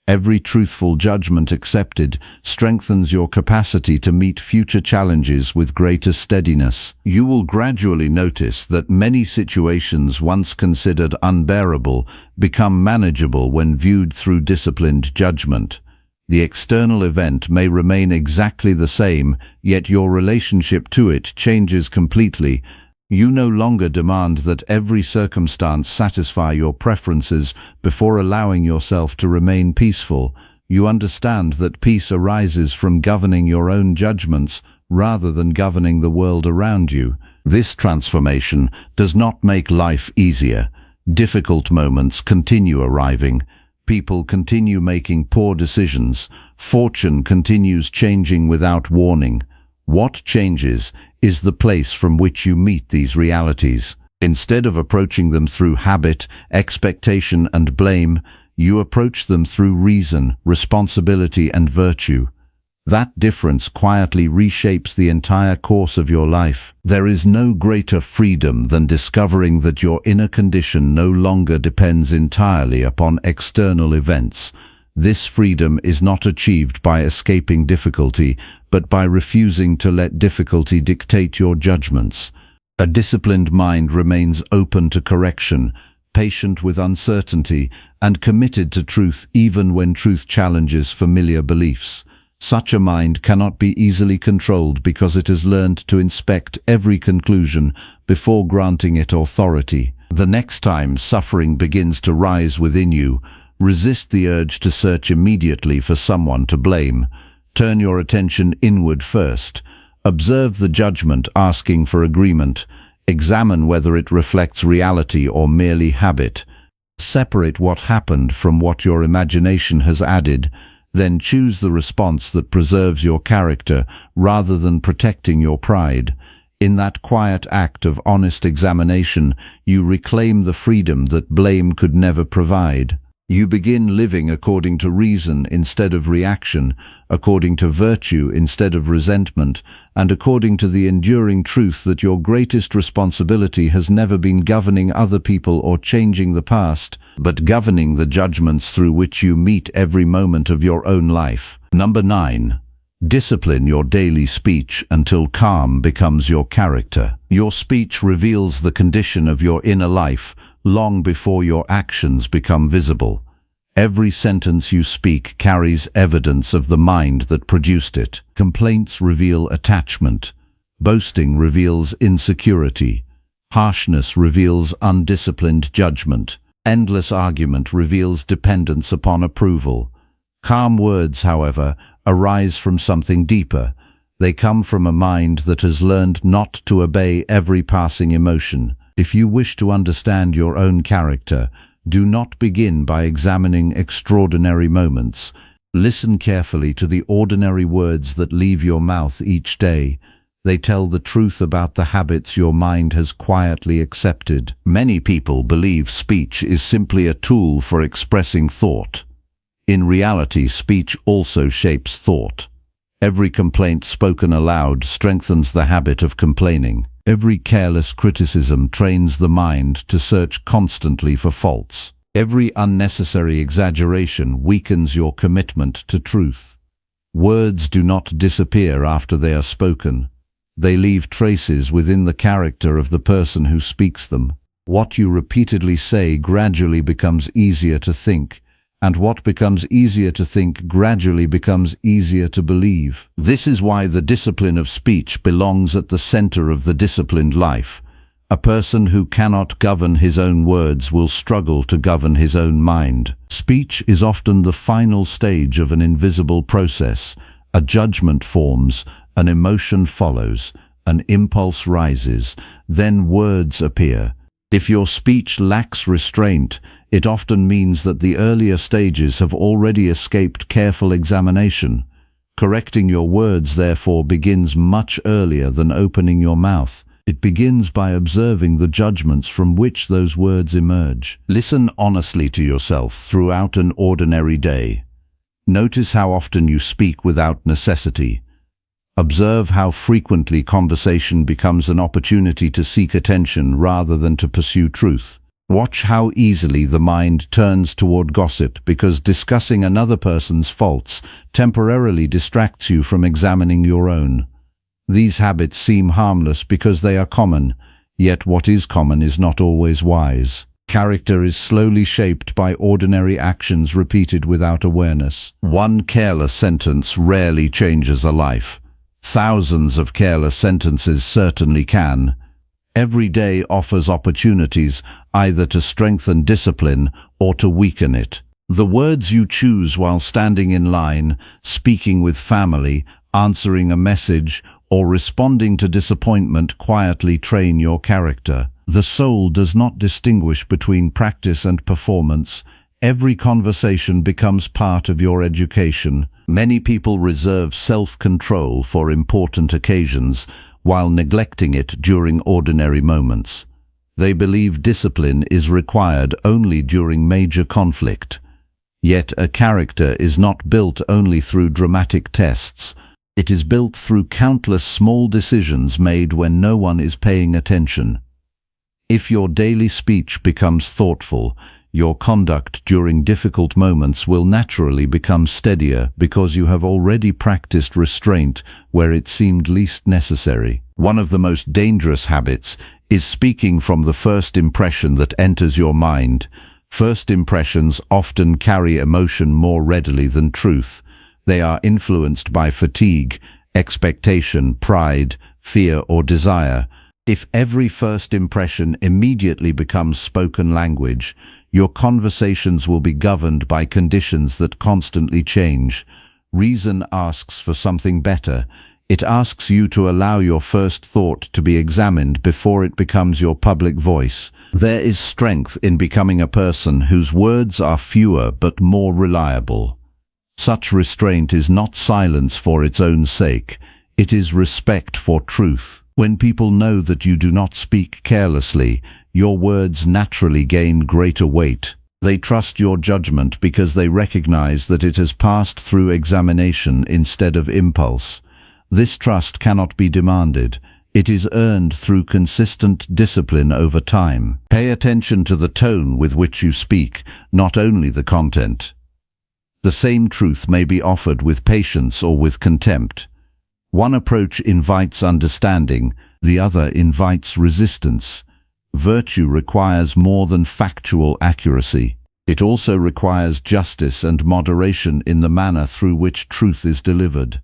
Speaker 1: Every truthful judgment accepted strengthens your capacity to meet future challenges with greater steadiness. You will gradually notice that many situations once considered unbearable become manageable when viewed through disciplined judgment. The external event may remain exactly the same, yet your relationship to it changes completely. You no longer demand that every circumstance satisfy your preferences before allowing yourself to remain peaceful. You understand that peace arises from governing your own judgments rather than governing the world around you. This transformation does not make life easier. Difficult moments continue arriving. People continue making poor decisions. Fortune continues changing without warning. What changes is the place from which you meet these realities. Instead of approaching them through habit, expectation, and blame, you approach them through reason, responsibility, and virtue. That difference quietly reshapes the entire course of your life. There is no greater freedom than discovering that your inner condition no longer depends entirely upon external events. This freedom is not achieved by escaping difficulty, but by refusing to let difficulty dictate your judgments. A disciplined mind remains open to correction, patient with uncertainty, and committed to truth even when truth challenges familiar beliefs. Such a mind cannot be easily controlled because it has learned to inspect every conclusion before granting it authority. The next time suffering begins to rise within you, resist the urge to search immediately for someone to blame. Turn your attention inward first. Observe the judgment asking for agreement. Examine whether it reflects reality or merely habit. Separate what happened from what your imagination has added. Then choose the response that preserves your character rather than protecting your pride. In that quiet act of honest examination, you reclaim the freedom that blame could never provide. You begin living according to reason instead of reaction, according to virtue instead of resentment, and according to the enduring truth that your greatest responsibility has never been governing other people or changing the past, but governing the judgments through which you meet every moment of your own life. Number 9. Discipline your daily speech until calm becomes your character. Your speech reveals the condition of your inner life long before your actions become visible. Every sentence you speak carries evidence of the mind that produced it. Complaints reveal attachment. Boasting reveals insecurity. Harshness reveals undisciplined judgment. Endless argument reveals dependence upon approval. Calm words, however, arise from something deeper. They come from a mind that has learned not to obey every passing emotion. If you wish to understand your own character, do not begin by examining extraordinary moments. Listen carefully to the ordinary words that leave your mouth each day. They tell the truth about the habits your mind has quietly accepted. Many people believe speech is simply a tool for expressing thought. In reality, speech also shapes thought. Every complaint spoken aloud strengthens the habit of complaining. Every careless criticism trains the mind to search constantly for faults. Every unnecessary exaggeration weakens your commitment to truth. Words do not disappear after they are spoken. They leave traces within the character of the person who speaks them. What you repeatedly say gradually becomes easier to think, and what becomes easier to think gradually becomes easier to believe. This is why the discipline of speech belongs at the center of the disciplined life. A person who cannot govern his own words will struggle to govern his own mind. Speech is often the final stage of an invisible process. A judgment forms, an emotion follows, an impulse rises, then words appear. If your speech lacks restraint, it often means that the earlier stages have already escaped careful examination. Correcting your words, therefore, begins much earlier than opening your mouth. It begins by observing the judgments from which those words emerge. Listen honestly to yourself throughout an ordinary day. Notice how often you speak without necessity. Observe how frequently conversation becomes an opportunity to seek attention rather than to pursue truth. Watch how easily the mind turns toward gossip because discussing another person's faults temporarily distracts you from examining your own. These habits seem harmless because they are common, yet what is common is not always wise. Character is slowly shaped by ordinary actions repeated without awareness. One careless sentence rarely changes a life. Thousands of careless sentences certainly can. Every day offers opportunities either to strengthen discipline or to weaken it. The words you choose while standing in line, speaking with family, answering a message, or responding to disappointment quietly train your character. The soul does not distinguish between practice and performance. Every conversation becomes part of your education. Many people reserve self-control for important occasions while neglecting it during ordinary moments. They believe discipline is required only during major conflict. Yet a character is not built only through dramatic tests. It is built through countless small decisions made when no one is paying attention. If your daily speech becomes thoughtful, your conduct during difficult moments will naturally become steadier because you have already practiced restraint where it seemed least necessary. One of the most dangerous habits is speaking from the first impression that enters your mind. First impressions often carry emotion more readily than truth. They are influenced by fatigue, expectation, pride, fear, or desire. If every first impression immediately becomes spoken language, your conversations will be governed by conditions that constantly change. Reason asks for something better. It asks you to allow your first thought to be examined before it becomes your public voice. There is strength in becoming a person whose words are fewer but more reliable. Such restraint is not silence for its own sake. It is respect for truth. When people know that you do not speak carelessly, your words naturally gain greater weight. They trust your judgment because they recognize that it has passed through examination instead of impulse. This trust cannot be demanded. It is earned through consistent discipline over time. Pay attention to the tone with which you speak, not only the content. The same truth may be offered with patience or with contempt. One approach invites understanding, the other invites resistance. Virtue requires more than factual accuracy. It also requires justice and moderation in the manner through which truth is delivered.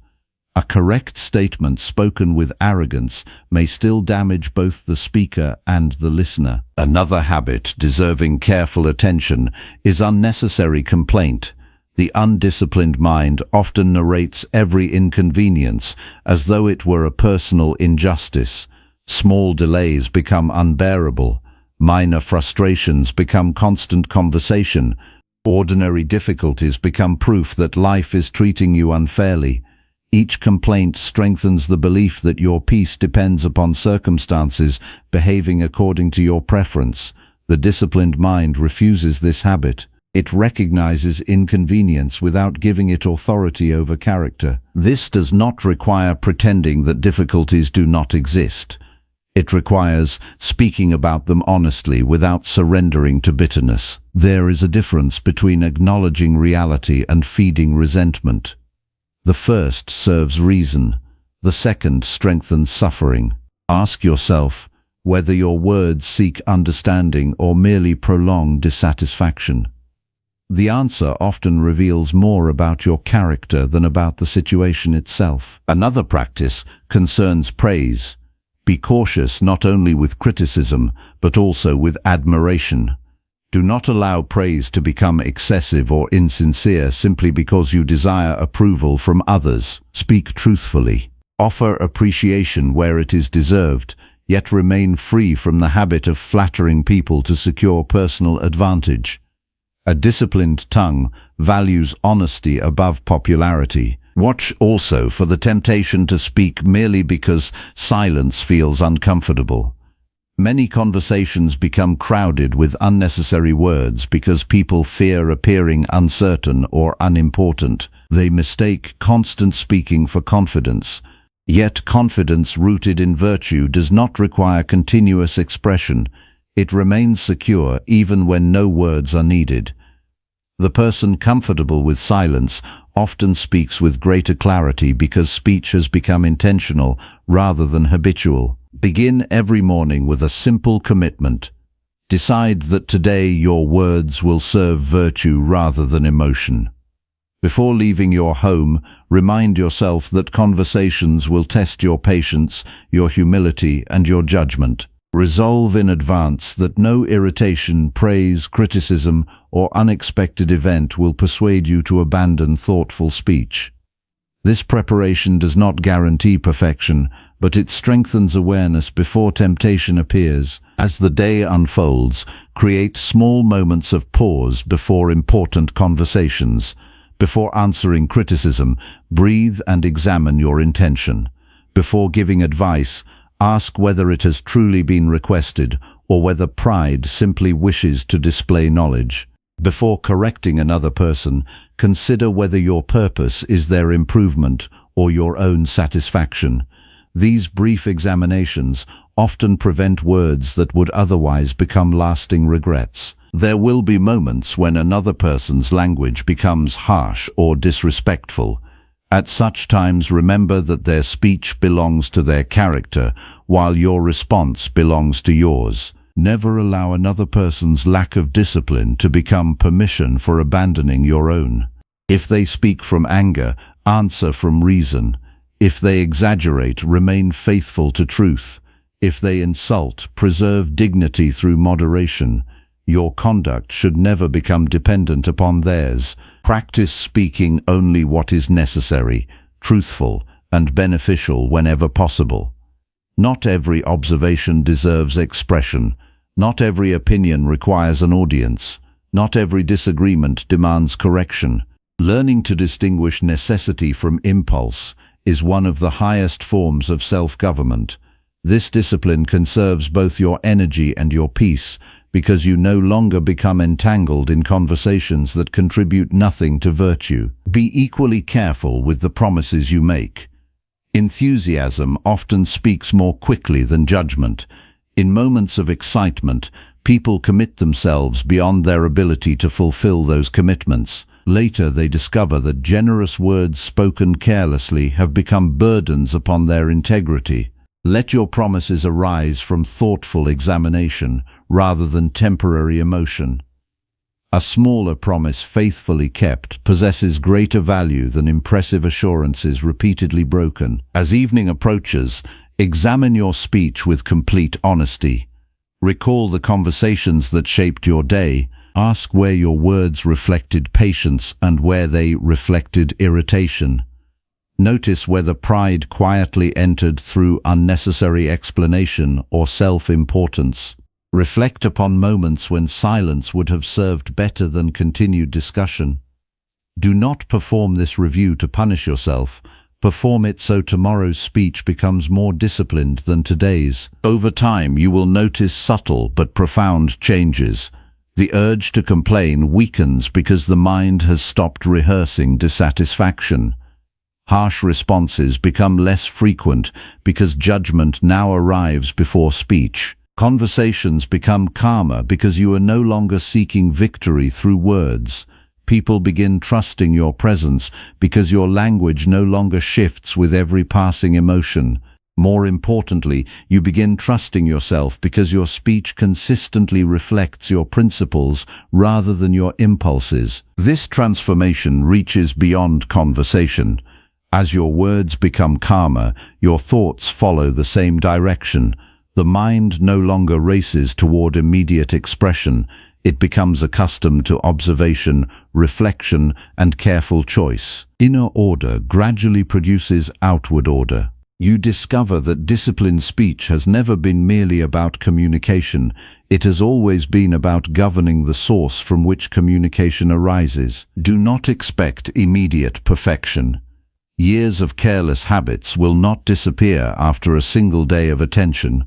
Speaker 1: A correct statement spoken with arrogance may still damage both the speaker and the listener. Another habit deserving careful attention is unnecessary complaint. The undisciplined mind often narrates every inconvenience as though it were a personal injustice. Small delays become unbearable. Minor frustrations become constant conversation. Ordinary difficulties become proof that life is treating you unfairly. Each complaint strengthens the belief that your peace depends upon circumstances behaving according to your preference. The disciplined mind refuses this habit. It recognizes inconvenience without giving it authority over character. This does not require pretending that difficulties do not exist. It requires speaking about them honestly without surrendering to bitterness. There is a difference between acknowledging reality and feeding resentment. The first serves reason. The second strengthens suffering. Ask yourself whether your words seek understanding or merely prolong dissatisfaction. The answer often reveals more about your character than about the situation itself. Another practice concerns praise. Be cautious not only with criticism, but also with admiration. Do not allow praise to become excessive or insincere simply because you desire approval from others. Speak truthfully. Offer appreciation where it is deserved, yet remain free from the habit of flattering people to secure personal advantage. A disciplined tongue values honesty above popularity. Watch also for the temptation to speak merely because silence feels uncomfortable. Many conversations become crowded with unnecessary words because people fear appearing uncertain or unimportant. They mistake constant speaking for confidence. Yet confidence rooted in virtue does not require continuous expression. It remains secure even when no words are needed. The person comfortable with silence often speaks with greater clarity because speech has become intentional rather than habitual. Begin every morning with a simple commitment. Decide that today your words will serve virtue rather than emotion. Before leaving your home, remind yourself that conversations will test your patience, your humility, and your judgment. Resolve in advance that no irritation, praise, criticism, or unexpected event will persuade you to abandon thoughtful speech. This preparation does not guarantee perfection, but it strengthens awareness before temptation appears. As the day unfolds, create small moments of pause before important conversations. Before answering criticism, breathe and examine your intention. Before giving advice, ask whether it has truly been requested or whether pride simply wishes to display knowledge. Before correcting another person, consider whether your purpose is their improvement or your own satisfaction. These brief examinations often prevent words that would otherwise become lasting regrets. There will be moments when another person's language becomes harsh or disrespectful. At such times, remember that their speech belongs to their character, while your response belongs to yours. Never allow another person's lack of discipline to become permission for abandoning your own. If they speak from anger, answer from reason. If they exaggerate, remain faithful to truth. If they insult, preserve dignity through moderation. Your conduct should never become dependent upon theirs. Practice speaking only what is necessary, truthful, and beneficial whenever possible. Not every observation deserves expression. Not every opinion requires an audience. Not every disagreement demands correction. Learning to distinguish necessity from impulse is one of the highest forms of self-government. This discipline conserves both your energy and your peace, because you no longer become entangled in conversations that contribute nothing to virtue. Be equally careful with the promises you make. Enthusiasm often speaks more quickly than judgment. In moments of excitement, people commit themselves beyond their ability to fulfill those commitments. Later, they discover that generous words spoken carelessly have become burdens upon their integrity. Let your promises arise from thoughtful examination rather than temporary emotion. A smaller promise faithfully kept possesses greater value than impressive assurances repeatedly broken. As evening approaches, examine your speech with complete honesty. Recall the conversations that shaped your day. Ask where your words reflected patience and where they reflected irritation. Notice whether pride quietly entered through unnecessary explanation or self-importance. Reflect upon moments when silence would have served better than continued discussion. Do not perform this review to punish yourself. Perform it so tomorrow's speech becomes more disciplined than today's. Over time, you will notice subtle but profound changes. The urge to complain weakens because the mind has stopped rehearsing dissatisfaction. Harsh responses become less frequent because judgment now arrives before speech. Conversations become calmer because you are no longer seeking victory through words. People begin trusting your presence because your language no longer shifts with every passing emotion. More importantly, you begin trusting yourself because your speech consistently reflects your principles rather than your impulses. This transformation reaches beyond conversation. As your words become calmer, your thoughts follow the same direction. The mind no longer races toward immediate expression. It becomes accustomed to observation, reflection, and careful choice. Inner order gradually produces outward order. You discover that disciplined speech has never been merely about communication. It has always been about governing the source from which communication arises. Do not expect immediate perfection. Years of careless habits will not disappear after a single day of attention.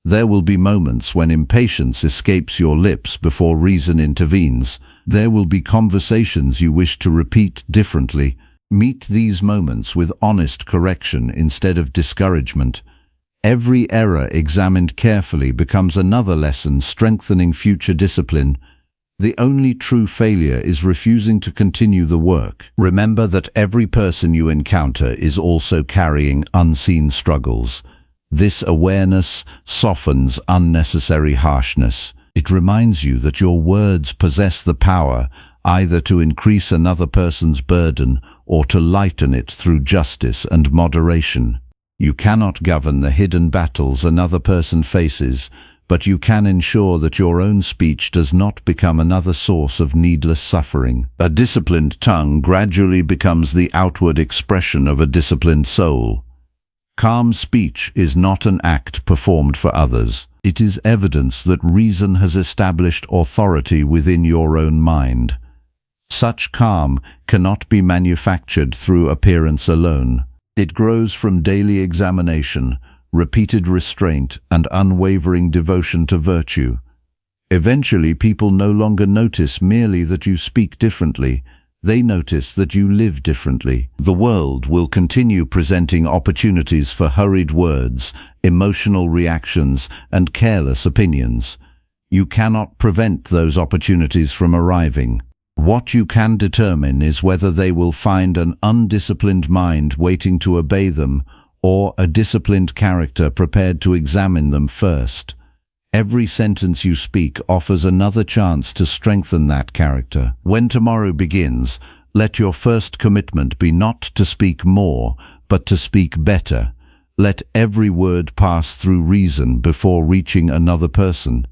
Speaker 1: There will be moments when impatience escapes your lips before reason intervenes. There will be conversations you wish to repeat differently. Meet these moments with honest correction instead of discouragement. Every error examined carefully becomes another lesson strengthening future discipline. The only true failure is refusing to continue the work. Remember that every person you encounter is also carrying unseen struggles. This awareness softens unnecessary harshness. It reminds you that your words possess the power either to increase another person's burden or to lighten it through justice and moderation. You cannot govern the hidden battles another person faces, but you can ensure that your own speech does not become another source of needless suffering. A disciplined tongue gradually becomes the outward expression of a disciplined soul. Calm speech is not an act performed for others. It is evidence that reason has established authority within your own mind. Such calm cannot be manufactured through appearance alone. It grows from daily examination, repeated restraint, and unwavering devotion to virtue. Eventually, people no longer notice merely that you speak differently. They notice that you live differently. The world will continue presenting opportunities for hurried words, emotional reactions, and careless opinions. You cannot prevent those opportunities from arriving. What you can determine is whether they will find an undisciplined mind waiting to obey them, or a disciplined character prepared to examine them first. Every sentence you speak offers another chance to strengthen that character. When tomorrow begins, let your first commitment be not to speak more, but to speak better. Let every word pass through reason before reaching another person.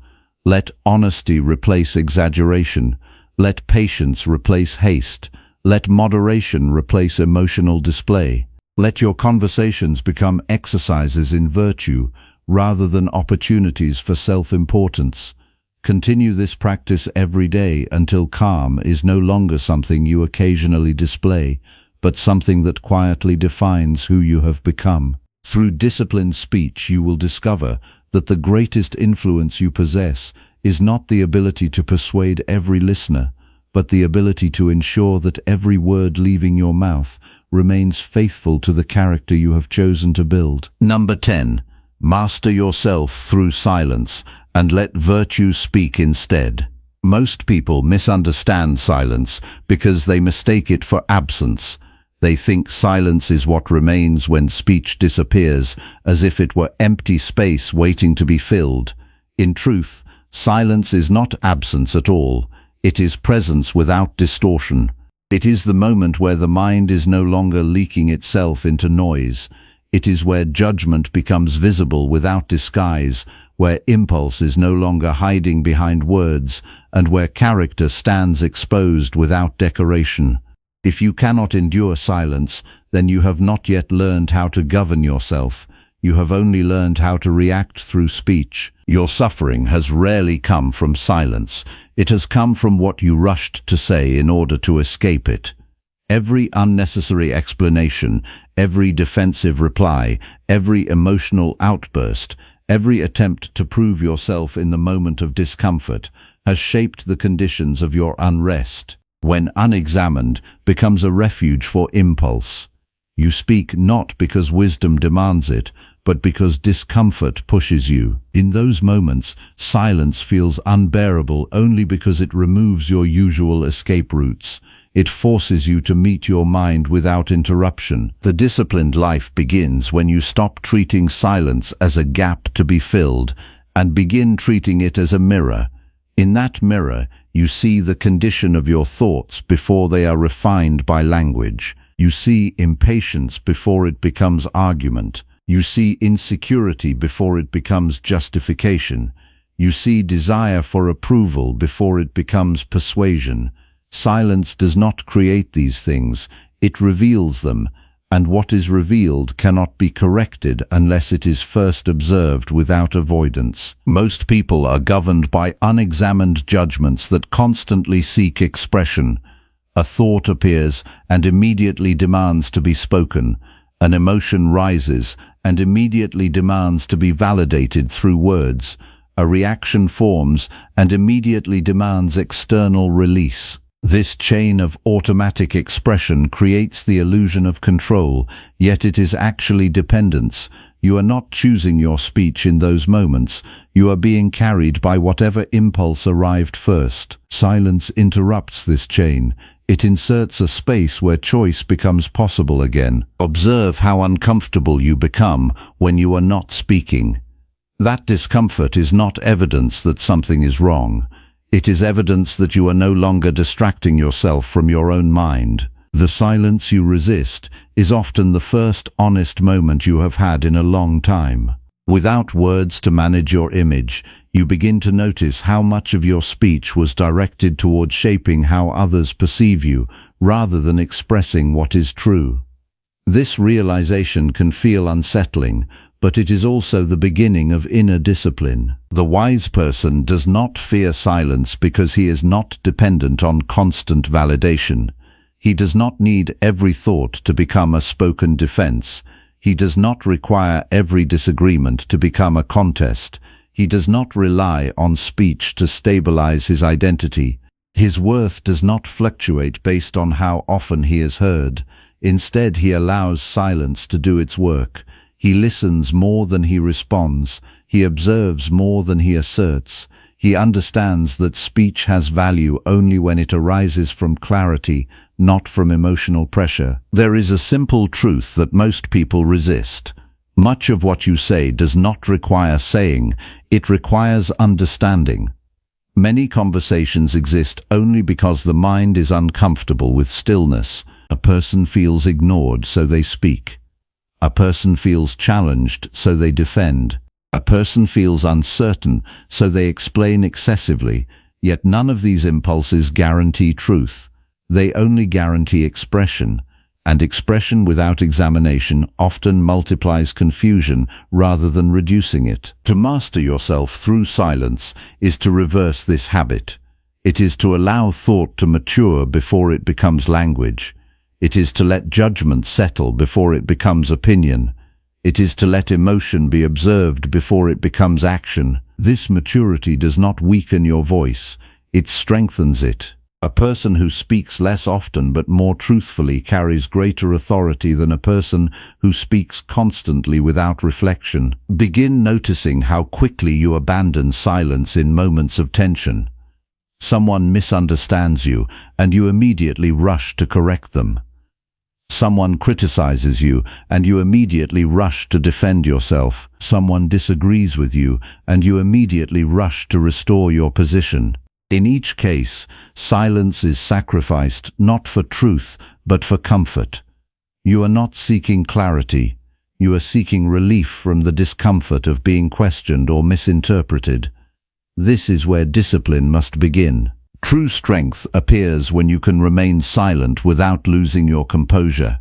Speaker 1: Let honesty replace exaggeration. Let patience replace haste. Let moderation replace emotional display. Let your conversations become exercises in virtue rather than opportunities for self-importance. Continue this practice every day until calm is no longer something you occasionally display, but something that quietly defines who you have become. Through disciplined speech, you will discover that the greatest influence you possess is not the ability to persuade every listener, but the ability to ensure that every word leaving your mouth remains faithful to the character you have chosen to build. Number 10. Master yourself through silence and let virtue speak instead. Most people misunderstand silence because they mistake it for absence. They think silence is what remains when speech disappears, as if it were empty space waiting to be filled. In truth, silence is not absence at all. It is presence without distortion. It is the moment where the mind is no longer leaking itself into noise. It is where judgment becomes visible without disguise, where impulse is no longer hiding behind words, and where character stands exposed without decoration. If you cannot endure silence, then you have not yet learned how to govern yourself. You have only learned how to react through speech. Your suffering has rarely come from silence. It has come from what you rushed to say in order to escape it. Every unnecessary explanation, every defensive reply, every emotional outburst, every attempt to prove yourself in the moment of discomfort has shaped the conditions of your unrest. When unexamined, becomes a refuge for impulse. You speak not because wisdom demands it, but because discomfort pushes you. In those moments, silence feels unbearable only because it removes your usual escape routes. It forces you to meet your mind without interruption. The disciplined life begins when you stop treating silence as a gap to be filled and begin treating it as a mirror. In that mirror, you see the condition of your thoughts before they are refined by language. You see impatience before it becomes argument. You see insecurity before it becomes justification. You see desire for approval before it becomes persuasion. Silence does not create these things, it reveals them, and what is revealed cannot be corrected unless it is first observed without avoidance. Most people are governed by unexamined judgments that constantly seek expression. A thought appears and immediately demands to be spoken. An emotion rises and immediately demands to be validated through words. A reaction forms and immediately demands external release. This chain of automatic expression creates the illusion of control, yet it is actually dependence. You are not choosing your speech in those moments. You are being carried by whatever impulse arrived first. Silence interrupts this chain. It inserts a space where choice becomes possible again. Observe how uncomfortable you become when you are not speaking. That discomfort is not evidence that something is wrong. It is evidence that you are no longer distracting yourself from your own mind. The silence you resist is often the first honest moment you have had in a long time. Without words to manage your image, you begin to notice how much of your speech was directed toward shaping how others perceive you, rather than expressing what is true. This realization can feel unsettling, but it is also the beginning of inner discipline. The wise person does not fear silence because he is not dependent on constant validation. He does not need every thought to become a spoken defense. He does not require every disagreement to become a contest. He does not rely on speech to stabilize his identity. His worth does not fluctuate based on how often he is heard. Instead, he allows silence to do its work. He listens more than he responds. He observes more than he asserts. He understands that speech has value only when it arises from clarity, not from emotional pressure. There is a simple truth that most people resist. Much of what you say does not require saying, it requires understanding. Many conversations exist only because the mind is uncomfortable with stillness. A person feels ignored, so they speak. A person feels challenged, so they defend. A person feels uncertain, so they explain excessively. Yet none of these impulses guarantee truth. They only guarantee expression, and expression without examination often multiplies confusion rather than reducing it. To master yourself through silence is to reverse this habit. It is to allow thought to mature before it becomes language. It is to let judgment settle before it becomes opinion. It is to let emotion be observed before it becomes action. This maturity does not weaken your voice, it strengthens it. A person who speaks less often but more truthfully carries greater authority than a person who speaks constantly without reflection. Begin noticing how quickly you abandon silence in moments of tension. Someone misunderstands you, and you immediately rush to correct them. Someone criticizes you, and you immediately rush to defend yourself. Someone disagrees with you, and you immediately rush to restore your position. In each case, silence is sacrificed not for truth, but for comfort. You are not seeking clarity. You are seeking relief from the discomfort of being questioned or misinterpreted. This is where discipline must begin. True strength appears when you can remain silent without losing your composure.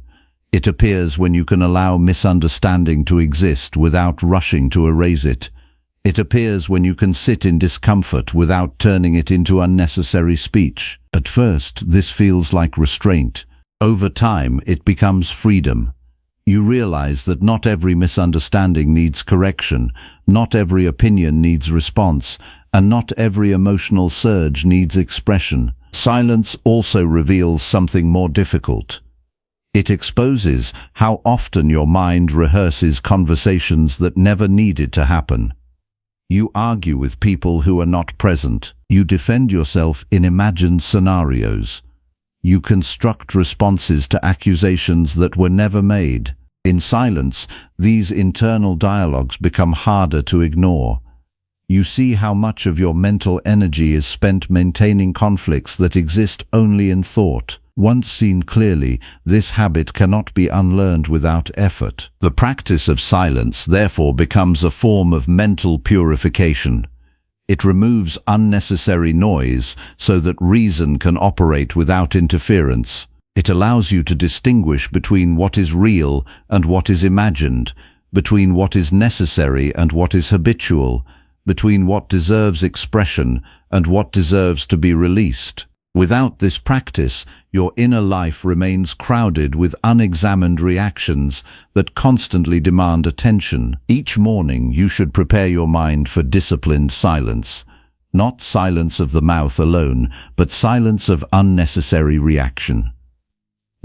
Speaker 1: It appears when you can allow misunderstanding to exist without rushing to erase it. It appears when you can sit in discomfort without turning it into unnecessary speech. At first, this feels like restraint. Over time, it becomes freedom. You realize that not every misunderstanding needs correction, not every opinion needs response, and not every emotional surge needs expression. Silence also reveals something more difficult. It exposes how often your mind rehearses conversations that never needed to happen. You argue with people who are not present. You defend yourself in imagined scenarios. You construct responses to accusations that were never made. In silence, these internal dialogues become harder to ignore. You see how much of your mental energy is spent maintaining conflicts that exist only in thought. Once seen clearly, this habit cannot be unlearned without effort. The practice of silence, therefore, becomes a form of mental purification. It removes unnecessary noise so that reason can operate without interference. It allows you to distinguish between what is real and what is imagined, between what is necessary and what is habitual, between what deserves expression and what deserves to be released. Without this practice, your inner life remains crowded with unexamined reactions that constantly demand attention. Each morning, you should prepare your mind for disciplined silence. Not silence of the mouth alone, but silence of unnecessary reaction.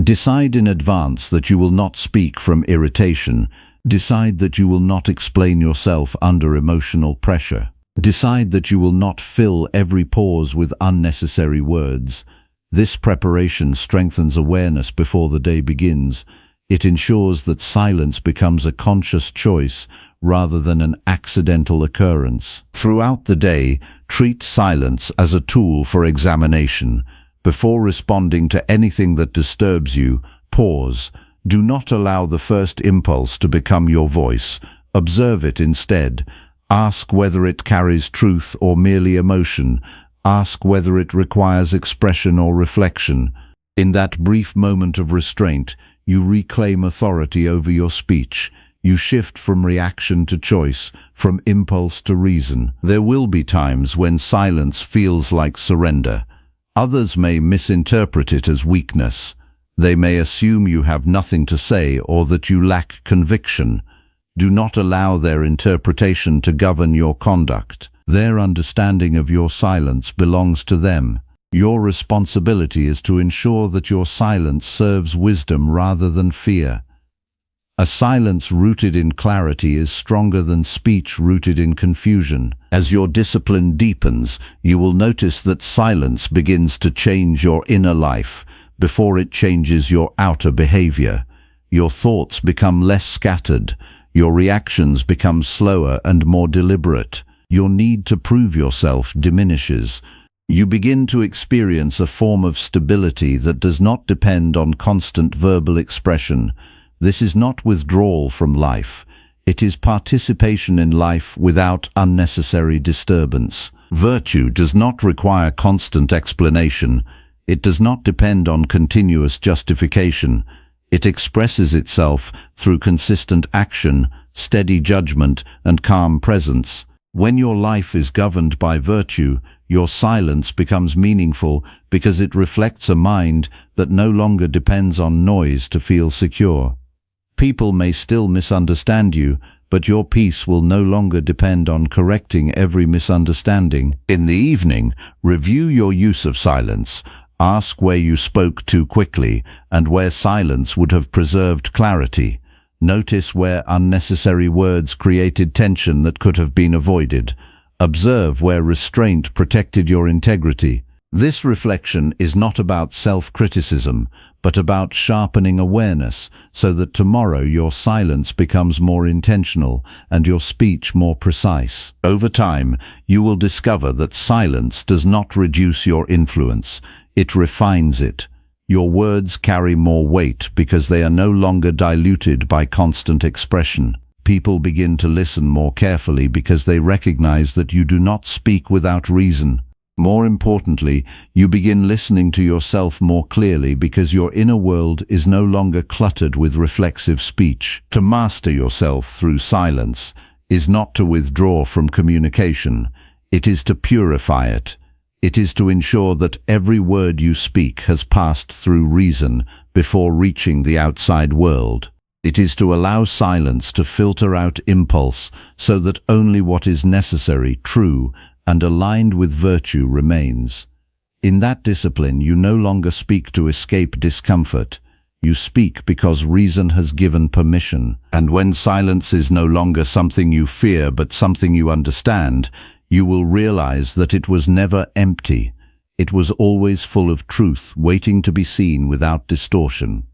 Speaker 1: Decide in advance that you will not speak from irritation. Decide that you will not explain yourself under emotional pressure. Decide that you will not fill every pause with unnecessary words. This preparation strengthens awareness before the day begins. It ensures that silence becomes a conscious choice rather than an accidental occurrence. Throughout the day, treat silence as a tool for examination. Before responding to anything that disturbs you, pause. Do not allow the first impulse to become your voice. Observe it instead. Ask whether it carries truth or merely emotion. Ask whether it requires expression or reflection. In that brief moment of restraint, you reclaim authority over your speech. You shift from reaction to choice, from impulse to reason. There will be times when silence feels like surrender. Others may misinterpret it as weakness. They may assume you have nothing to say or that you lack conviction. Do not allow their interpretation to govern your conduct. Their understanding of your silence belongs to them. Your responsibility is to ensure that your silence serves wisdom rather than fear. A silence rooted in clarity is stronger than speech rooted in confusion. As your discipline deepens, you will notice that silence begins to change your inner life before it changes your outer behavior. Your thoughts become less scattered. Your reactions become slower and more deliberate. Your need to prove yourself diminishes. You begin to experience a form of stability that does not depend on constant verbal expression. This is not withdrawal from life. It is participation in life without unnecessary disturbance. Virtue does not require constant explanation. It does not depend on continuous justification. It expresses itself through consistent action, steady judgment, and calm presence. When your life is governed by virtue, your silence becomes meaningful because it reflects a mind that no longer depends on noise to feel secure. People may still misunderstand you, but your peace will no longer depend on correcting every misunderstanding. In the evening, review your use of silence. Ask where you spoke too quickly and where silence would have preserved clarity. Notice where unnecessary words created tension that could have been avoided. Observe where restraint protected your integrity. This reflection is not about self-criticism, but about sharpening awareness so that tomorrow your silence becomes more intentional and your speech more precise. Over time, you will discover that silence does not reduce your influence. It refines it. Your words carry more weight because they are no longer diluted by constant expression. People begin to listen more carefully because they recognize that you do not speak without reason. More importantly, you begin listening to yourself more clearly because your inner world is no longer cluttered with reflexive speech. To master yourself through silence is not to withdraw from communication. It is to purify it. It is to ensure that every word you speak has passed through reason before reaching the outside world. It is to allow silence to filter out impulse so that only what is necessary, true, and aligned with virtue remains. In that discipline, you no longer speak to escape discomfort. You speak because reason has given permission. And when silence is no longer something you fear but something you understand, you will realize that it was never empty. It was always full of truth, waiting to be seen without distortion.